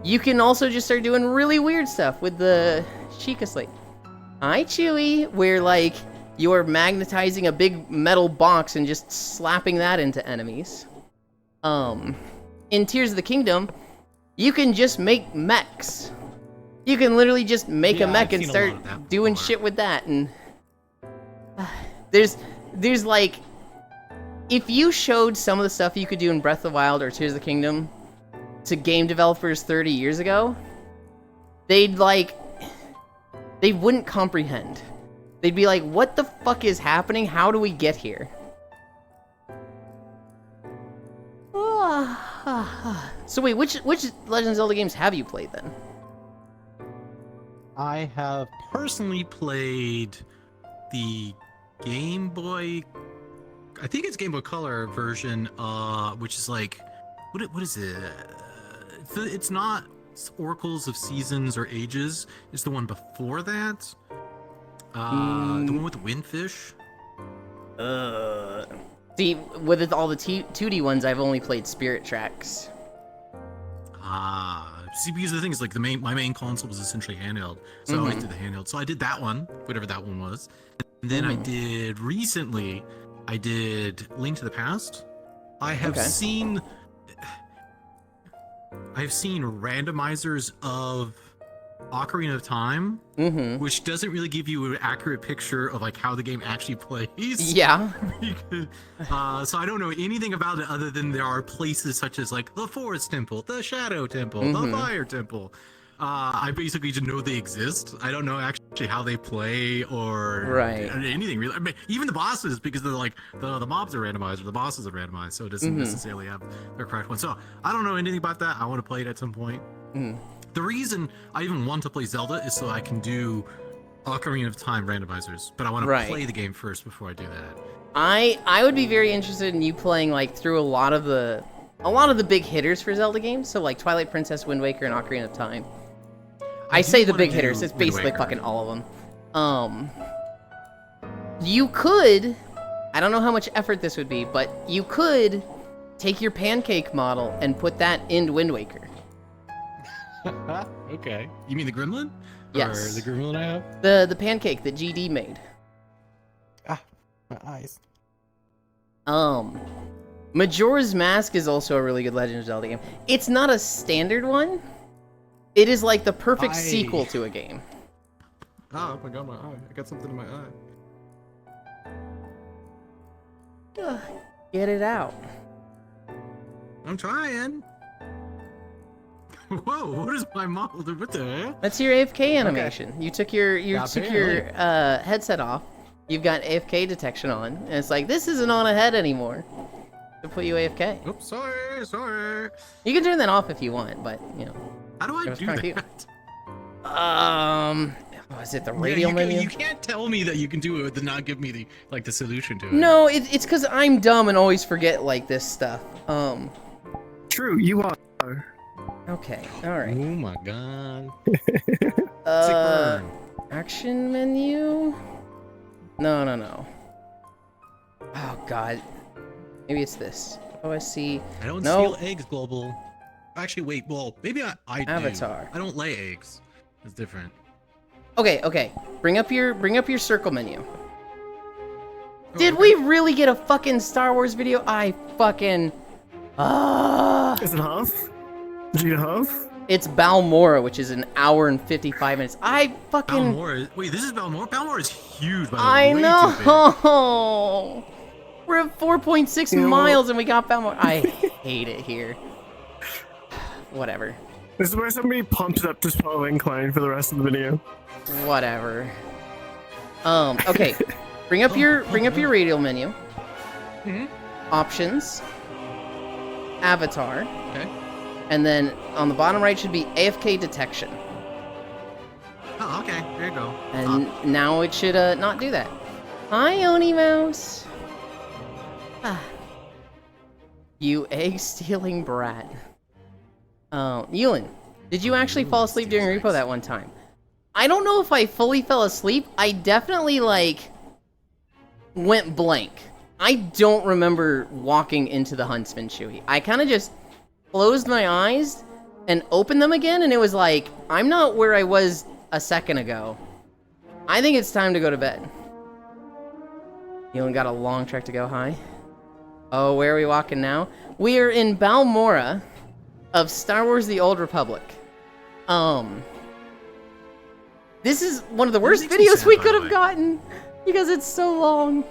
You can also just start doing really weird stuff with the Sheikah Slate. Hi, Chewie, where, like, you're magnetizing a big metal box and just slapping that into enemies. In Tears of the Kingdom, you can just make mechs. You can literally just make a mech and start doing shit with that, and there's like, if you showed some of the stuff you could do in Breath of the Wild or Tears of the Kingdom to game developers 30 years ago, they wouldn't comprehend. They'd be like, what the fuck is happening? How do we get here? So wait, which Legend of Zelda games have you played then? I have personally played the Game Boy, I think it's Game Boy Color version, which is like, what is it? It's not Oracles of Seasons or Ages. It's the one before that. The one with the Windfish. See, with all the 2D ones, I've only played Spirit Tracks. See, because the thing is, like, my main console was essentially handheld, so I always did the handheld. So I did that one, whatever that one was, and then I did Link to the Past. I have seen randomizers of Ocarina of Time, which doesn't really give you an accurate picture of like how the game actually plays. Yeah. So I don't know anything about it other than there are places such as like the Forest Temple, the Shadow Temple, the Fire Temple. I basically just know they exist. I don't know actually how they play or anything really. I mean, even the bosses, because they're like the mobs are randomized or the bosses are randomized, so it doesn't necessarily have the correct one. So I don't know anything about that. I want to play it at some point. The reason I even want to play Zelda is so I can do Ocarina of Time randomizers, but I want to play the game first before I do that. I would be very interested in you playing like through a lot of the big hitters for Zelda games, so like Twilight Princess, Wind Waker, and Ocarina of Time. I say the big hitters, it's basically fucking all of them. You could, I don't know how much effort this would be, but you could take your pancake model and put that in Wind Waker. Okay. You mean the Gremlin? Yes. Or the Gremlin I have? The pancake that GD made. Ah, my eyes. Majora's Mask is also a really good Legend of Zelda game. It's not a standard one. It is like the perfect sequel to a game. Oh my god, my eye. I got something in my eye. Get it out. I'm trying. Whoa, what is my model? What the hell? That's your AFK animation. Okay. You took your headset off. You've got AFK detection on, and it's like, this isn't on a head anymore. To put you AFK. Oops, sorry. You can turn that off if you want, but you know. How do I do that? Is it the radial menu? You can't tell me that you can do it, and not give me the solution to it. No, it's because I'm dumb and always forget like this stuff. True, you are. Okay, alright. Oh my god. Action menu? No. Oh god. Maybe it's this. OSC. I don't steal eggs, Global. Actually, wait, well, maybe I Avatar. do. I don't lay eggs. It's different. Okay. Bring up your circle menu. Did we really get a fucking Star Wars video? I fucking... Is it Huff? Did you get Huff? It's Balmora, which is an hour and 55 minutes. I fucking... Balmora? Wait, this is Balmora? Balmora is huge, by the way. I know! We're at 4.6 miles and we got Balmora. I hate it here. Whatever. This is where somebody pumps up to Swallow Incline for the rest of the video. Whatever. Okay. Bring up your radial menu. Options. Avatar. Okay. And then on the bottom right should be AFK detection. Oh, okay. There you go. And now it should not do that. Hi, Oni Mouse. You egg-stealing brat. Yulin, did you actually fall asleep during repo that one time? I don't know if I fully fell asleep. I definitely, like, went blank. I don't remember walking into the Huntsman Chewie. I kind of just closed my eyes and opened them again, and it was like, I'm not where I was a second ago. I think it's time to go to bed. Yulin got a long trek to go. Hi. Oh, where are we walking now? We are in Balmora of Star Wars The Old Republic. This is one of the worst videos we could have gotten because it's so long.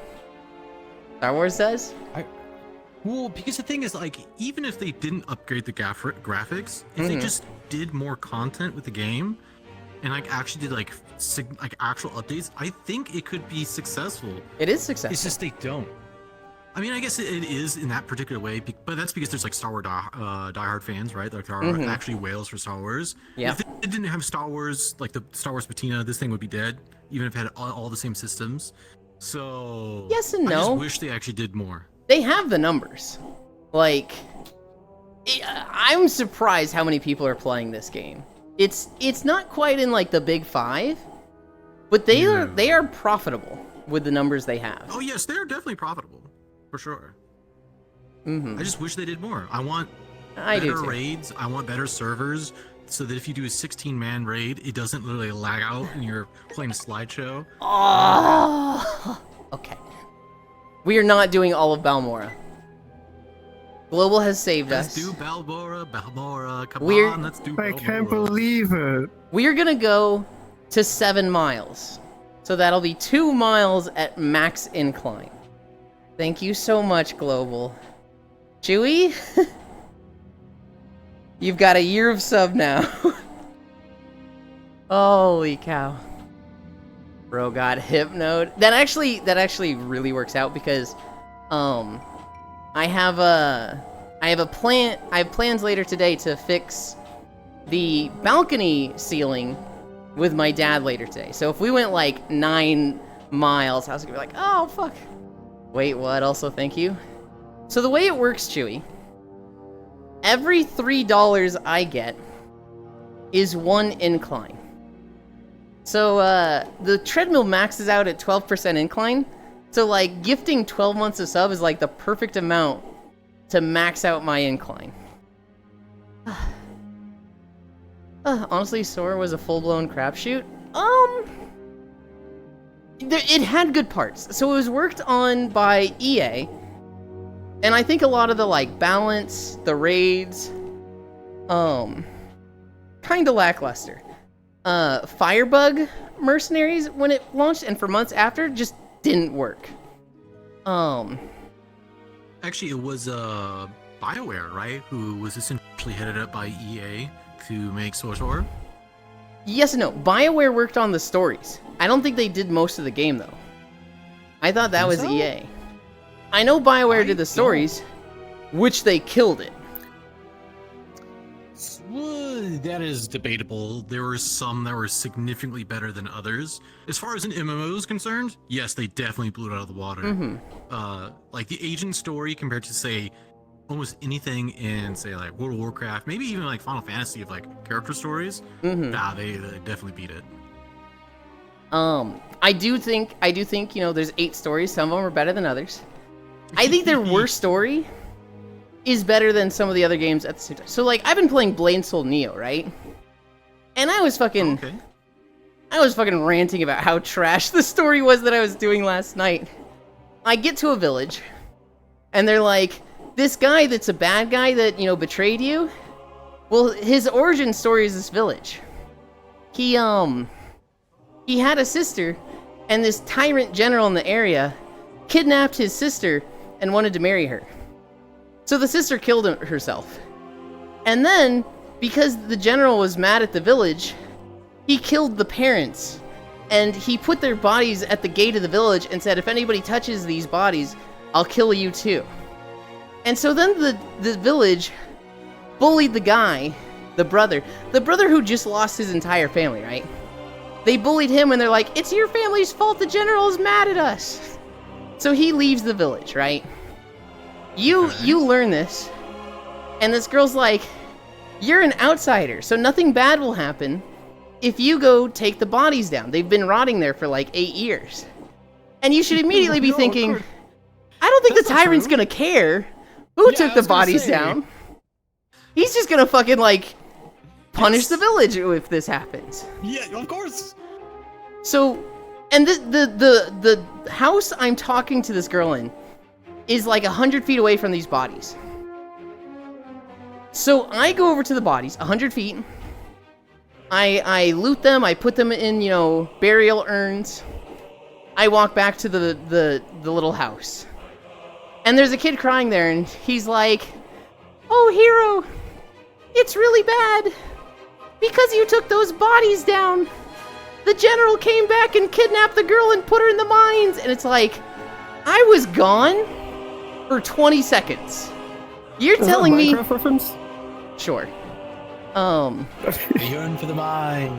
Star Wars says? Well, because the thing is, like, even if they didn't upgrade the graphics, if they just did more content with the game, and like actually did like actual updates, I think it could be successful. It is successful. It's just they don't. I mean, I guess it is in that particular way, but that's because there's like Star Wars diehard fans, right? Like there are actually whales for Star Wars. Yeah. If it didn't have Star Wars, like the Star Wars patina, this thing would be dead, even if it had all the same systems. So yes and no. I just wish they actually did more. They have the numbers. Like, I'm surprised how many people are playing this game. It's not quite in like the big five, but they are profitable with the numbers they have. Oh yes, they're definitely profitable, for sure. Mm-hmm. I just wish they did more. I want I do better too. raids. I want better servers, so that if you do a 16-man raid, it doesn't literally lag out and you're playing a slideshow. Oh, okay. We are not doing all of Balmora. Global has saved Let's us. do Balmora, come We're- on, let's do I Balmora. can't believe it. We are gonna go to 7 miles. So that'll be 2 miles at max incline. Thank you so much, Global. Chewy? You've got a year of sub now. Holy cow. Bro got hypnoed. That actually really works out because I have plans later today to fix the balcony ceiling with my dad later today. So if we went like 9 miles, I was gonna be like, oh fuck. Wait, what? Also, thank you. So the way it works, Chewy, every $3 I get is 1 incline. So the treadmill maxes out at 12% incline. So like gifting 12 months of sub is like the perfect amount to max out my incline. Honestly, Sora was a full-blown crapshoot. It had good parts. So it was worked on by EA, and I think a lot of the like balance, the raids, kind of lackluster. Firebug Mercenaries when it launched, and for months after, just didn't work. Actually, it was BioWare, right? Who was essentially headed up by EA to make SWTOR. Yes and no. BioWare worked on the stories. I don't think they did most of the game, though. I thought that was so? EA. I know BioWare did the stories, which they killed it. Well, that is debatable. There were some that were significantly better than others. As far as an MMO is concerned, yes, they definitely blew it out of the water. Mm-hmm. Like the agent story compared to, say, almost anything in, say, like World of Warcraft, maybe even like Final Fantasy of like character stories. Mm-hmm. Nah, they definitely beat it. I do think, there's 8 stories. Some of them are better than others. I think their worst story is better than some of the other games at the same time. So, like, I've been playing Blade and Soul Neo, right? And I was fucking ranting about how trash the story was that I was doing last night. I get to a village, and they're like, this guy that's a bad guy that, betrayed you, well, his origin story is this village. He had a sister, and this tyrant general in the area kidnapped his sister and wanted to marry her. So the sister killed herself. And then, because the general was mad at the village, he killed the parents. And he put their bodies at the gate of the village and said, if anybody touches these bodies, I'll kill you too. And so then the village bullied the guy, the brother who just lost his entire family, right? They bullied him and they're like, it's your family's fault, the general is mad at us. So he leaves the village, right? You learn this, and this girl's like, you're an outsider, so nothing bad will happen if you go take the bodies down. They've been rotting there for like 8 years. And you should immediately be thinking, I don't think the tyrant's gonna care who took the bodies down. He's just gonna fucking like punish the village if this happens. Yeah, of course. So, and the house I'm talking to this girl in is like 100 feet away from these bodies. So I go over to the bodies, 100 feet. I loot them, I put them in, burial urns. I walk back to the little house. And there's a kid crying there, and he's like, oh, hero, it's really bad. Because you took those bodies down. The general came back and kidnapped the girl and put her in the mines. And it's like, I was gone for 20 seconds. You're telling me... Minecraft reference? Sure. Yearn for the mine.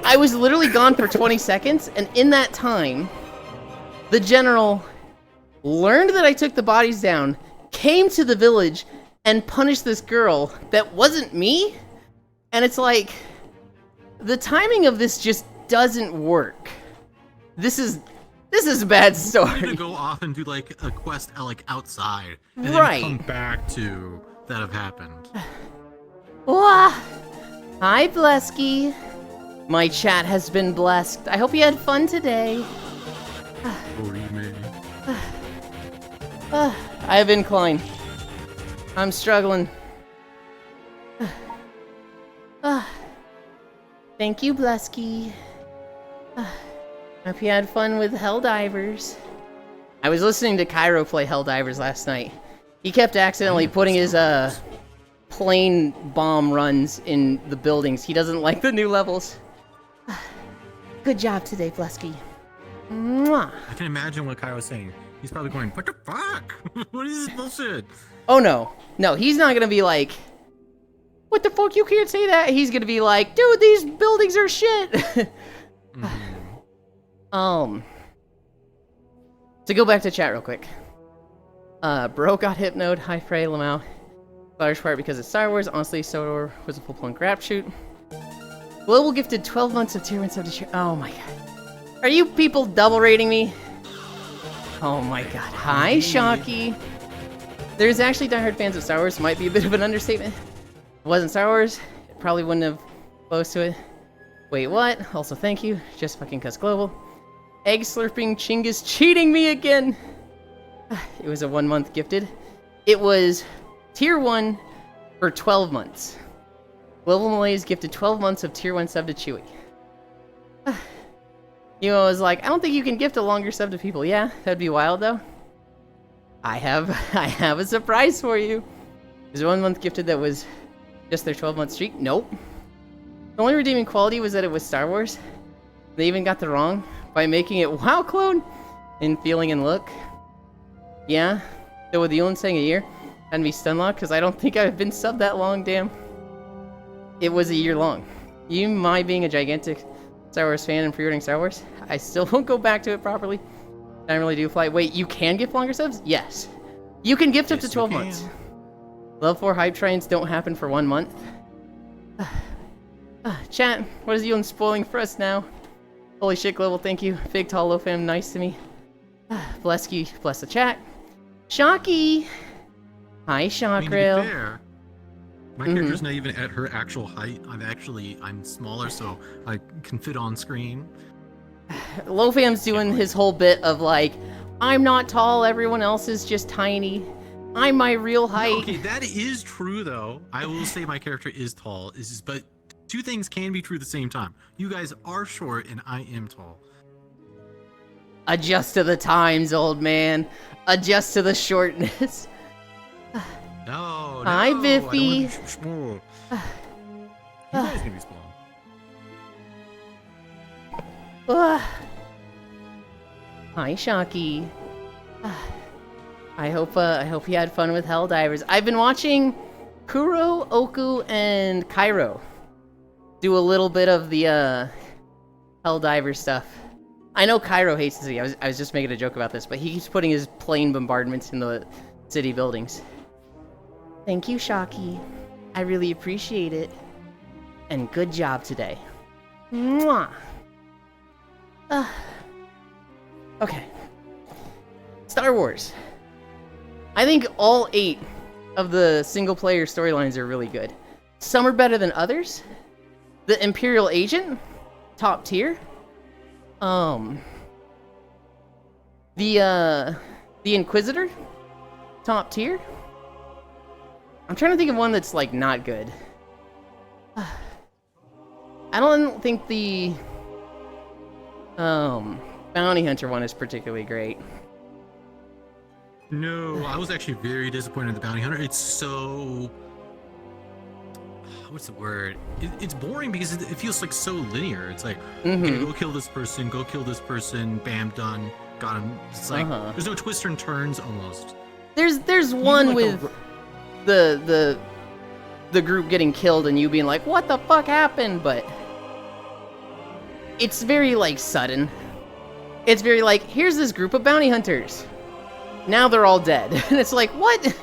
I was literally gone for 20 seconds, and in that time, the general learned that I took the bodies down, came to the village, and punished this girl that wasn't me? And it's like, the timing of this just doesn't work. This is This is a bad You need story. to go off and do like a quest like outside, and Right. then come back to that have happened. Wah! Hi, Blesky. My chat has been blessed. I hope you had fun today. I have incline. I'm struggling. Thank you, Blesky. Hope you had fun with Helldivers. I was listening to Cairo play Helldivers last night. He kept accidentally putting his plane bomb runs in the buildings. He doesn't like the new levels. Good job today, Blesky. Mwah. I can imagine what Kai was saying. He's probably going, "What the fuck? What is this bullshit?" Oh no. No, he's not gonna be like, what the fuck, you can't say that. He's gonna be like, dude, these buildings are shit. To go back to chat real quick. Bro got hypnoed. Hi, Frey, Lamau. Large part because of Star Wars. Honestly, Sodor was a full-blown crapshoot. Global gifted 12 months of tier 1 sub to share. Oh my god. Are you people double rating me? Oh my god. Hi, Shocky. There's actually diehard fans of Star Wars. Might be a bit of an understatement. If it wasn't Star Wars, it probably wouldn't have close to it. Wait, what? Also, thank you. Just fucking cuz global. Egg slurping Chinggis cheating me again. It was a 1 month gifted. It was tier 1 for 12 months. Global Malays gifted 12 months of tier 1 sub to Chewy. You know, I was like, I don't think you can gift a longer sub to people. Yeah, that'd be wild though. I have a surprise for you. There's a 1 month gifted that was just their 12-month streak. Nope. The only redeeming quality was that it was Star Wars. They even got the wrong by making it WoW clone in feeling and look. Yeah, so with the only saying a year, and be stunlocked because I don't think I've been subbed that long. Damn. It was a year long. You, my being a gigantic Star Wars fan and pre-ordering Star Wars, I still won't go back to it properly. I don't really do fly. Wait, you can gift longer subs? Yes. You can gift up to 12 months. Level 4 hype trains don't happen for 1 month. Chat, what is Ewan spoiling for us now? Holy shit, Global, thank you. Big, tall, low fam, nice to me. Bless you, bless the chat. Shocky! Hi, Shockrail. I mean, to be fair, my character's not even at her actual height. I'm smaller, so I can fit on screen. Low fam's doing his whole bit of like, I'm not tall, everyone else is just tiny. I'm my real height. Okay, that is true though. I will say my character is tall. But two things can be true at the same time. You guys are short and I am tall. Adjust to the times, old man. Adjust to the shortness. No. Hi, Biffy. You guys can be small. Hi, Shocky. I hope you had fun with Helldivers. I've been watching Kuro, Oku, and Cairo do a little bit of the Helldiver stuff. I know Cairo hates the city. I was just making a joke about this, but he keeps putting his plane bombardments in the city buildings. Thank you, Shocky. I really appreciate it. And good job today. Mwah. Okay. Star Wars. I think all 8 of the single-player storylines are really good. Some are better than others. The Imperial Agent, top tier. The Inquisitor, top tier. I'm trying to think of one that's like not good. I don't think the Bounty Hunter one is particularly great. No, I was actually very disappointed in the Bounty Hunter. It's so... What's the word? It's boring because it feels like so linear. It's like, okay, go kill this person, bam, done, got him. It's like, there's no twists and turns almost. There's one with the group getting killed and you being like, what the fuck happened? But it's very like sudden. It's very like, here's this group of bounty hunters. Now they're all dead. And it's like, what?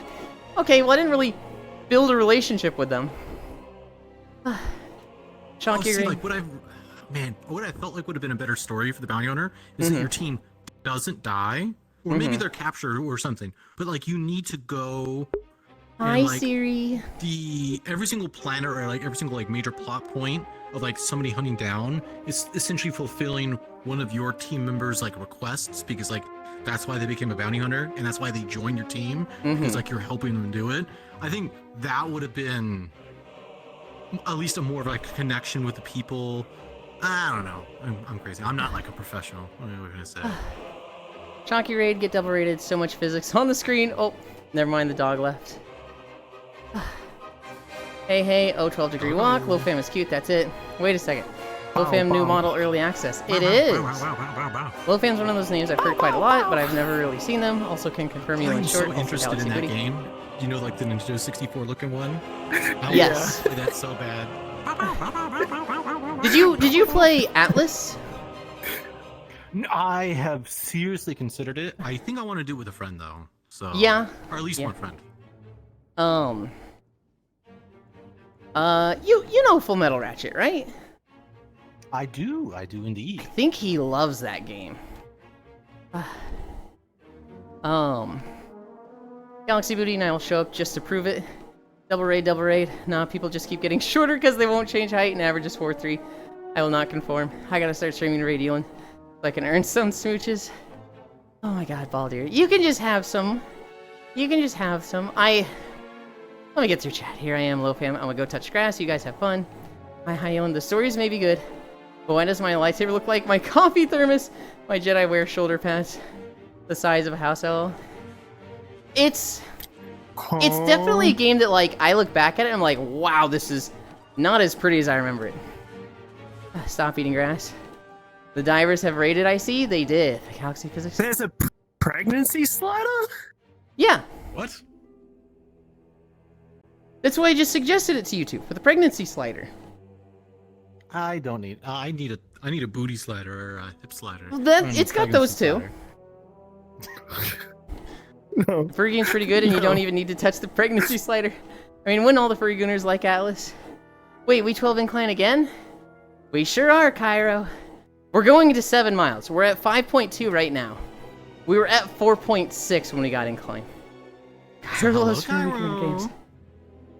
Okay, well I didn't really build a relationship with them. Shocky like what I felt like would have been a better story for the bounty hunter is that your team doesn't die, or maybe they're captured or something. But like, you need to go. Hi, and, like, Siri. every single planet or like every single like major plot point of like somebody hunting down is essentially fulfilling one of your team members' like requests, because like that's why they became a bounty hunter and that's why they joined your team, because like you're helping them do it. I think that would have been at least a more of like a connection with the people. I don't know. I'm crazy. I'm not like a professional. What are we gonna say? Chonky raid, get double rated. So much physics on the screen. Oh, never mind. The dog left. Hey, 12 degree walk. Low fam is cute. That's it. Wait a second. Low fam new model early access. It is. Low fam's one of those names I've heard quite a lot, but I've never really seen them. Also can confirm you in I'm short. so interested in that game. You know, like the Nintendo 64 looking one. Yes. That's so bad. Did you play Atlas? I have seriously considered it. I think I want to do it with a friend though. So Yeah. or at least one friend. You know Full Metal Ratchet, right? I do indeed. I think he loves that game. Galaxy Booty and I will show up just to prove it. Double raid. Nah, people just keep getting shorter because they won't change height and average is 4'3". I will not conform. I gotta start streaming Radiolin so I can earn some smooches. Oh my god, Baldir. You can just have some. Let me get through chat. Here I am, low fam. I'm gonna go touch grass. You guys have fun. Hi, Hyolin. The stories may be good, but why does my lightsaber look like my coffee thermos? My Jedi wear shoulder pads the size of a house owl. It's definitely a game that, like, I look back at it and I'm like, wow, this is not as pretty as I remember it. Stop eating grass. The divers have raided, I see. They did. Galaxy Physics. There's a pregnancy slider? Yeah. What? That's why I just suggested it to you two, for the pregnancy slider. I don't need. I need a booty slider or a hip slider. Well, it's got those two. No. The furry game's pretty good, and you don't even need to touch the pregnancy slider. I mean, wouldn't all the furry gooners like Atlas? Wait, we 12 incline again? We sure are, Cairo. We're going into 7 miles. We're at 5.2 right now. We were at 4.6 when we got incline. Cairo loves furry gooner games.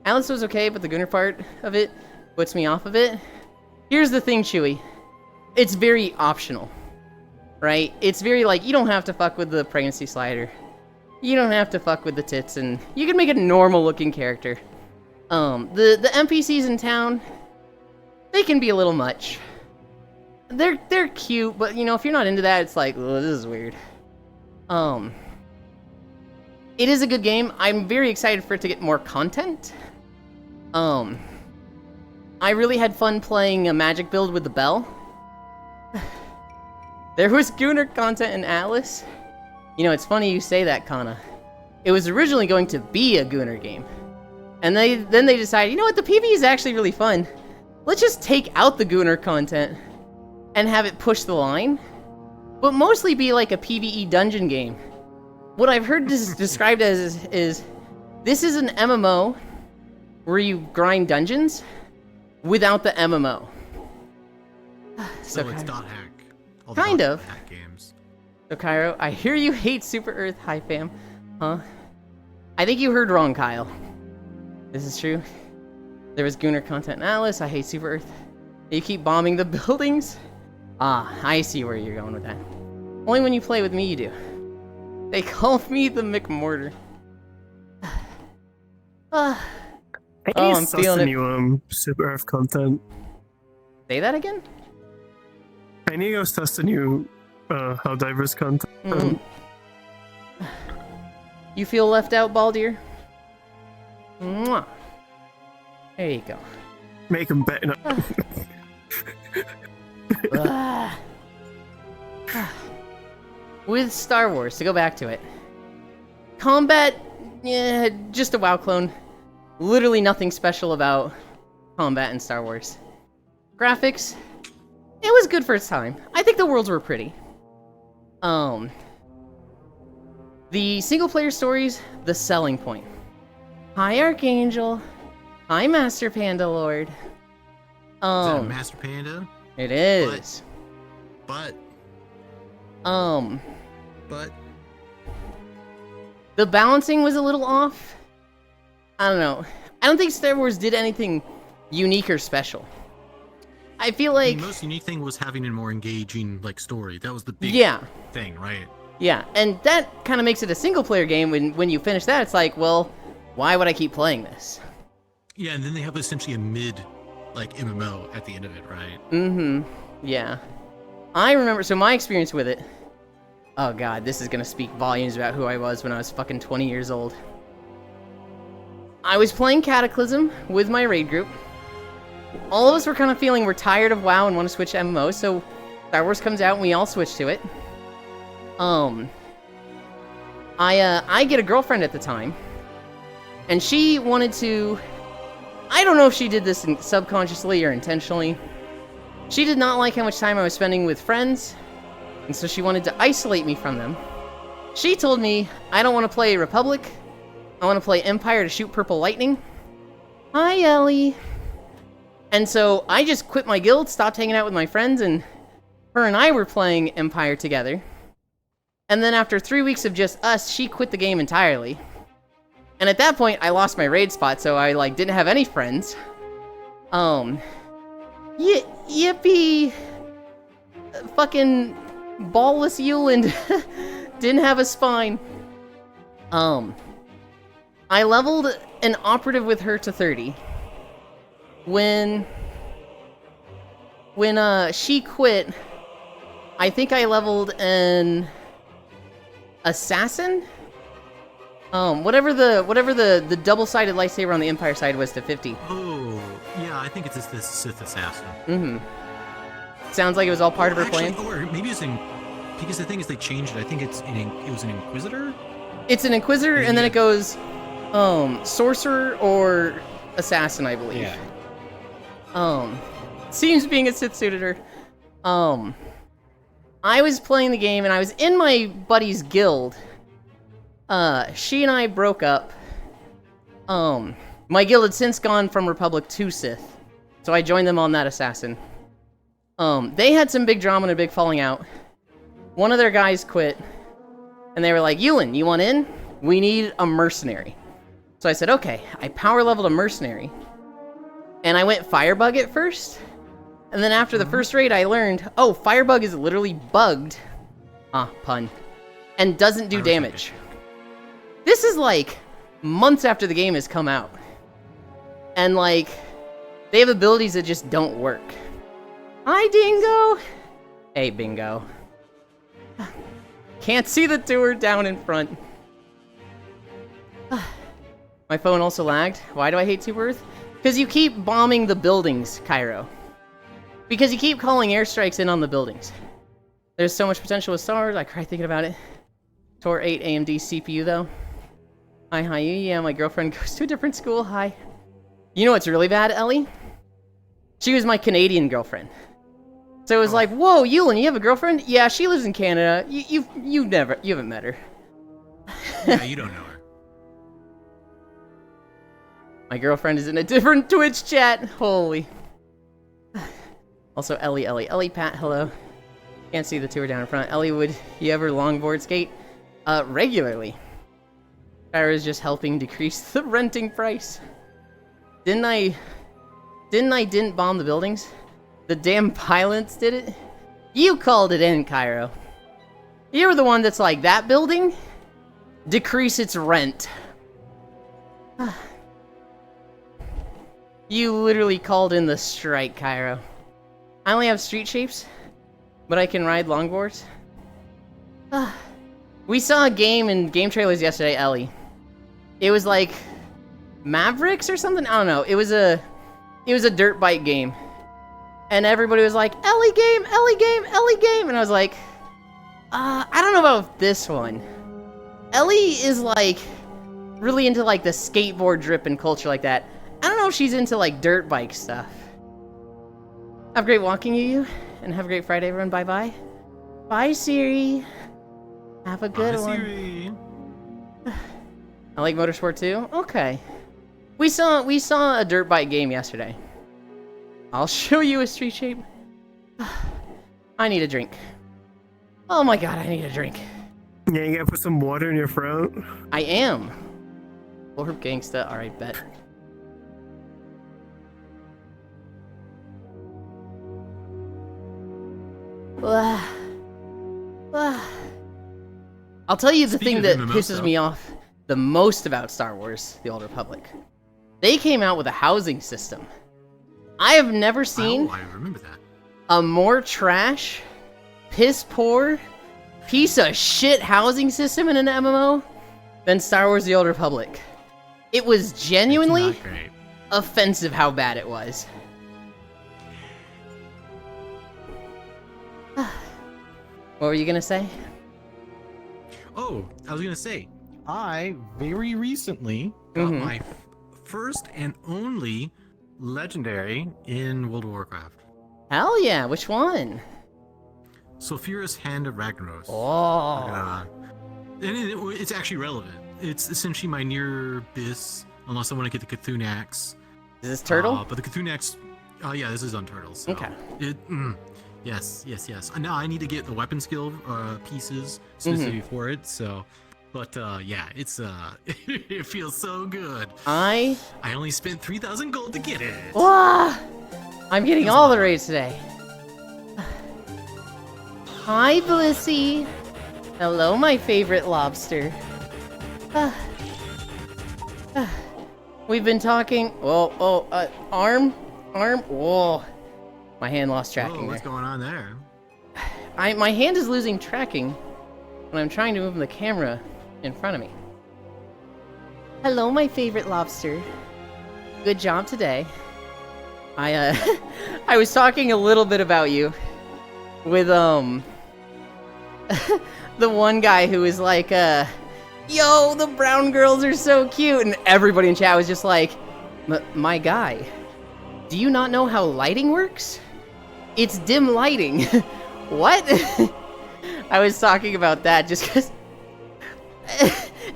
Atlas was okay, but the gooner part of it puts me off of it. Here's the thing, Chewy. It's very optional, right? It's very like, you don't have to fuck with the pregnancy slider. You don't have to fuck with the tits, and you can make a normal looking character. The NPCs in town, they can be a little much. They're cute, but you know, if you're not into that, it's like, oh, this is weird. It is a good game. I'm very excited for it to get more content. I really had fun playing a magic build with the bell. There was Gooner content in Atlas. You know, it's funny you say that, Kana. It was originally going to be a Gooner game. And then they decided, you know what, the PvE is actually really fun. Let's just take out the Gooner content and have it push the line. But mostly be like a PvE dungeon game. What I've heard this described as is this is an MMO where you grind dungeons without the MMO. So it's dot hack. Kind of. Hack games. So Cairo, I hear you hate Super Earth. Hi fam. Huh? I think you heard wrong, Kyle. This is true. There was Gooner content in Atlas. I hate Super Earth. You keep bombing the buildings? Ah, I see where you're going with that. Only when you play with me you do. They call me the McMortar. I'm feeling it. Super Earth content. Say that again? I need to go test the new Helldivers content. You feel left out, Baldir? Mwah. There you go. Make them better. With Star Wars, to go back to it. Combat, yeah, just a WoW clone. Literally nothing special about combat in Star Wars. Graphics, it was good for its time. I think the worlds were pretty. The single-player stories, the selling point. Hi, Archangel. Hi, Master Panda Lord. Is that a Master Panda? It is. But but the balancing was a little off. I don't know. I don't think Star Wars did anything unique or special. I feel like the most unique thing was having a more engaging like story. That was the big thing, right? Yeah, and that kind of makes it a single-player game. When you finish that, it's like, well, why would I keep playing this? Yeah, and then they have essentially a mid, like, MMO at the end of it, right? Mm-hmm. Yeah. I remember, so my experience with it, oh god, this is gonna speak volumes about who I was when I was fucking 20 years old. I was playing Cataclysm with my raid group. All of us were kind of feeling we're tired of WoW and want to switch to MMO, so Star Wars comes out and we all switch to it. I get a girlfriend at the time, and she wanted to, I don't know if she did this subconsciously or intentionally. She did not like how much time I was spending with friends, and so she wanted to isolate me from them. She told me, I don't want to play Republic, I want to play Empire to shoot purple lightning. Hi, Ellie. And so I just quit my guild, stopped hanging out with my friends, and her and I were playing Empire together. And then after 3 weeks of just us, she quit the game entirely. And at that point, I lost my raid spot, so I, like, didn't have any friends. Yippee! Fucking ballless Yuland didn't have a spine. I leveled an operative with her to 30. When she quit, I think I leveled an assassin? Whatever the double-sided lightsaber on the Empire side was to 50. Oh, yeah, I think it's this Sith assassin. Mm-hmm. Sounds like it was all part of her plan. Or maybe it's because the thing is they changed it. I think it was an Inquisitor? It's an Inquisitor, and then it goes, Sorcerer or Assassin, I believe. Yeah. Seems being a Sith suited her. I was playing the game, and I was in my buddy's guild. She and I broke up. My guild had since gone from Republic to Sith, so I joined them on that assassin. They had some big drama and a big falling out. One of their guys quit, and they were like, Ewan, you want in? We need a mercenary. So I said, okay. I power leveled a mercenary, and I went Firebug at first, and then after the first raid I learned, oh, Firebug is literally bugged, pun, and doesn't do damage. This is like months after the game has come out, and like, they have abilities that just don't work. Hi, Dingo! Hey, Bingo. Can't see the tour down in front. My phone also lagged. Why do I hate Super Earth? Because you keep bombing the buildings, Cairo. Because you keep calling airstrikes in on the buildings. There's so much potential with Star Wars, I cry thinking about it. Tor 8 AMD CPU, though. Hi, yeah, my girlfriend goes to a different school, hi. You know what's really bad, Ellie? She was my Canadian girlfriend. So it was like, whoa, Yulin, you have a girlfriend? Yeah, she lives in Canada. You haven't met her. Yeah, you don't know her. My girlfriend is in a different Twitch chat. Holy. Also, Ellie, Pat, hello. Can't see the tour down in front. Ellie, would you ever longboard skate? Regularly. Kyra's just helping decrease the renting price. Didn't I bomb the buildings? The damn pilots did it? You called it in, Cairo. You were the one that's like, that building? Decrease its rent. You literally called in the strike, Cairo. I only have street shapes, but I can ride longboards. We saw a game in game trailers yesterday, Ellie. It was like Mavericks or something? I don't know. It was a dirt bike game. And everybody was like, Ellie game, Ellie game, Ellie game. And I was like, I don't know about this one. Ellie is like really into like the skateboard drip and culture like that. I don't know if she's into like dirt bike stuff. Have a great walking, you, and have a great Friday, everyone. Bye-bye. Bye, Siri. Have a good one. Siri. I like motorsport too. Okay. We saw a dirt bike game yesterday. I'll show you a street shape. I need a drink. Oh my god, I need a drink. Yeah, you gotta put some water in your throat. I am. Lord Gangsta, alright, bet. I'll tell you the Speaking thing of that MMO pisses stuff. me off the most about Star Wars: The Old Republic. They came out with a housing system. I have never seen Oh, I remember that. a more trash, piss poor, piece of shit housing system in an MMO than Star Wars: The Old Republic. It was genuinely It's not great. offensive how bad it was. What were you gonna say? Oh, I was gonna say, I very recently got Mhm. my first and only legendary in World of Warcraft. Hell yeah, which one? Sulfuras Hand of Ragnaros. Oh. It's actually relevant. It's essentially my near abyss, unless I want to get the Cthulhu Axe. Is this Turtle? But the Cthulhu Axe, yeah, this is on Turtles. So Okay. Yes. Now I need to get the weapon skill pieces specifically for it. So, but yeah, it's it feels so good. I only spent 3,000 gold to get it. Wah! I'm getting all the raids today. Hi, Blissey. Hello, my favorite lobster. We've been talking. Arm. Whoa, my hand lost tracking. Whoa, what's there. going on there? My hand is losing tracking when I'm trying to move the camera in front of me. Hello, my favorite lobster. Good job today. I was talking a little bit about you with the one guy who was like yo, the brown girls are so cute, and everybody in chat was just like, my guy, do you not know how lighting works? It's dim lighting. What? I was talking about that just because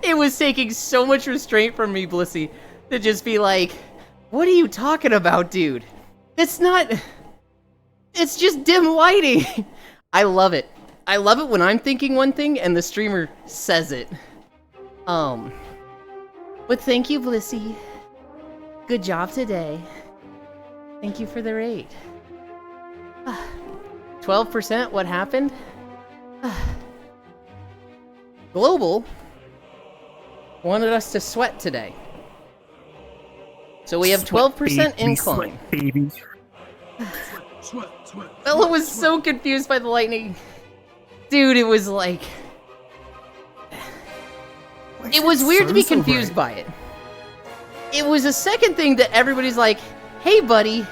it was taking so much restraint from me, Blissey, to just be like, what are you talking about, dude? It's just dim lighting. I love it. I love it when I'm thinking one thing and the streamer says it. But thank you, Blissey. Good job today. Thank you for the raid. 12%, what happened? Global wanted us to sweat today. So we have 12% incline. Sweat, baby. Sweat. Bella was so confused by the lightning. Dude, it was like... It was weird to be confused by it. It was a second thing that everybody's like, hey buddy,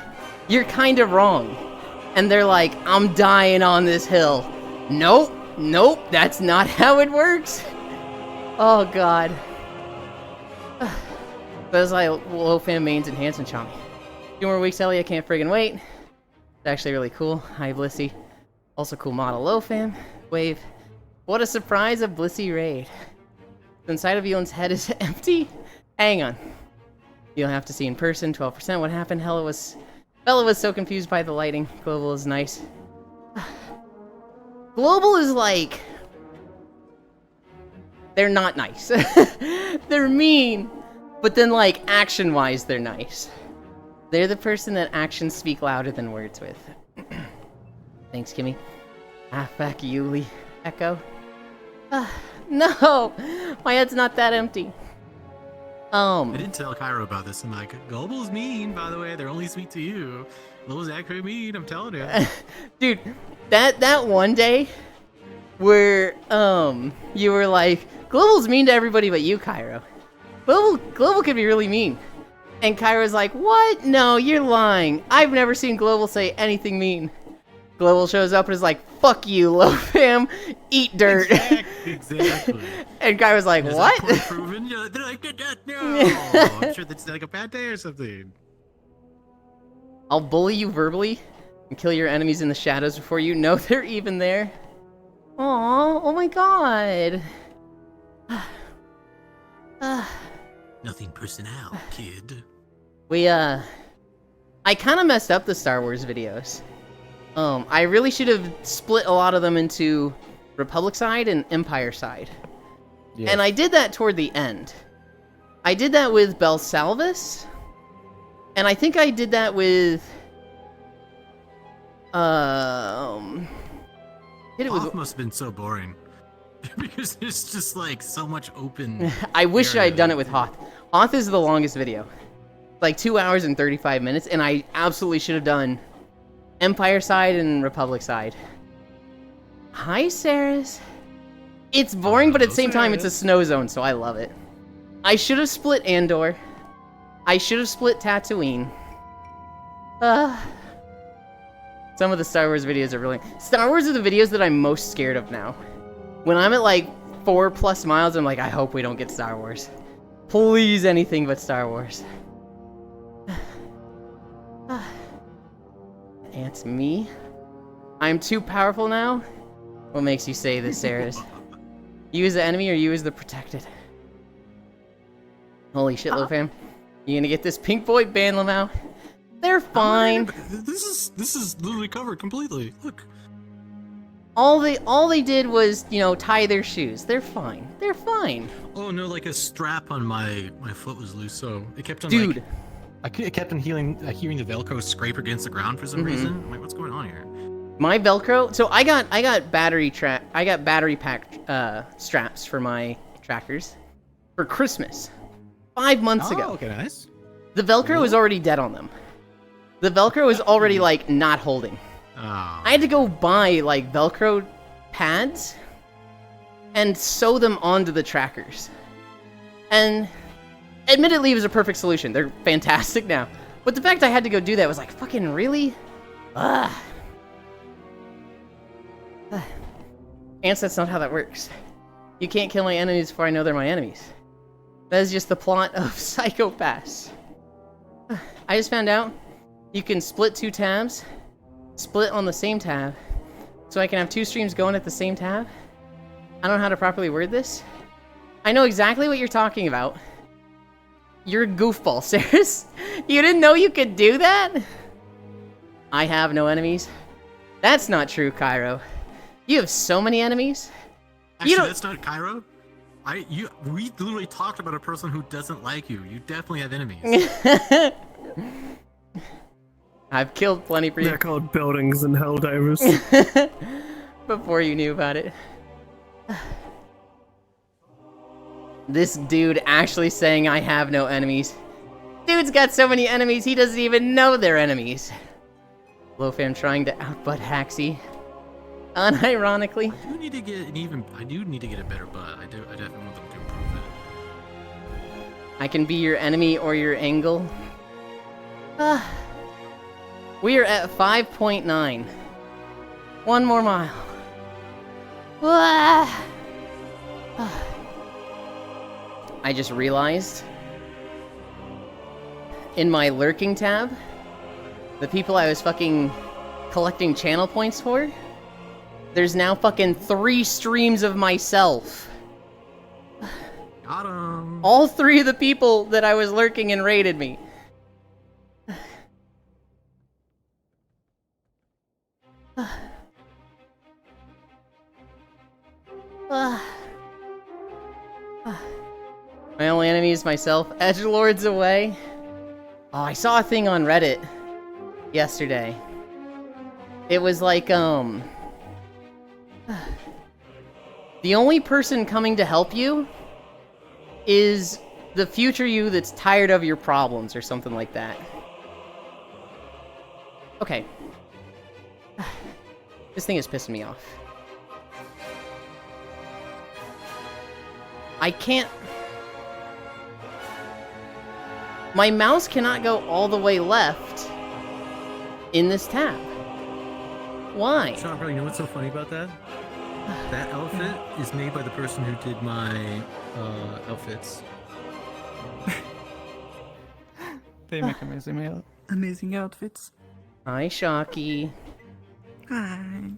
you're kinda wrong. And they're like, I'm dying on this hill. Nope, that's not how it works. Oh god. Those like low fan mains enhancement chommy. 2 more weeks, Ellie, I can't friggin' wait. It's actually really cool. Hi, Blissey. Also cool model, low fam. Wave. What a surprise, a Blissey raid. The inside of Elan's head is empty? Hang on. You'll have to see in person. 12%. What happened? Bella was so confused by the lighting. Global is nice. Global is like... They're not nice. They're mean. But then, like, action-wise, they're nice. They're the person that actions speak louder than words with. Thanks, Kimmy. Fuck Yuli. Echo. No! My head's not that empty. I did tell Cairo about this. I'm like, Global's mean, by the way. They're only sweet to you. Global's actually mean, I'm telling you. Dude, that one day where, you were like, Global's mean to everybody but you, Cairo. Global can be really mean. And Cairo's like, what? No, you're lying. I've never seen Global say anything mean. Global shows up and is like, fuck you, low fam. Eat dirt. Exactly. And Cairo's like, Is what? that proven? They're like, no. I'm sure that's like a bad day or something. I'll bully you verbally and kill your enemies in the shadows before you know they're even there. Aww, oh my god. Nothing personnel, kid. I kind of messed up the Star Wars videos. I really should have split a lot of them into Republic side and Empire side. Yes. And I did that toward the end. I did that with Belsalvis, and I think I did that with it was. Hoth must have been so boring because there's just like so much open. I wish I had done it with area. Hoth. Hoth is the longest video, like 2 hours and 35 minutes, and I absolutely should have done Empire side and Republic side. Hi, Saris. It's boring, but at the same time, it's a snow zone, so I love it. I should have split Andor. I should have split Tatooine. Some of the Star Wars videos are really... Star Wars are the videos that I'm most scared of now. When I'm at like 4+ miles, I'm like, I hope we don't get Star Wars. Please, anything but Star Wars. It's me. I'm too powerful now? What makes you say this, Saris? You as the enemy or you as the protected? Holy shit, Lofam. You gonna get this pink boy band Lamau? They're fine. This is literally covered completely. Look. All they did was, you know, tie their shoes. They're fine. They're fine. Oh no, like a strap on my foot was loose, so it kept on Dude. like... I kept on hearing the Velcro scrape against the ground for some reason. I'm like, what's going on here? My Velcro. So I got battery pack straps for my trackers for Christmas 5 months ago. Okay, nice. The Velcro was already dead on them. The Velcro was already like not holding. Oh. I had to go buy like Velcro pads and sew them onto the trackers. And admittedly, it was a perfect solution. They're fantastic now. But the fact I had to go do that was like, fucking really? Ugh. Ants, that's not how that works. You can't kill my enemies before I know they're my enemies. That is just the plot of Psycho-Pass. I just found out you can split 2 tabs, split on the same tab, so I can have 2 streams going at the same tab. I don't know how to properly word this. I know exactly what you're talking about. You're a goofball, Saris. You didn't know you could do that? I have no enemies. That's not true, Cairo. You have so many enemies. Actually, You don't- that's not Cairo. We literally talked about a person who doesn't like you. You definitely have enemies. I've killed plenty for you They're called buildings and Helldivers. before you knew about it. This dude actually saying I have no enemies. Dude's got so many enemies, he doesn't even know they're enemies. Lofam trying to outbutt Haxie. Unironically. I do need to get a better butt. I definitely want them to improve it. I can be your enemy or your angle. We are at 5.9. 1 more mile. I just realized in my lurking tab, the people I was fucking collecting channel points for, there's now fucking 3 streams of myself. Got him. All 3 of the people that I was lurking and raided me. My only enemy is myself. Edgelord's away. Oh, I saw a thing on Reddit yesterday. It was like, the only person coming to help you is the future you that's tired of your problems or something like that. Okay. This thing is pissing me off. I can't... My mouse cannot go all the way left in this tab. Why? Sean, bro, you know what's so funny about that? That outfit is made by the person who did my outfits. They make amazing outfits. Hi, Shocky. Hi.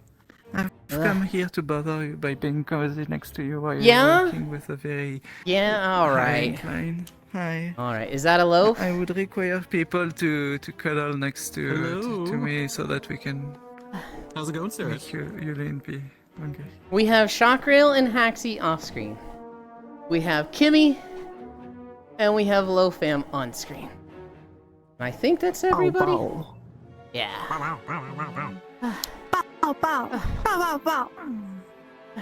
I've come here to bother you by being cozy next to you while Yeah? you're working with a very Yeah, alright. incline. Hi. Alright, is that a loaf? I would require people to cuddle next to Hello? me so that we can How's it going, sir? make you lean be. Okay. We have Shockrail and Haxie off screen. We have Kimmy, and we have Lofam on screen. I think that's everybody. Bow, Yeah. Bow, bow, bow, bow, bow. bow, bow, bow, bow, bow, bow.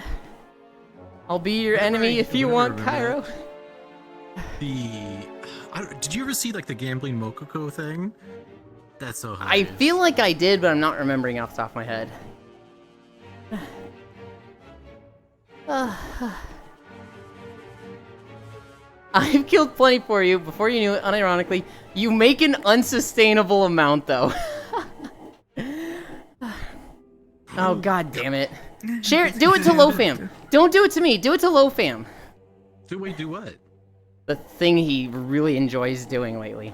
I'll be your Whenever enemy I- if you whenever want, I remember Cairo. Did you ever see like the gambling Mokoko thing? That's so I hilarious. feel like I did, but I'm not remembering off the top of my head. I've killed plenty for you. Before you knew it, unironically, you make an unsustainable amount, though. Oh, god damn it. Share it. Do it to Lofam. Don't do it to me. Do it to Lofam. Wait, do what? The thing he really enjoys doing lately.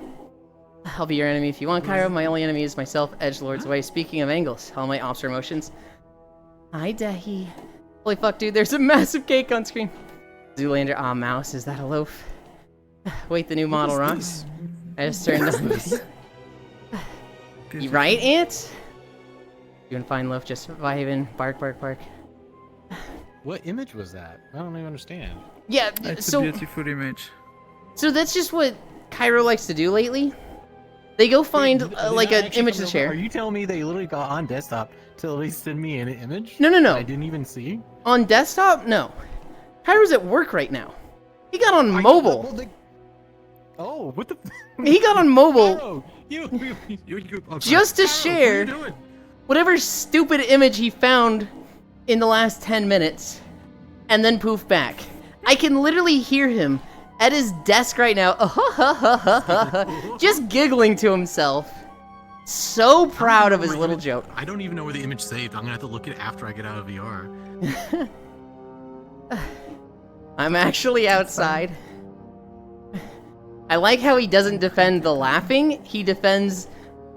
I'll be your enemy if you want, Cairo. My only enemy is myself, Edgelord's way. Speaking of angles, all my ops are motions. Hi, Dahi. Holy fuck, dude, there's a massive cake on screen. Zoolander, mouse, is that a loaf? Wait, the new model rocks. I just turned on. You right, Ant? Doing fine, loaf, just vibing. Bark, bark, bark. What image was that? I don't even understand. Yeah, It's a so beautiful image. that's just what Cairo likes to do lately. They go find like an image to Are share. you telling me they literally got on desktop to at least send me an image? No, no, no. I didn't even see. On desktop, no. Cairo's at work right now. He got on mobile. Oh, what the? He got on mobile Oh, you okay. just to Cairo, share What are you doing? whatever stupid image he found in the last 10 minutes and then poof back. I can literally hear him at his desk right now, just giggling to himself. So proud of his little joke. I don't even know where the image saved. I'm gonna have to look at it after I get out of VR. I'm actually outside. I like how he doesn't defend the laughing, he defends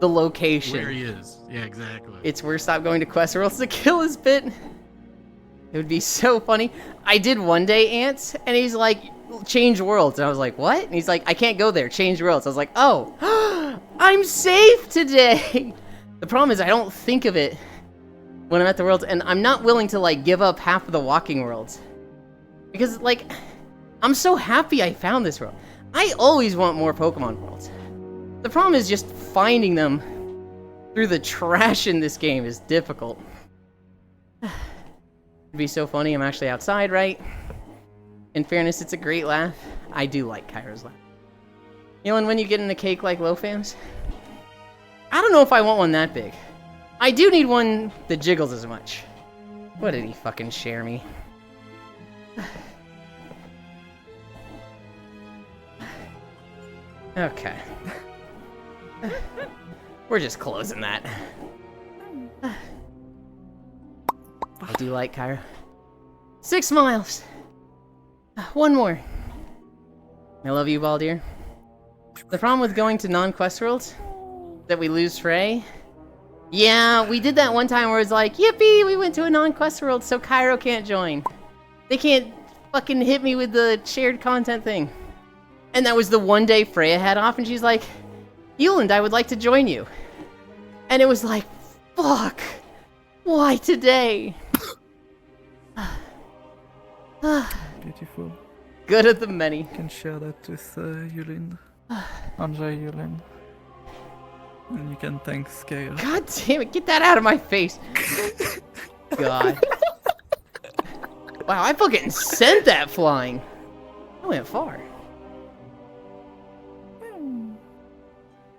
the location. Where he is. Yeah, exactly. It's where stop going to quest or else to kill his bit. It would be so funny. I did one day, Ants, and he's like, change worlds. And I was like, what? And he's like, I can't go there, change worlds. I was like, oh, I'm safe today. The problem is I don't think of it when I'm at the worlds, and I'm not willing to like give up half of the walking worlds. Because like, I'm so happy I found this world. I always want more Pokemon worlds. The problem is just finding them through the trash in this game is difficult. It'd be so funny, I'm actually outside, right? In fairness, it's a great laugh. I do like Cairo's laugh. Yelling when you get in a cake like Lofam's? I don't know if I want one that big. I do need one that jiggles as much. What did he fucking share me? Okay. We're just closing that. I do like Cairo. 6 miles. One more. I love you, Baldir. The problem with going to non-quest worlds? That we lose Frey? Yeah, we did that one time where it's like, yippee, we went to a non-quest world, so Cairo can't join. They can't fucking hit me with the shared content thing. And that was the one day Freya had off, and she's like, Euland, I would like to join you. And it was like, fuck. Why today? Beautiful. Good of the many. You can share that with Yulin. Enjoy Yulin. And you can thank Scale. God damn it, get that out of my face. God. Wow, I fucking sent that flying. I went far.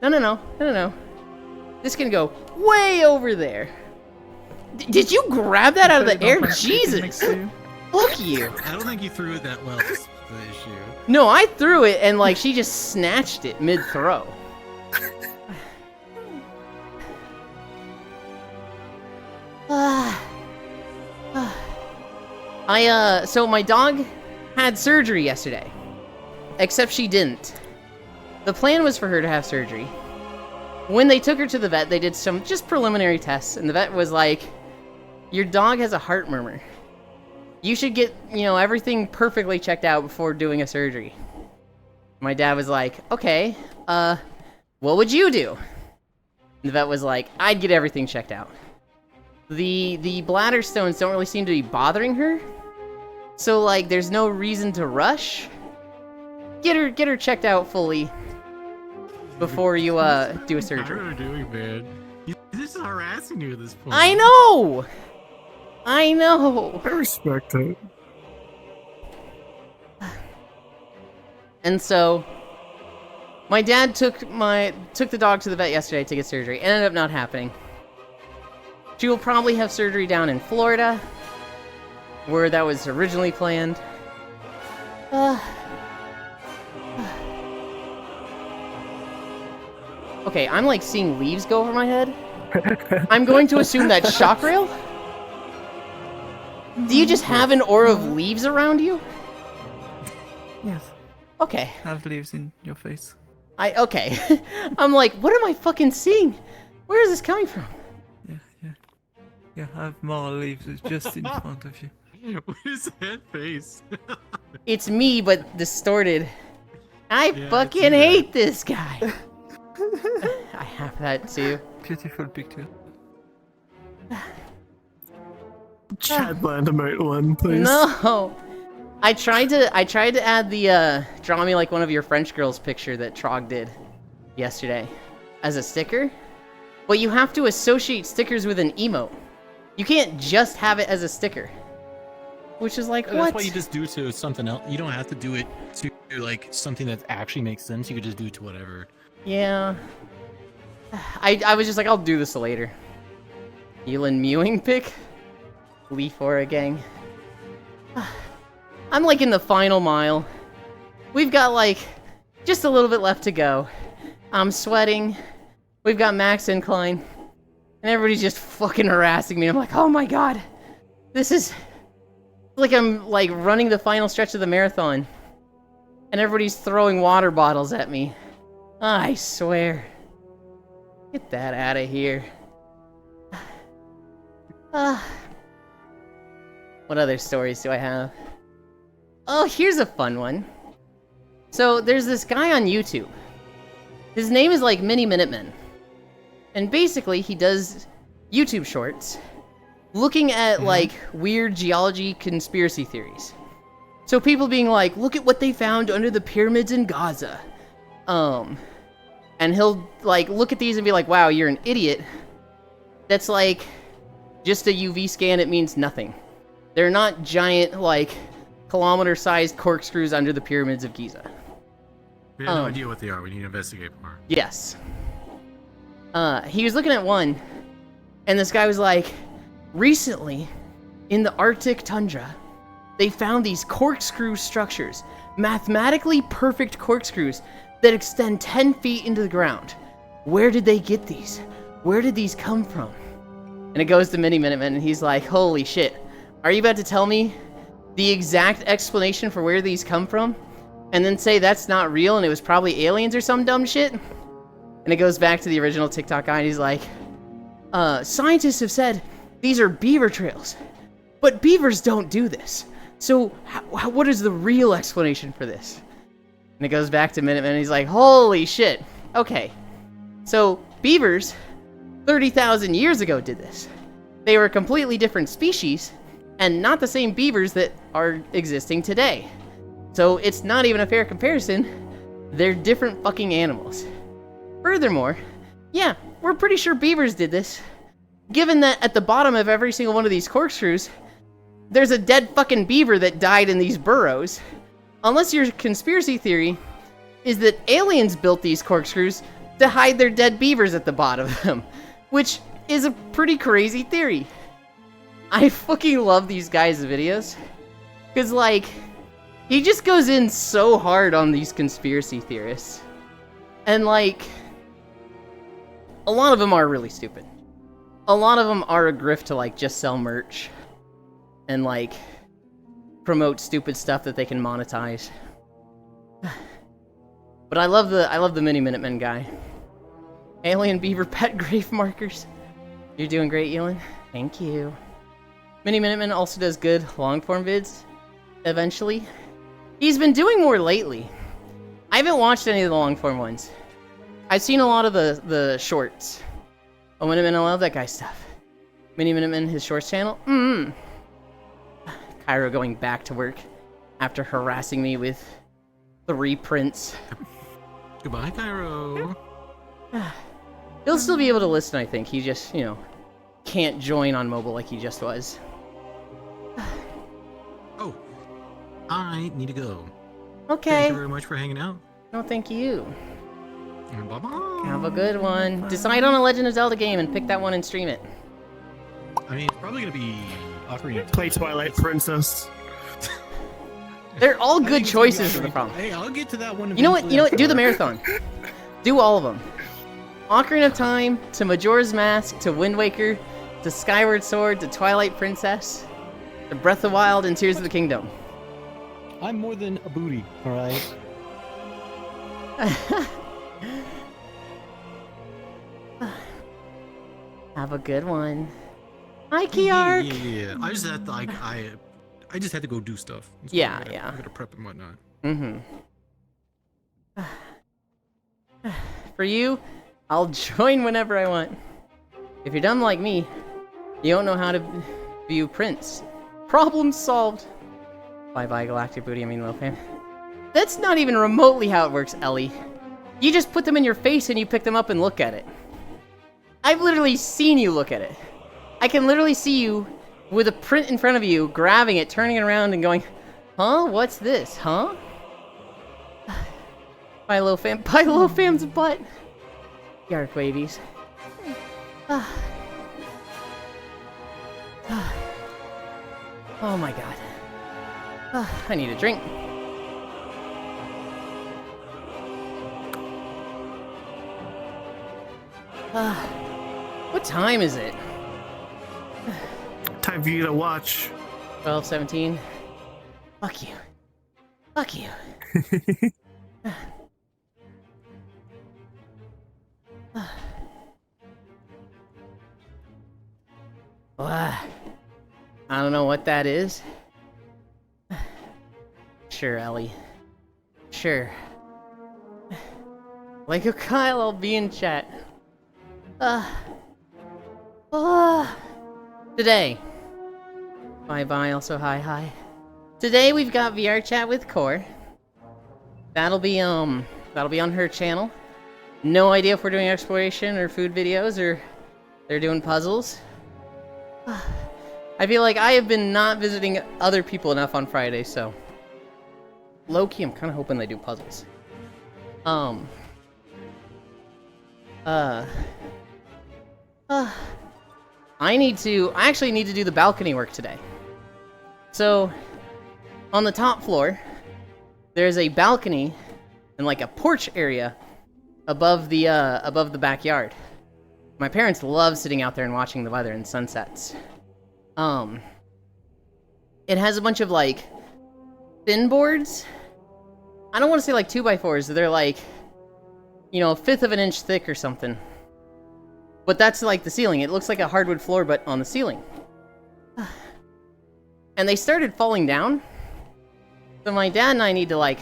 No. This can go way over there. Did you grab that out of the air? Jesus! Fuck you. I don't think you threw it that well. Is the issue. No, I threw it and like she just snatched it mid-throw. So my dog had surgery yesterday. Except she didn't. The plan was for her to have surgery. When they took her to the vet, they did some just preliminary tests, and the vet was like, your dog has a heart murmur. You should get, everything perfectly checked out before doing a surgery. My dad was like, okay, what would you do? And the vet was like, I'd get everything checked out. the bladder stones don't really seem to be bothering her. So like, there's no reason to rush. Get her checked out fully before you do a surgery. What are you doing, man? He's just harassing you at this point. I know. I know. I respect it. And so, my dad took the dog to the vet yesterday to get surgery. It ended up not happening. She will probably have surgery down in Florida, where that was originally planned. Okay, I'm like seeing leaves go over my head. I'm going to assume that's shock rail? Do you just have an aura of leaves around you? Yes. Okay. Have leaves in your face. Okay. I'm like, what am I fucking seeing? Where is this coming from? Yeah, I have more leaves just in front of you. What is that face? It's me, but distorted. I Yeah, I fucking see that. hate this guy. I have that too. Beautiful picture. Chad land emote one, please. No. I tried to add the draw me like one of your French girls picture that Trog did yesterday as a sticker. But you have to associate stickers with an emote. You can't just have it as a sticker. Which is like, what? That's why you just do it to something else. You don't have to do it to like something that actually makes sense. You could just do it to whatever. Yeah. I was just like, I'll do this later. Elin mewing pick? Leaf Aura gang. I'm like in the final mile. We've got like just a little bit left to go. I'm sweating. We've got max incline. And everybody's just fucking harassing me. I'm like, oh my god. This is like I'm like running the final stretch of the marathon. And everybody's throwing water bottles at me. I swear. Get that out of here. What other stories do I have? Oh, here's a fun one. So, there's this guy on YouTube. His name is like Mini Minutemen. And basically, he does YouTube shorts looking at like weird geology conspiracy theories. So people being like, look at what they found under the pyramids in Gaza. And he'll like look at these and be like, wow, you're an idiot. That's like just a UV scan, it means nothing. They're not giant like kilometer-sized corkscrews under the pyramids of Giza. We have no idea what they are. We need to investigate more. Yes. He was looking at one, and this guy was like, recently, in the Arctic tundra, they found these corkscrew structures, mathematically perfect corkscrews that extend 10 feet into the ground. Where did they get these? Where did these come from? And it goes to Mini Minutemen, and he's like, holy shit, are you about to tell me the exact explanation for where these come from? And then say that's not real and it was probably aliens or some dumb shit? And it goes back to the original TikTok guy, and he's like, scientists have said these are beaver trails, but beavers don't do this. So what is the real explanation for this? And it goes back to Minutemen, and he's like, holy shit. Okay, so beavers 30,000 years ago did this. They were a completely different species, and not the same beavers that are existing today. So it's not even a fair comparison. They're different fucking animals. Furthermore, yeah, we're pretty sure beavers did this. Given that at the bottom of every single one of these corkscrews, there's a dead fucking beaver that died in these burrows. Unless your conspiracy theory is that aliens built these corkscrews to hide their dead beavers at the bottom of them. Which is a pretty crazy theory. I fucking love these guys' videos. Because, like, he just goes in so hard on these conspiracy theorists. And, like, a lot of them are really stupid. A lot of them are a grift to, like, just sell merch. And, like, promote stupid stuff that they can monetize. But I love the Mini Minutemen guy. Alien beaver pet grave markers. You're doing great, Elin. Thank you. Mini Minutemen also does good long-form vids. Eventually. He's been doing more lately. I haven't watched any of the long-form ones. I've seen a lot of the shorts. Oh, Minutemen, I love that guy's stuff. Mini Minutemen, his shorts channel. Cairo going back to work after harassing me with 3 prints. Goodbye, Cairo. He'll still be able to listen, I think. He just, you know, can't join on mobile like he just was. Oh, I need to go. Okay. Thank you very much for hanging out. No, thank you. Bye-bye. Have a good one. Decide on a Legend of Zelda game and pick that one and stream it. I mean, it's probably gonna be Ocarina of Time. Play Twilight Princess. They're all I think good it's gonna be choices is the Ocarina- problem. Hey, I'll get to that one. You know what? eventually, You know what? I'm Do the sure. marathon. Do all of them. Ocarina of Time, to Majora's Mask, to Wind Waker, to Skyward Sword, to Twilight Princess, to Breath of the Wild, and Tears of the Kingdom. I'm more than a booty, all right? Have a good one. Hi, Kiark. Yeah. I just had to, I just had to go do stuff. So Yeah, I yeah. gotta prep and whatnot. For you, I'll join whenever I want. If you're dumb like me, you don't know how to view prints. Problem solved. Bye-bye, Galactic Booty, I mean Lofam. That's not even remotely how it works, Ellie. You just put them in your face and you pick them up and look at it. I've literally seen you look at it. I can literally see you with a print in front of you, grabbing it, turning it around and going, huh? What's this? Huh? Bye, Lofam. Bye, Lofam's butt. Yark wavies. Oh my god. I need a drink. What time is it? Time for you to watch. 12:17. Fuck you. Fuck you. I don't know what that is. Sure, Ellie. Sure. Lego Kyle, I'll be in chat. Today. Bye-bye, also hi. Today we've got VR chat with Core. That'll be on her channel. No idea if we're doing exploration or food videos or they're doing puzzles. I feel like I have been not visiting other people enough on Friday, so low-key, I'm kind of hoping they do puzzles. I actually need to do the balcony work today. So, on the top floor, there's a balcony and like a porch area above the backyard. My parents love sitting out there and watching the weather and sunsets. It has a bunch of like thin boards. I don't want to say like 2x4s. They're like, you know, 1/5 of an inch thick or something. But that's like the ceiling. It looks like a hardwood floor, but on the ceiling. And they started falling down. So my dad and I need to like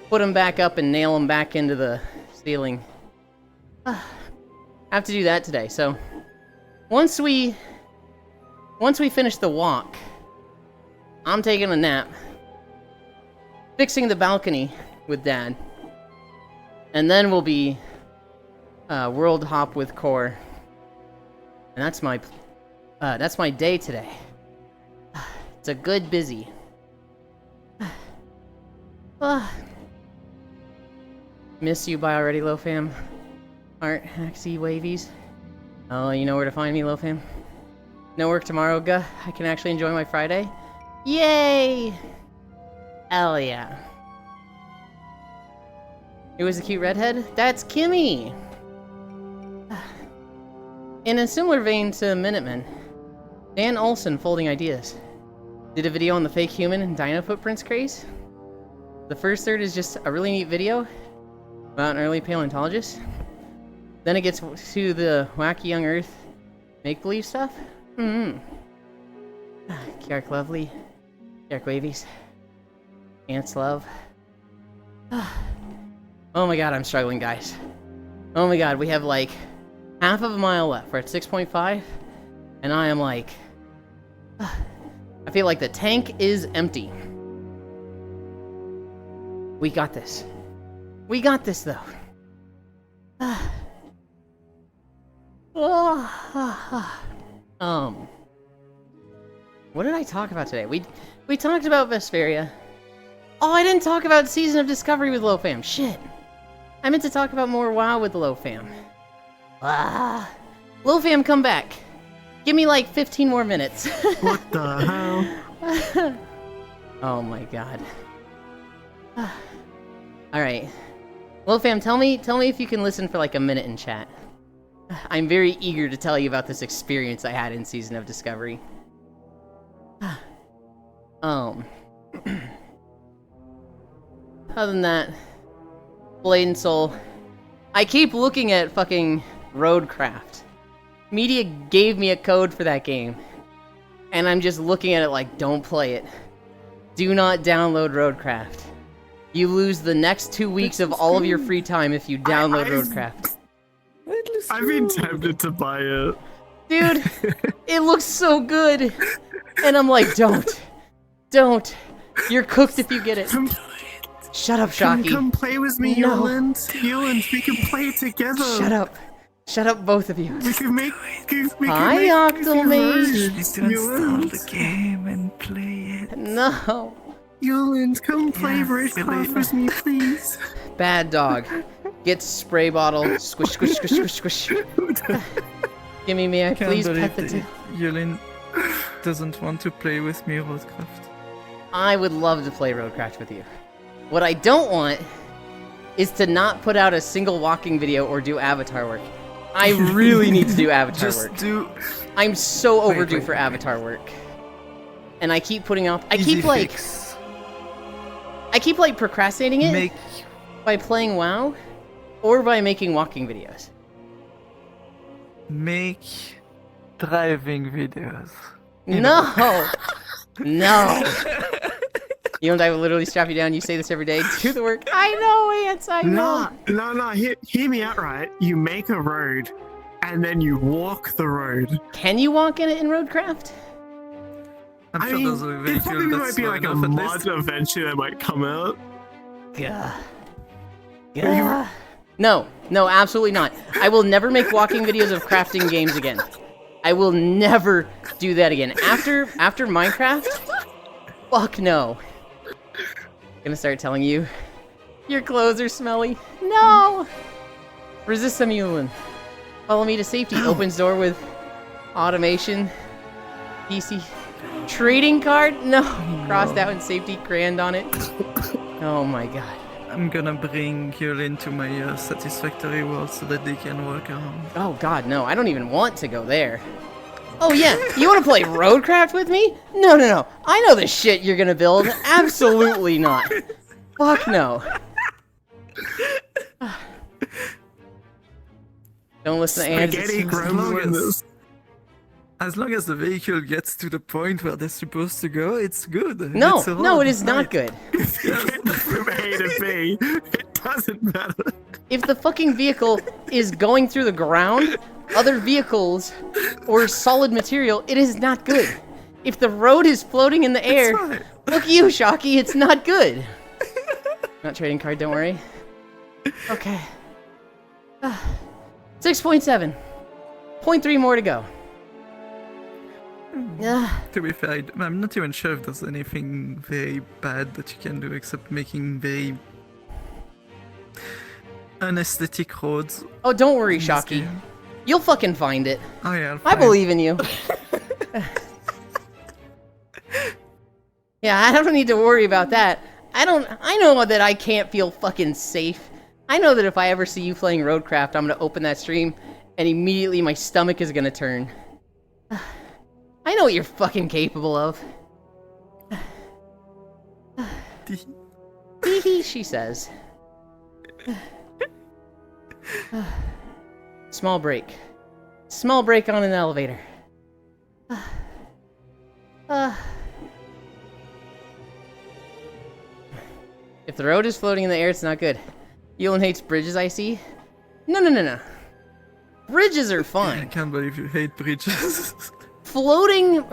put them back up and nail them back into the ceiling. I have to do that today. So once we finish the walk, I'm taking a nap, fixing the balcony with Dad, and then we'll be world hop with Core. And that's my day today. It's a good busy. Miss you by already, Lofam. Art, Axie, Wavies. Oh, you know where to find me, Lofam. No work tomorrow, Guh. I can actually enjoy my Friday. Yay! Hell yeah. Who was the cute redhead? That's Kimmy! In a similar vein to Minutemen, Dan Olson Folding Ideas did a video on the fake human and dino footprints craze. The first third is just a really neat video about an early paleontologist. Then it gets to the wacky young Earth make-believe stuff. Kiark Lovely, Kiark Wavies, Ants Love. Oh my god, I'm struggling, guys. Oh my god, we have like half of a mile left. We're at 6.5. And I am like... I feel like the tank is empty. We got this. We got this, though. What did I talk about today? We talked about Vesperia. Oh, I didn't talk about Season of Discovery with LoFam. Shit. I meant to talk about more WoW with LoFam. LoFam, come back. Give me like 15 more minutes. What the hell? Oh my god. Alright. LoFam, tell me if you can listen for like a minute in chat. I'm very eager to tell you about this experience I had in Season of Discovery. Other than that, Blade and Soul. I keep looking at fucking Roadcraft. Media gave me a code for that game. And I'm just looking at it like, don't play it. Do not download Roadcraft. You lose the next 2 weeks of all of your free time if you download Roadcraft. I've been tempted to buy it. Dude, it looks so good. And I'm like, don't. You're cooked if you get it. Shut up, Shocky. Come play with me, No. Yoland. We can play together. Shut up, both of you. We can make. Hi, Octomage. Just install the game and play it. No. Yoland, come play Yeah, Roadcraft with me, please. Bad dog. Get spray bottle. Squish, squish, squish, squish, squish. Give me, may I Can't please believe pet the tail? Yulin doesn't want to play with me, Roadcraft. I would love to play Roadcraft with you. What I don't want is to not put out a single walking video or do avatar work. I really need to do avatar work. I'm so overdue for avatar work. And I keep putting off. I keep like procrastinating it by playing WoW or by making walking videos. Make driving videos. No! No! You and I will literally strap you down. You say this every day. Do the work. I know, Ants. I know. No. Hear me out, right? You make a road, and then you walk the road. Can you walk in it in Roadcraft? I'm I sure mean, there's a there vehicle probably might that's be slow like a enough at mod least. eventually that might come out. Gah. Gah. No, absolutely not. I will never make walking videos of crafting games again. I will never do that again. After Minecraft? Fuck no. Gonna start telling you, your clothes are smelly. No! Resist Samulin. Follow me to safety. Opens door with automation. PC. Trading card? No. Crossed out in safety. Grand on it. Oh my god. I'm gonna bring Yulin to my satisfactory world so that they can walk around. Oh god, no. I don't even want to go there. Oh yeah, you want to play Roadcraft with me? No. I know the shit you're gonna build. Absolutely not. Fuck no. Don't listen to Ants. Spaghetti grandma in this. As long as the vehicle gets to the point where they're supposed to go, it's good. No, It's a no, road, it is not right? good. If you get from A to B, it doesn't matter. If the fucking vehicle is going through the ground, other vehicles, or solid material, it is not good. If the road is floating in the air, right. look you, Shocky, it's not good. Not trading card, don't worry. Okay. 6.7. 0.3 more to go. To be fair, I'm not even sure if there's anything very bad that you can do except making very unaesthetic roads. Oh, don't worry, in this Shocky. game. You'll fucking find it. Oh yeah, I believe in you. Yeah, I don't need to worry about that. I know that I can't feel fucking safe. I know that if I ever see you playing Roadcraft, I'm gonna open that stream and immediately my stomach is gonna turn. I know what you're fucking capable of. Hee, she says. Small break. Small break on an elevator. If the road is floating in the air, it's not good. Yulin hates bridges, I see. No. Bridges are I fine. can't believe you hate bridges. floating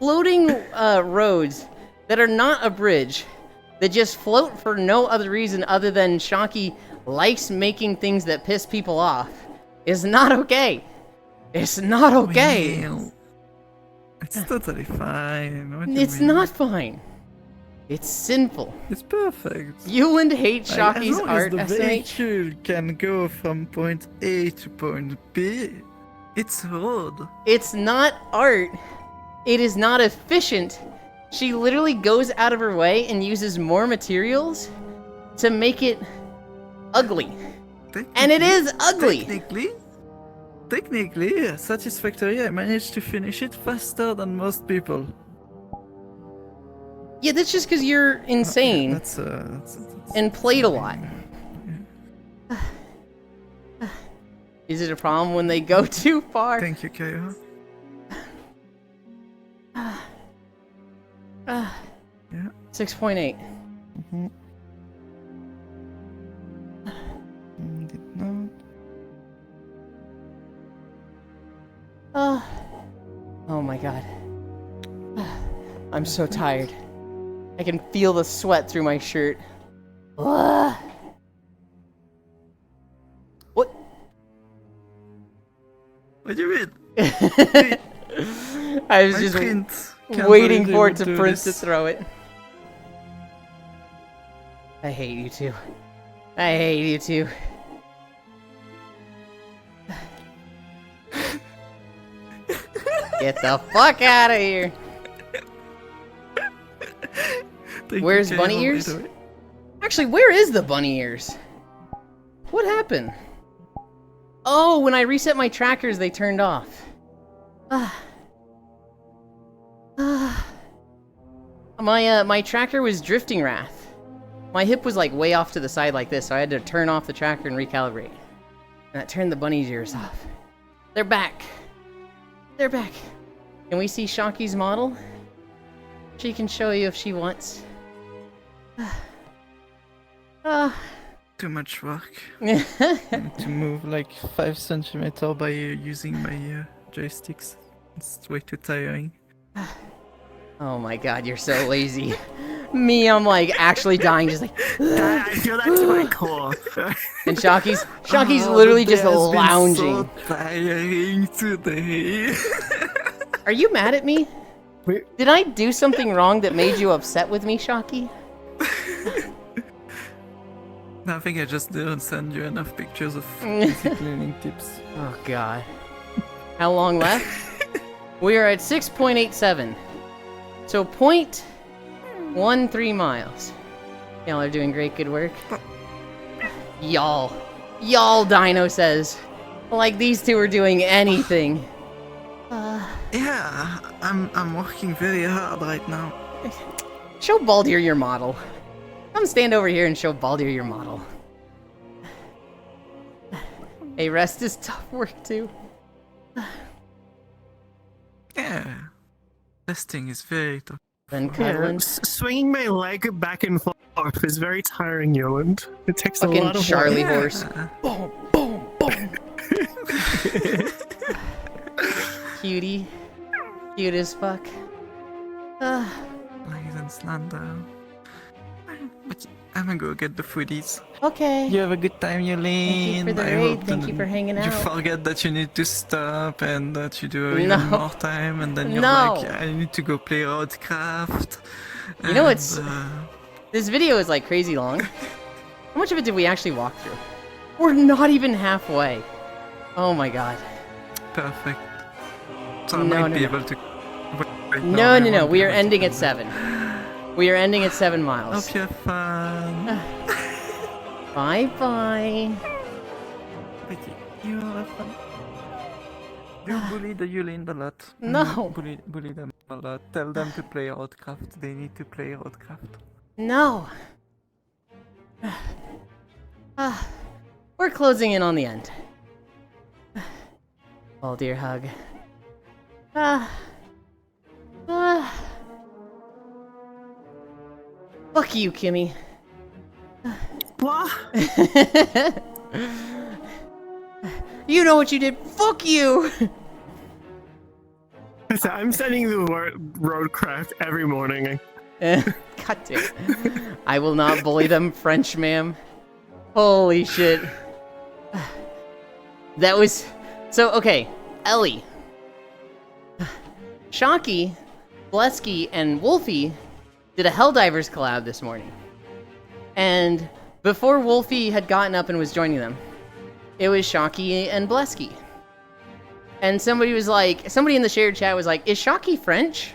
roads that are not a bridge, that just float for no other reason other than Shocky likes making things that piss people off, is not okay. It's not okay. Well, it's totally fine. What do you It's mean? not fine. It's sinful. It's perfect. Yuland hates Shocky's as long art as the SMH. vehicle can go from point A to point B, it's road. It's not art. It is not efficient. She literally goes out of her way and uses more materials to make it ugly. And it is ugly. Technically, satisfactory. I managed to finish it faster than most people. Yeah, that's just because you're insane That's and played a lot. Is it a problem when they go too far? Thank you, Kyo. Yeah. 6.8. Did not. Oh my god. I'm so tired. I can feel the sweat through my shirt. What? What do you mean? I was My just print. Can't waiting believe for they it to would do print to this. throw it. I hate you two. I hate you two. Get the fuck out of here. Thank Where's you, Bunny Kyo, by Ears? the way. Actually, where is the bunny ears? What happened? Oh, when I reset my trackers, they turned off. My tracker was drifting Wrath. My hip was like way off to the side like this, so I had to turn off the tracker and recalibrate. And that turned the bunny's ears off. They're back. They're back. Can we see Shocky's model? She can show you if she wants. Too much work. To move like 5 centimeters by using my joysticks. It's way too tiring. Oh my god, you're so lazy. Me, I'm like actually dying, just like. I feel that to my core. And Shocky's Oh, literally the just day has been lounging. So tiring today. Are you mad at me? Wait. Did I do something wrong that made you upset with me, Shocky? I think I just didn't send you enough pictures of easy cleaning tips. Oh god. How long left? We are at 6.87. So 0.13 miles. Y'all are doing great, good work. Y'all. Y'all, Dino says. Like these two are doing anything. Yeah, I'm working very hard right now. Show Baldir your model. Come stand over here and show Baldir your model. Hey, rest is tough work too. Yeah, testing is very tough. Then Yeah, cuddling. swinging my leg back and forth is very tiring, Yoland. It takes a Fucking lot of Charlie work. horse. Boom, boom, boom. Cutie. Cute as fuck. Ladies and slander. But I'm gonna go get the foodies. Okay. You have a good time, Yulene. Thank you for the I raid. hope Thank that you for hanging You out. forget that you need to stop and that you do even No. more time, and then you're No. like, I need to go play Roadcraft. You know and, what's- This video is like crazy long. How much of it did we actually walk through? We're not even halfway. Oh my god. perfect. So I No, might no, be no. able to. Wait, No, I no, no. won't be We are able to ending at come 7. We are ending at 7 miles. Hope you have fun. Bye bye. But you have fun. You bully the Yulene a lot. No. Bully them a lot. Tell them to play Roadcraft. They need to play Roadcraft. No. We're closing in on the end. Oh dear hug. Fuck you, Kimmy. What? You know what you did. Fuck you. So I'm sending the roadcraft every morning. God damn. I will not bully them, French ma'am. Holy shit. That was... So, okay. Ellie. Shocky, Blesky, and Wolfie did a Helldivers collab this morning. And before Wolfie had gotten up and was joining them, it was Shocky and Blesky. And somebody was like... Somebody in the shared chat was like, is Shocky French?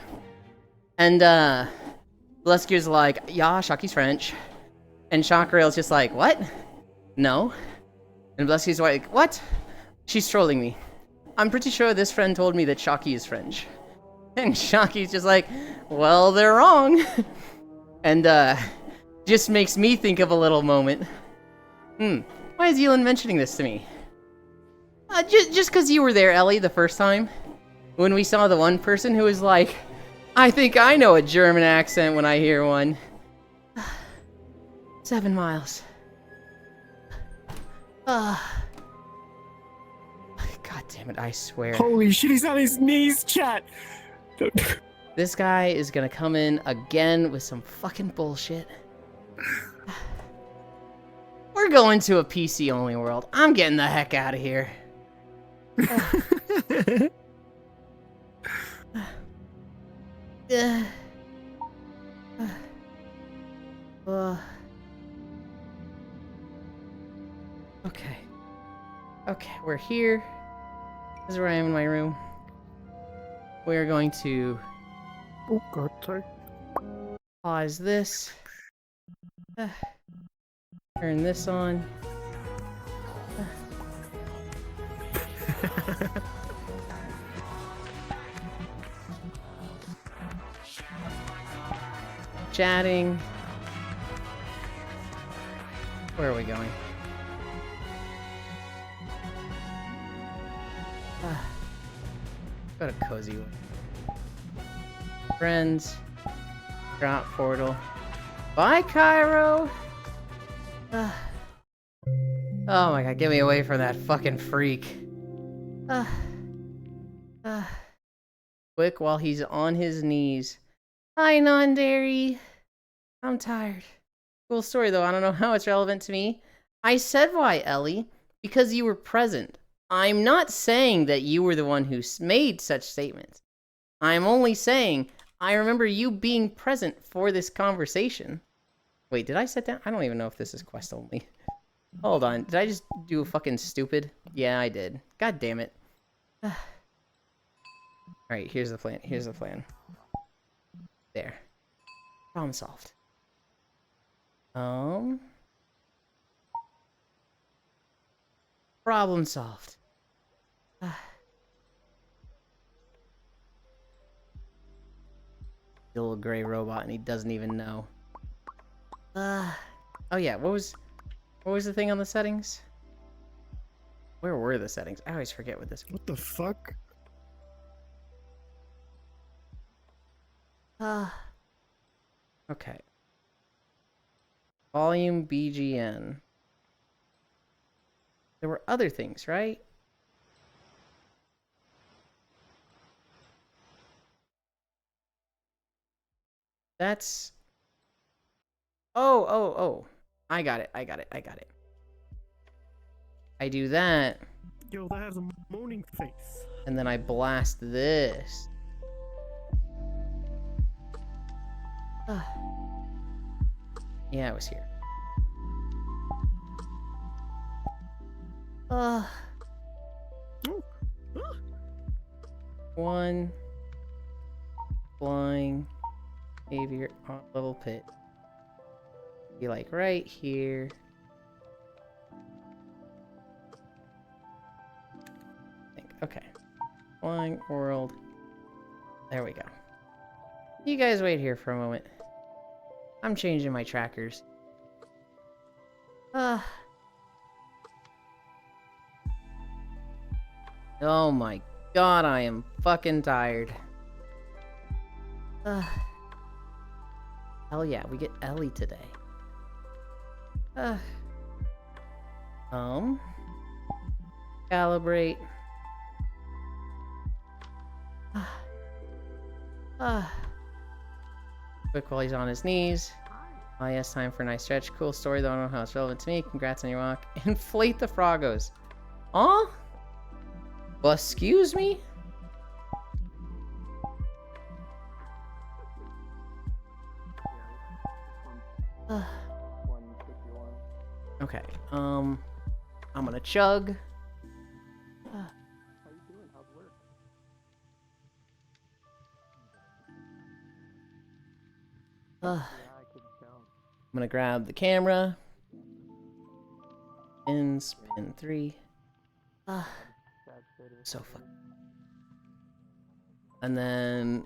And, Blesky was like, yeah, Shocky's French. And Shockrail's just like, what? No. And Blesky's like, what? She's trolling me. I'm pretty sure this friend told me that Shocky is French. And Shocky's just like, well, they're wrong. And, just makes me think of a little moment. Why is Elon mentioning this to me? Just because you were there, Ellie, the first time. When we saw the one person who was like, I think I know a German accent when I hear one. 7 miles. God damn it, I swear. Holy shit, he's on his knees, chat! This guy is gonna come in again with some fucking bullshit. We're going to a PC-only world. I'm getting the heck out of here. Okay. Okay, we're here. This is where I am in my room. We are going to Oh god, sorry. pause this. Turn this on. Chatting. Where are we going? Go to Cozy Way. Friends. Drop portal. Bye, Cairo! Oh my god, get me away from that fucking freak. Quick, while he's on his knees. Hi, non-dairy. I'm tired. Cool story, though. I don't know how it's relevant to me. I said why, Ellie, because you were present. I'm not saying that you were the one who made such statements. I'm only saying I remember you being present for this conversation. Wait, did I sit down? I don't even know if this is quest only. Hold on. Did I just do a fucking stupid? Yeah, I did. God damn it. Alright, here's the plan. Here's the plan. There. Problem solved. Problem solved. The little gray robot, and he doesn't even know. Oh yeah, what was the thing on the settings? Where were the settings? I always forget what this was. What the fuck? Okay. Volume BGN. There were other things, right? That's... Oh. I got it. I do that. Yo, that has a moaning face. And then I blast this. Yeah, it was here. One flying aviator on level pit. Be like right here. Okay. Flying world. There we go. You guys wait here for a moment. I'm changing my trackers. Oh my god, I am fucking tired. Hell yeah, we get Ellie today. Calibrate. Quick while he's on his knees. Oh yes, time for a nice stretch. Cool story though, I don't know how it's relevant to me. Congrats on your walk. Inflate the Froggos. Aw? Well, excuse me? Okay, I'm gonna chug. I'm gonna grab the camera. Pins, pin 3. So fun. And then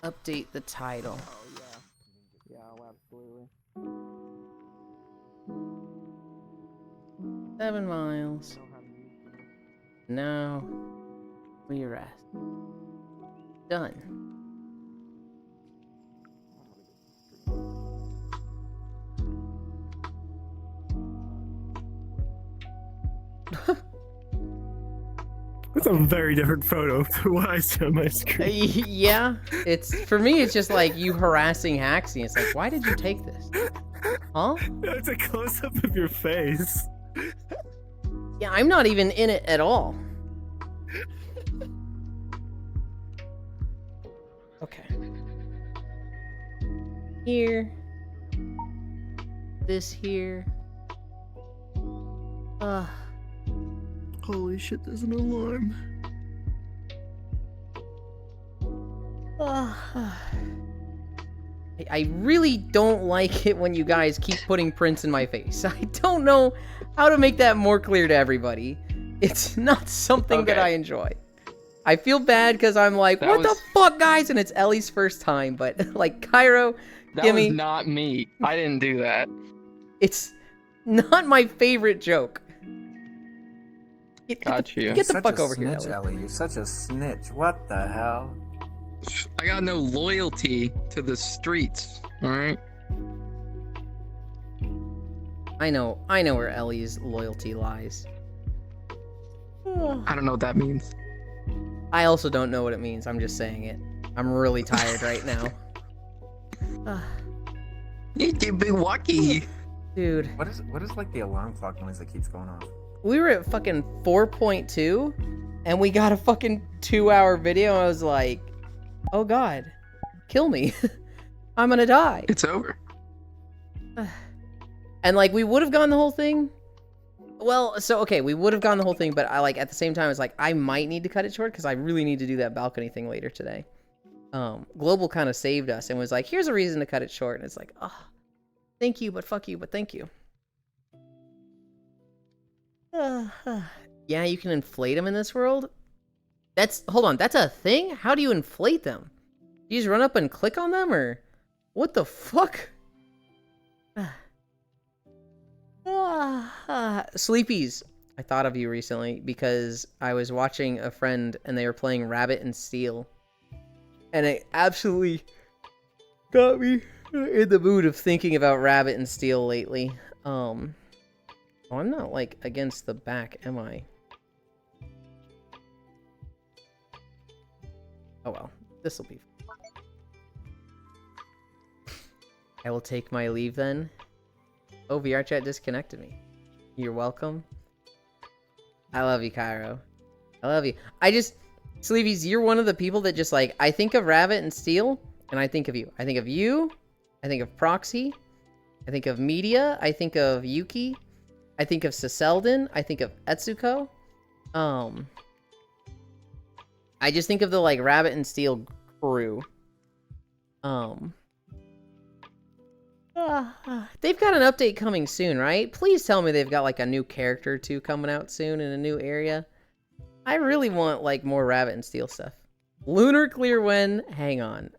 update the title. Yeah, absolutely. 7 miles. Now we rest. Done. That's a very different photo to what I see on my screen. Yeah, it's for me. It's just like you harassing Haxie. It's like, why did you take this? Huh? It's a close-up of your face. Yeah, I'm not even in it at all. Okay. Here. This here. Holy shit, there's an alarm. I really don't like it when you guys keep putting prints in my face. I don't know how to make that more clear to everybody. It's not something that I enjoy. I feel bad because I'm like, what the fuck, guys? And it's Ellie's first time, but like, Cairo, That was not me. I didn't do that. It's not my favorite joke. Get the fuck over here, Ellie. Ellie. You're such a snitch. What the hell? I got no loyalty to the streets. All right. I know where Ellie's loyalty lies. I don't know what that means. I also don't know what it means. I'm just saying it. I'm really tired right now. You big wacky. Dude. What is like the alarm clock noise that keeps going off? We were at fucking 4.2 and we got a fucking 2-hour video. I was like, oh god, kill me. I'm gonna die. It's over. And like, we would have gone the whole thing. Well, so okay, we would have gone the whole thing, but I like at the same time, it's like I might need to cut it short because I really need to do that balcony thing later today. Global kind of saved us and was like, here's a reason to cut it short. And it's like, oh, thank you, but fuck you, but thank you. Yeah, you can inflate them in this world. Hold on, that's a thing? How do you inflate them? You just run up and click on them, or what the fuck? Sleepies, I thought of you recently because I was watching a friend and they were playing Rabbit and Steel, and it absolutely got me in the mood of thinking about Rabbit and Steel lately. Oh, I'm not like against the back, am I? Oh well, this'll be fun. I will take my leave then. Oh, VRChat disconnected me. You're welcome. I love you, Cairo. I love you. Sleevies, you're one of the people that just like, I think of Rabbit and Steel, and I think of you. I think of you. I think of Proxy. I think of Media. I think of Yuki. I think of Saseldin. I think of Etsuko. I just think of the like Rabbit and Steel crew. They've got an update coming soon, right? Please tell me they've got like a new character or two coming out soon in a new area. I really want like more Rabbit and Steel stuff. Lunar Clear when? Hang on.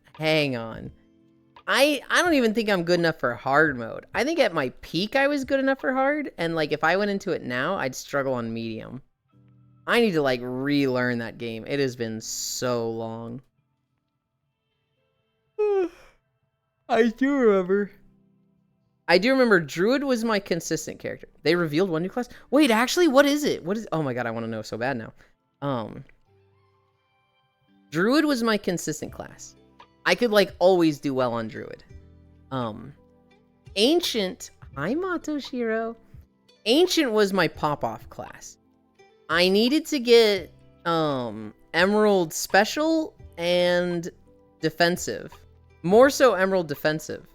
I don't even think I'm good enough for hard mode. I think at my peak I was good enough for hard, and like if I went into it now, I'd struggle on medium. I need to like relearn that game. It has been so long. I do remember Druid was my consistent character. They revealed one new class. Wait, actually, what is it? Oh my god, I want to know so bad now. Druid was my consistent class. I could like always do well on Druid. Ancient, hi Matoshiro. Ancient was my pop-off class. I needed to get Emerald Special and Defensive. More so Emerald Defensive.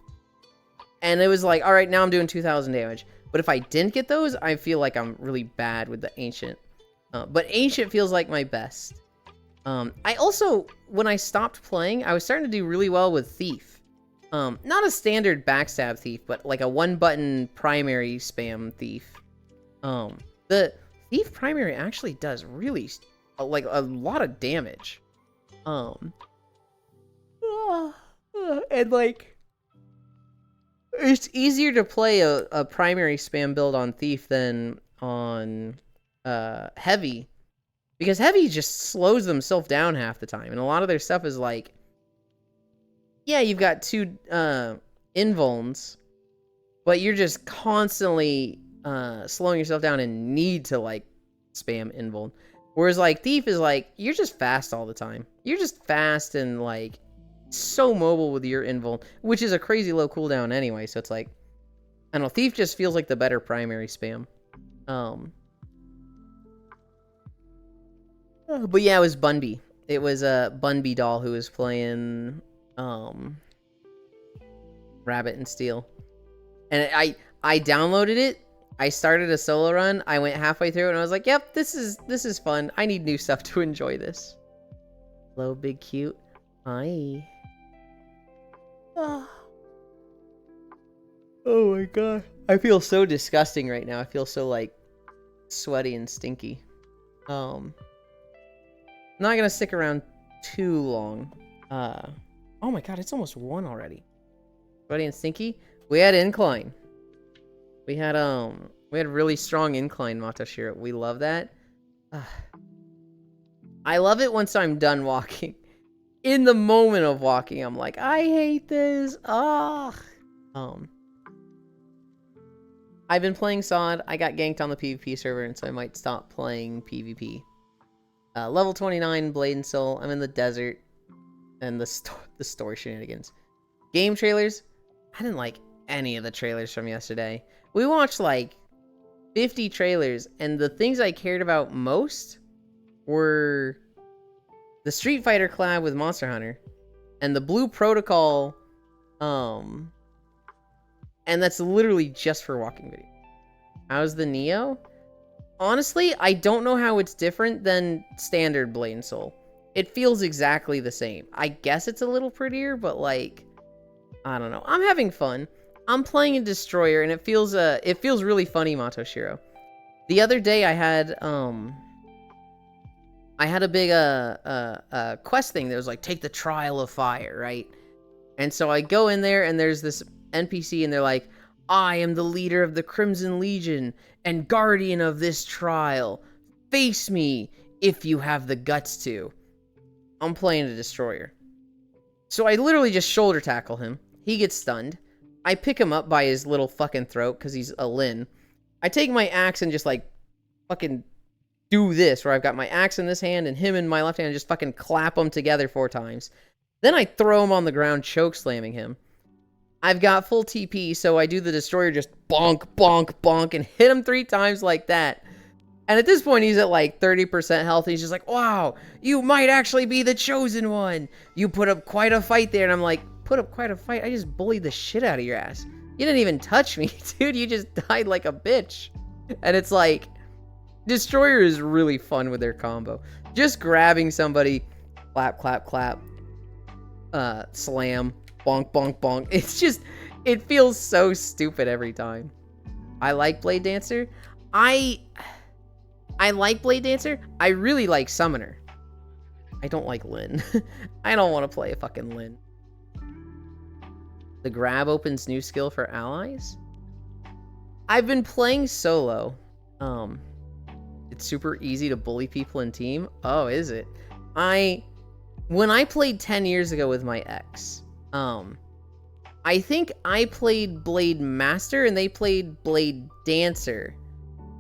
And it was like, alright, now I'm doing 2,000 damage. But if I didn't get those, I feel like I'm really bad with the Ancient. But Ancient feels like my best. I also, when I stopped playing, I was starting to do really well with Thief. Not a standard backstab Thief, but like a one-button primary spam Thief. The Thief primary actually does really, like, a lot of damage. And like, it's easier to play a primary spam build on Thief than on Heavy, because Heavy just slows themselves down half the time, and a lot of their stuff is like, yeah, you've got 2 invulns, but you're just constantly slowing yourself down and need to like spam invuln. Whereas like Thief is like, you're just fast all the time. You're just fast and like so mobile with your invuln, which is a crazy low cooldown anyway, so it's like, I don't know, Thief just feels like the better primary spam. But yeah, it was Bunby. It was Bunby Doll who was playing Rabbit and Steel. And I downloaded it, I started a solo run, I went halfway through and I was like, yep, this is fun. I need new stuff to enjoy this. Hello, Big Cute. Hi. Oh my god. I feel so disgusting right now. I feel so like sweaty and stinky. I'm not gonna stick around too long. Oh my god, it's almost 1 already. Sweaty and stinky. We had incline. We had really strong incline, Matoshiro. We love that. I love it once I'm done walking. In the moment of walking, I'm like, I hate this. I've been playing SOD. I got ganked on the PvP server, and so I might stop playing PvP. Level 29, Blade and Soul. I'm in the desert. And the story shenanigans. Game trailers. I didn't like any of the trailers from yesterday. We watched like 50 trailers, and the things I cared about most were the Street Fighter collab with Monster Hunter and the Blue Protocol, and that's literally just for walking video. How's the Neo? Honestly, I don't know how it's different than standard Blade and Soul. It feels exactly the same. I guess it's a little prettier, but like, I don't know. I'm having fun. I'm playing a Destroyer, and it feels really funny, Matoshiro. The other day I had a big quest thing that was like, take the Trial of Fire, right? And so I go in there, and there's this NPC, and they're like, I am the leader of the Crimson Legion and guardian of this trial. Face me if you have the guts to. I'm playing a Destroyer. So I literally just shoulder tackle him. He gets stunned. I pick him up by his little fucking throat because he's a Lin. I take my axe and just like fucking do this, where I've got my axe in this hand and him in my left hand, and just fucking clap them together 4 times. Then I throw him on the ground, choke slamming him. I've got full TP, so I do the Destroyer, just bonk, bonk, bonk, and hit him 3 times like that. And at this point, he's at like 30% health. He's just like, wow, you might actually be the chosen one. You put up quite a fight there. And I'm like, put up quite a fight? I just bullied the shit out of your ass. You didn't even touch me, dude. You just died like a bitch. And it's like, Destroyer is really fun with their combo. Just grabbing somebody, clap, clap, clap, slam, bonk, bonk, bonk. It's just, it feels so stupid every time. I like Blade Dancer. I like Blade Dancer. I really like Summoner. I don't like Lin. I don't want to play a fucking Lin. The grab opens new skill for allies. I've been playing solo. It's super easy to bully people in team. Oh, is it? When I played 10 years ago with my ex, I think I played Blade Master and they played Blade Dancer.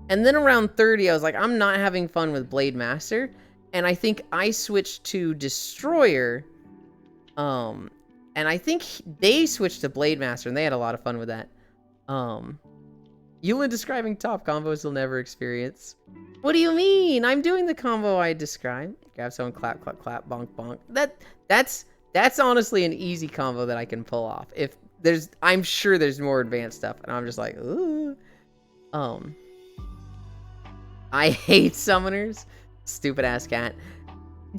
And then around 30, I was like, I'm not having fun with Blade Master. And I think I switched to Destroyer. And I think they switched to Blade Master, and they had a lot of fun with that. Yulin describing top combos he'll never experience. What do you mean? I'm doing the combo I described. Grab someone, clap, clap, clap, bonk, bonk. That's honestly an easy combo that I can pull off. If there's, I'm sure there's more advanced stuff, and I'm just like, ooh. I hate summoners. Stupid ass cat.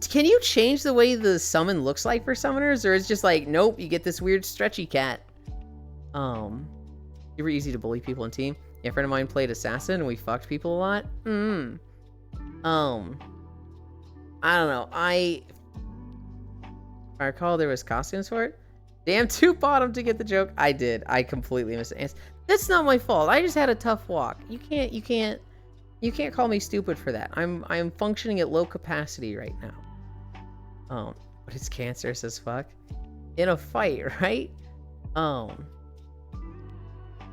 Can you change the way the summon looks like for summoners, or it's just like, nope, you get this weird stretchy cat? Super easy to bully people in team. Yeah, a friend of mine played assassin and we fucked people a lot. I don't know. If I recall, there was costumes for it. Damn, 2 bottom to get the joke. I did. I completely missed it. That's not my fault. I just had a tough walk. You can't call me stupid for that. I'm functioning at low capacity right now. But it's cancerous as fuck. In a fight, right?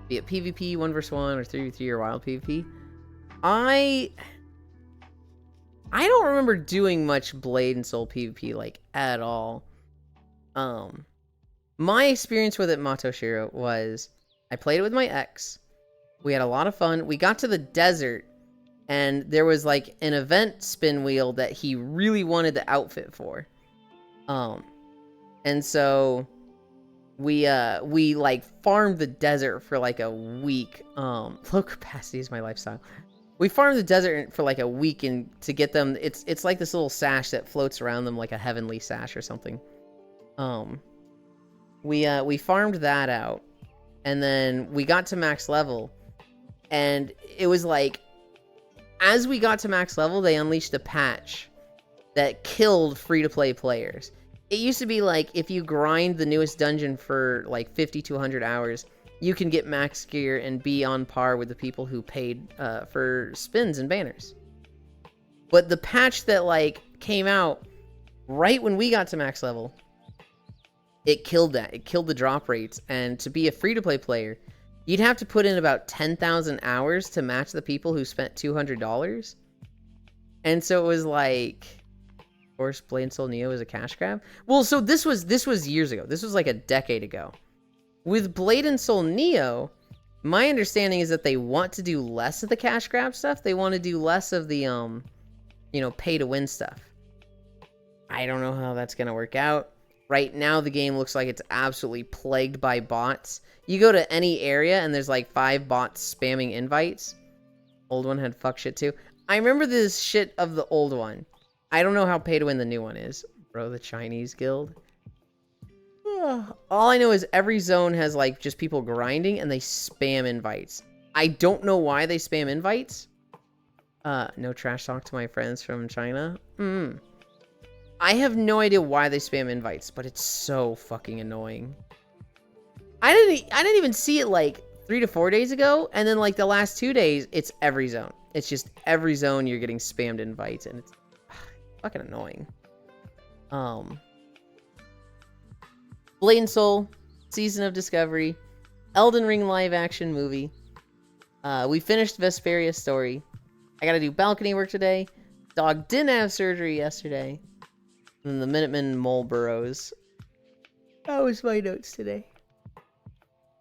Be it PvP 1v1 or 3v3 or wild PvP. I don't remember doing much Blade and Soul PvP like at all. My experience with it, Matoshiro, was I played it with my ex. We had a lot of fun. We got to the desert and there was like an event spin wheel that he really wanted the outfit for. And so we like farmed the desert for like a week. Low capacity is my lifestyle. We farmed the desert for like a week and to get them, it's like this little sash that floats around them like a heavenly sash or something. We farmed that out, and then we got to max level, and it was like, as we got to max level, they unleashed a patch that killed free-to-play players. It used to be like, if you grind the newest dungeon for like 50 to 100 hours, you can get max gear and be on par with the people who paid for spins and banners. But the patch that like came out right when we got to max level, it killed that. It killed the drop rates. And to be a free-to-play player, you'd have to put in about 10,000 hours to match the people who spent $200. And so it was like, of course, Blade and Soul Neo was a cash grab. Well, so this was years ago. This was like a decade ago. With Blade and Soul Neo, my understanding is that they want to do less of the cash grab stuff. They want to do less of the, pay to win stuff. I don't know how that's going to work out. Right now, the game looks like it's absolutely plagued by bots. You go to any area and there's like 5 bots spamming invites. Old one had fuck shit too. I remember this shit of the old one. I don't know how pay to win the new one is. Bro, the Chinese guild. All I know is every zone has like just people grinding and they spam invites. I don't know why they spam invites. No trash talk to my friends from China. I have no idea why they spam invites, but it's so fucking annoying. I didn't even see it like 3 to 4 days ago, and then like the last 2 days, it's every zone. It's just every zone you're getting spammed invites, and it's fucking annoying. Blade and Soul, Season of Discovery, Elden Ring live action movie. We finished Vesperia's story. I gotta do balcony work today. Dog didn't have surgery yesterday. And the Minutemen mole burrows. That was my notes today.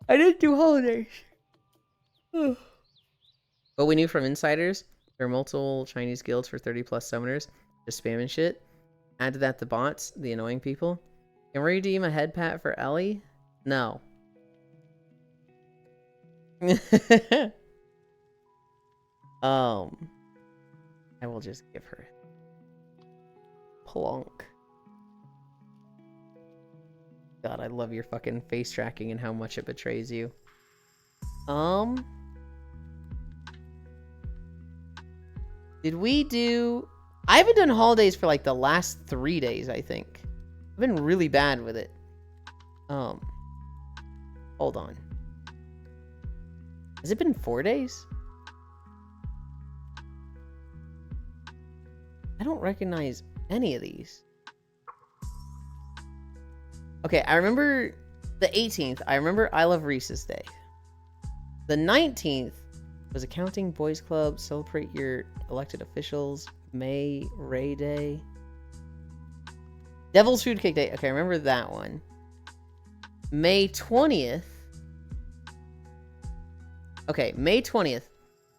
I didn't do holidays. But we knew from insiders, there are multiple Chinese guilds for 30+ summoners. Just spamming shit. Add to that the bots, the annoying people. Can we redeem a head pat for Ellie? No. I will just give her plonk. God, I love your fucking face tracking and how much it betrays you. Did we do... I haven't done holidays for like the last 3 days, I think. I've been really bad with it. Hold on. Has it been 4 days? I don't recognize any of these. Okay, I remember the 18th. I remember I Love Reese's Day. The 19th was Accounting Boys Club. Celebrate your elected officials. May Ray Day. Devil's Food Cake Day. Okay, I remember that one. May 20th. Okay, May 20th.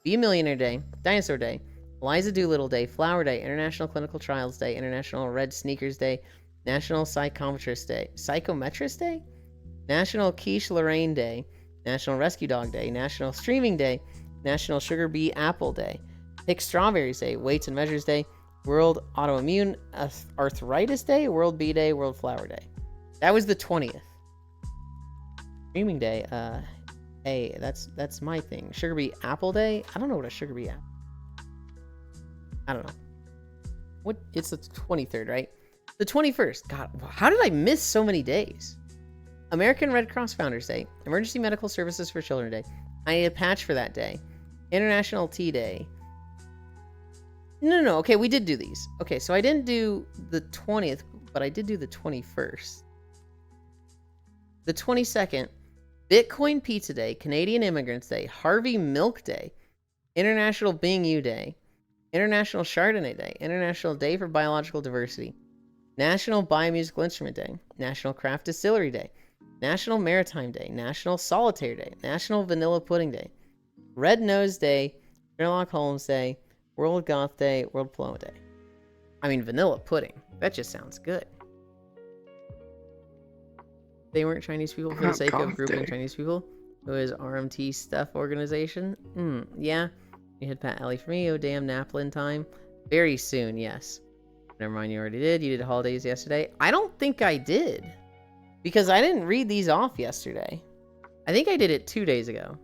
Be a Millionaire Day, Dinosaur Day, Eliza Doolittle Day, Flower Day, International Clinical Trials Day, International Red Sneakers Day, National Psychometrist Day, National Quiche Lorraine Day, National Rescue Dog Day, National Streaming Day, National Sugar Bee Apple Day, Pick Strawberries Day, Weights and Measures Day, World Autoimmune Arthritis Day, World Bee Day, World Flower Day. That was the 20th. Streaming Day, hey, that's my thing. Sugar Bee Apple Day? I don't know what a Sugar Bee apple. I don't know. What? It's the 23rd, right? The 21st. God, how did I miss so many days? American Red Cross Founders Day, Emergency Medical Services for Children Day. I need a patch for that day. International Tea Day. No. Okay, we did do these. Okay, so I didn't do the 20th, but I did do the 21st. The 22nd, Bitcoin Pizza Day, Canadian Immigrants Day, Harvey Milk Day, International Being You Day, International Chardonnay Day, International Day for Biological Diversity, National Biomusical Instrument Day, National Craft Distillery Day, National Maritime Day, National Solitaire Day, National Vanilla Pudding Day, Red Nose Day, Sherlock Holmes Day, World Goth Day, World Paloma Day. I mean, vanilla pudding. That just sounds good. They weren't Chinese people for the sake of grouping Chinese people. It was RMT Stuff Organization. Yeah. You had Pat Alley for me. Oh, damn, Naplin time. Very soon, yes. Never mind, you already did. You did holidays yesterday. I don't think I did. Because I didn't read these off yesterday. I think I did it 2 days ago.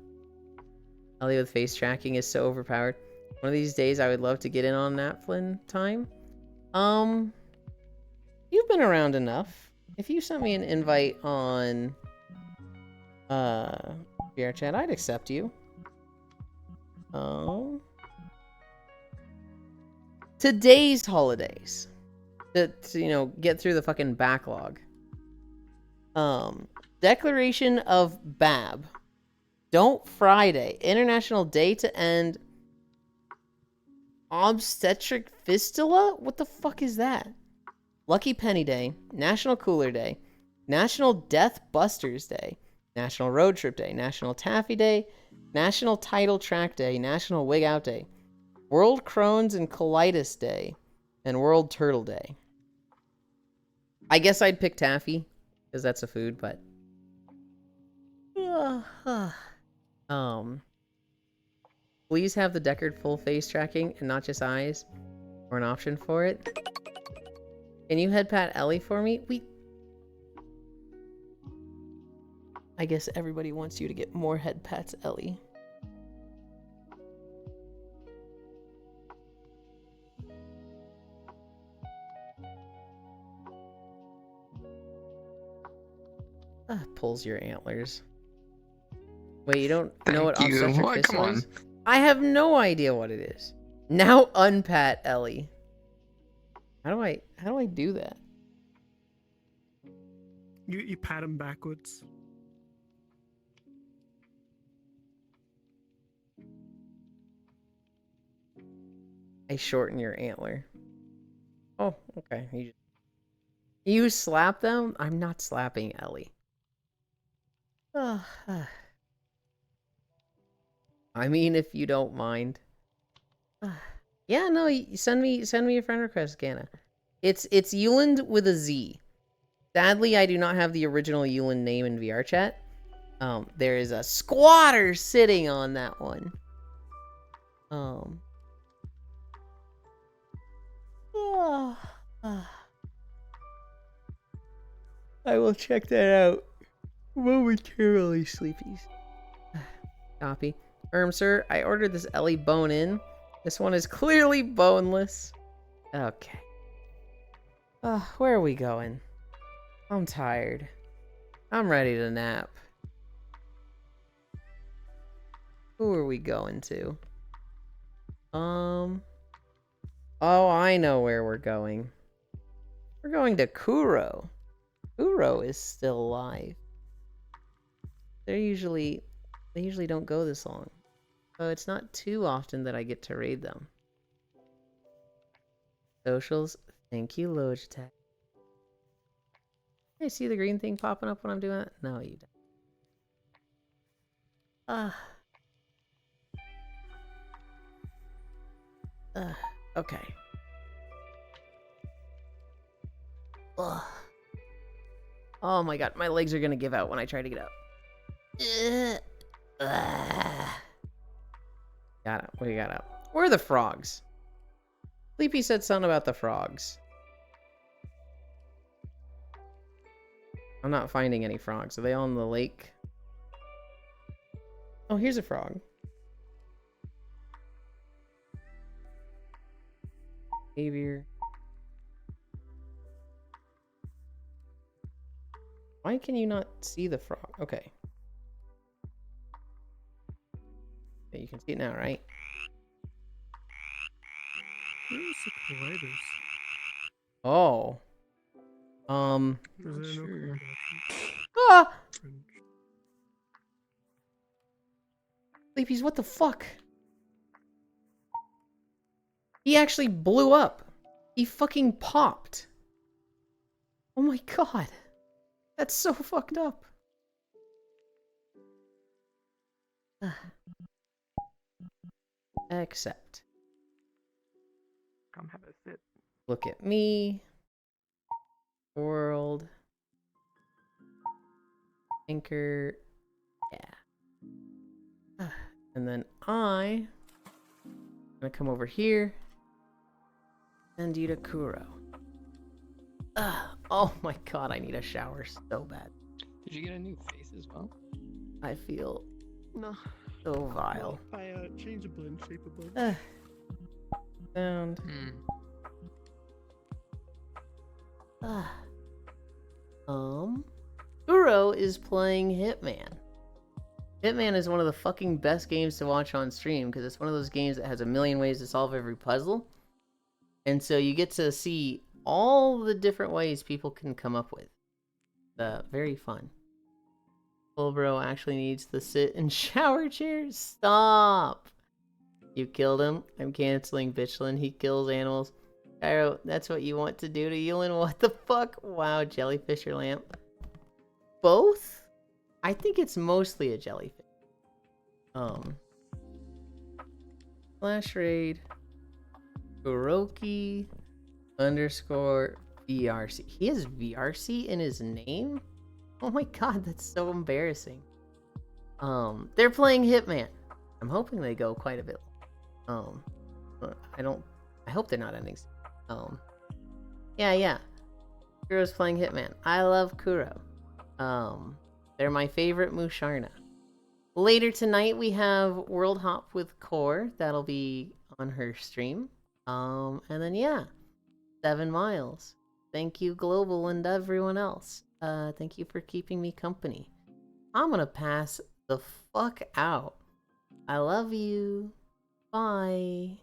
Ellie with face tracking is so overpowered. One of these days I would love to get in on Naplin time. You've been around enough. If you sent me an invite on VR chat, I'd accept you. Today's holidays. To get through the fucking backlog. Declaration of Bab. Don't Friday. International Day to End Obstetric Fistula? What the fuck is that? Lucky Penny Day, National Cooler Day, National Death Busters Day, National Road Trip Day, National Taffy Day, National Title Track Day, National Wig Out Day, World Crohn's and Colitis Day, and World Turtle Day. I guess I'd pick taffy, because that's a food, but... Please have the Deckard full face tracking and not just eyes, or an option for it. Can you head Pat Ellie for me? I guess everybody wants you to get more head pats, Ellie. Pulls your antlers. Wait, you don't know what obstetric fistula is? I have no idea what it is. Now unpat Ellie. How do I do that? You pat him backwards. I shorten your antler. Oh, okay. You slap them? I'm not slapping Ellie. I mean, if you don't mind. Yeah, no, you send me a friend request, Ganna. It's Yuland with a Z. Sadly, I do not have the original Yuland name in VR chat. There is a squatter sitting on that one. I will check that out momentarily, sleepies. Copy. Sir, I ordered this Ellie bone in. This one is clearly boneless. Okay. Where are we going? I'm tired. I'm ready to nap. Who are we going to? Oh, I know where we're going. We're going to Kuro. Kuro is still alive. They usually don't go this long. So it's not too often that I get to raid them. Socials. Thank you, Logitech. I see the green thing popping up when I'm doing it? No, you don't. Okay. Ugh. Oh my god, my legs are gonna give out when I try to get up. Got up. What do you got up? Where are the frogs? Sleepy said something about the frogs. I'm not finding any frogs. Are they all in the lake? Oh, here's a frog. Behavior. Why can you not see the frog? Okay. Okay, you can see it now, right? Where's the colliders? Oh. Is there no collide option? Ah! Fringe. Sleepies, what the fuck? He actually blew up. He fucking popped. Oh my god. That's so fucked up. Except. Come have a sit. Look at me. World. Anchor. Yeah. And then I'm gonna come over here. Send you to Kuro. Oh my god, I need a shower so bad. Did you get a new face as well? I feel No. so vile. I changed the blend shape a bit. Sound. Kuro is playing Hitman. Hitman is one of the fucking best games to watch on stream because it's one of those games that has a million ways to solve every puzzle. And so you get to see all the different ways people can come up with. Very fun. Little bro actually needs to sit in shower chairs. Stop! You killed him. I'm canceling Bitchlin. He kills animals. Cairo, that's what you want to do to Yulin? What the fuck? Wow, jellyfish or lamp. Both? I think it's mostly a jellyfish. Flash raid. Kuroki _VRC. He has VRC in his name? Oh my god, that's so embarrassing. They're playing Hitman. I'm hoping they go quite a bit. I hope they're not ending. Yeah. Kuro's playing Hitman. I love Kuro. They're my favorite Musharna. Later tonight we have World Hop with Core. That'll be on her stream. And then yeah, 7 Miles. Thank you, Global, and everyone else. Thank you for keeping me company. I'm gonna pass the fuck out. I love you. Bye.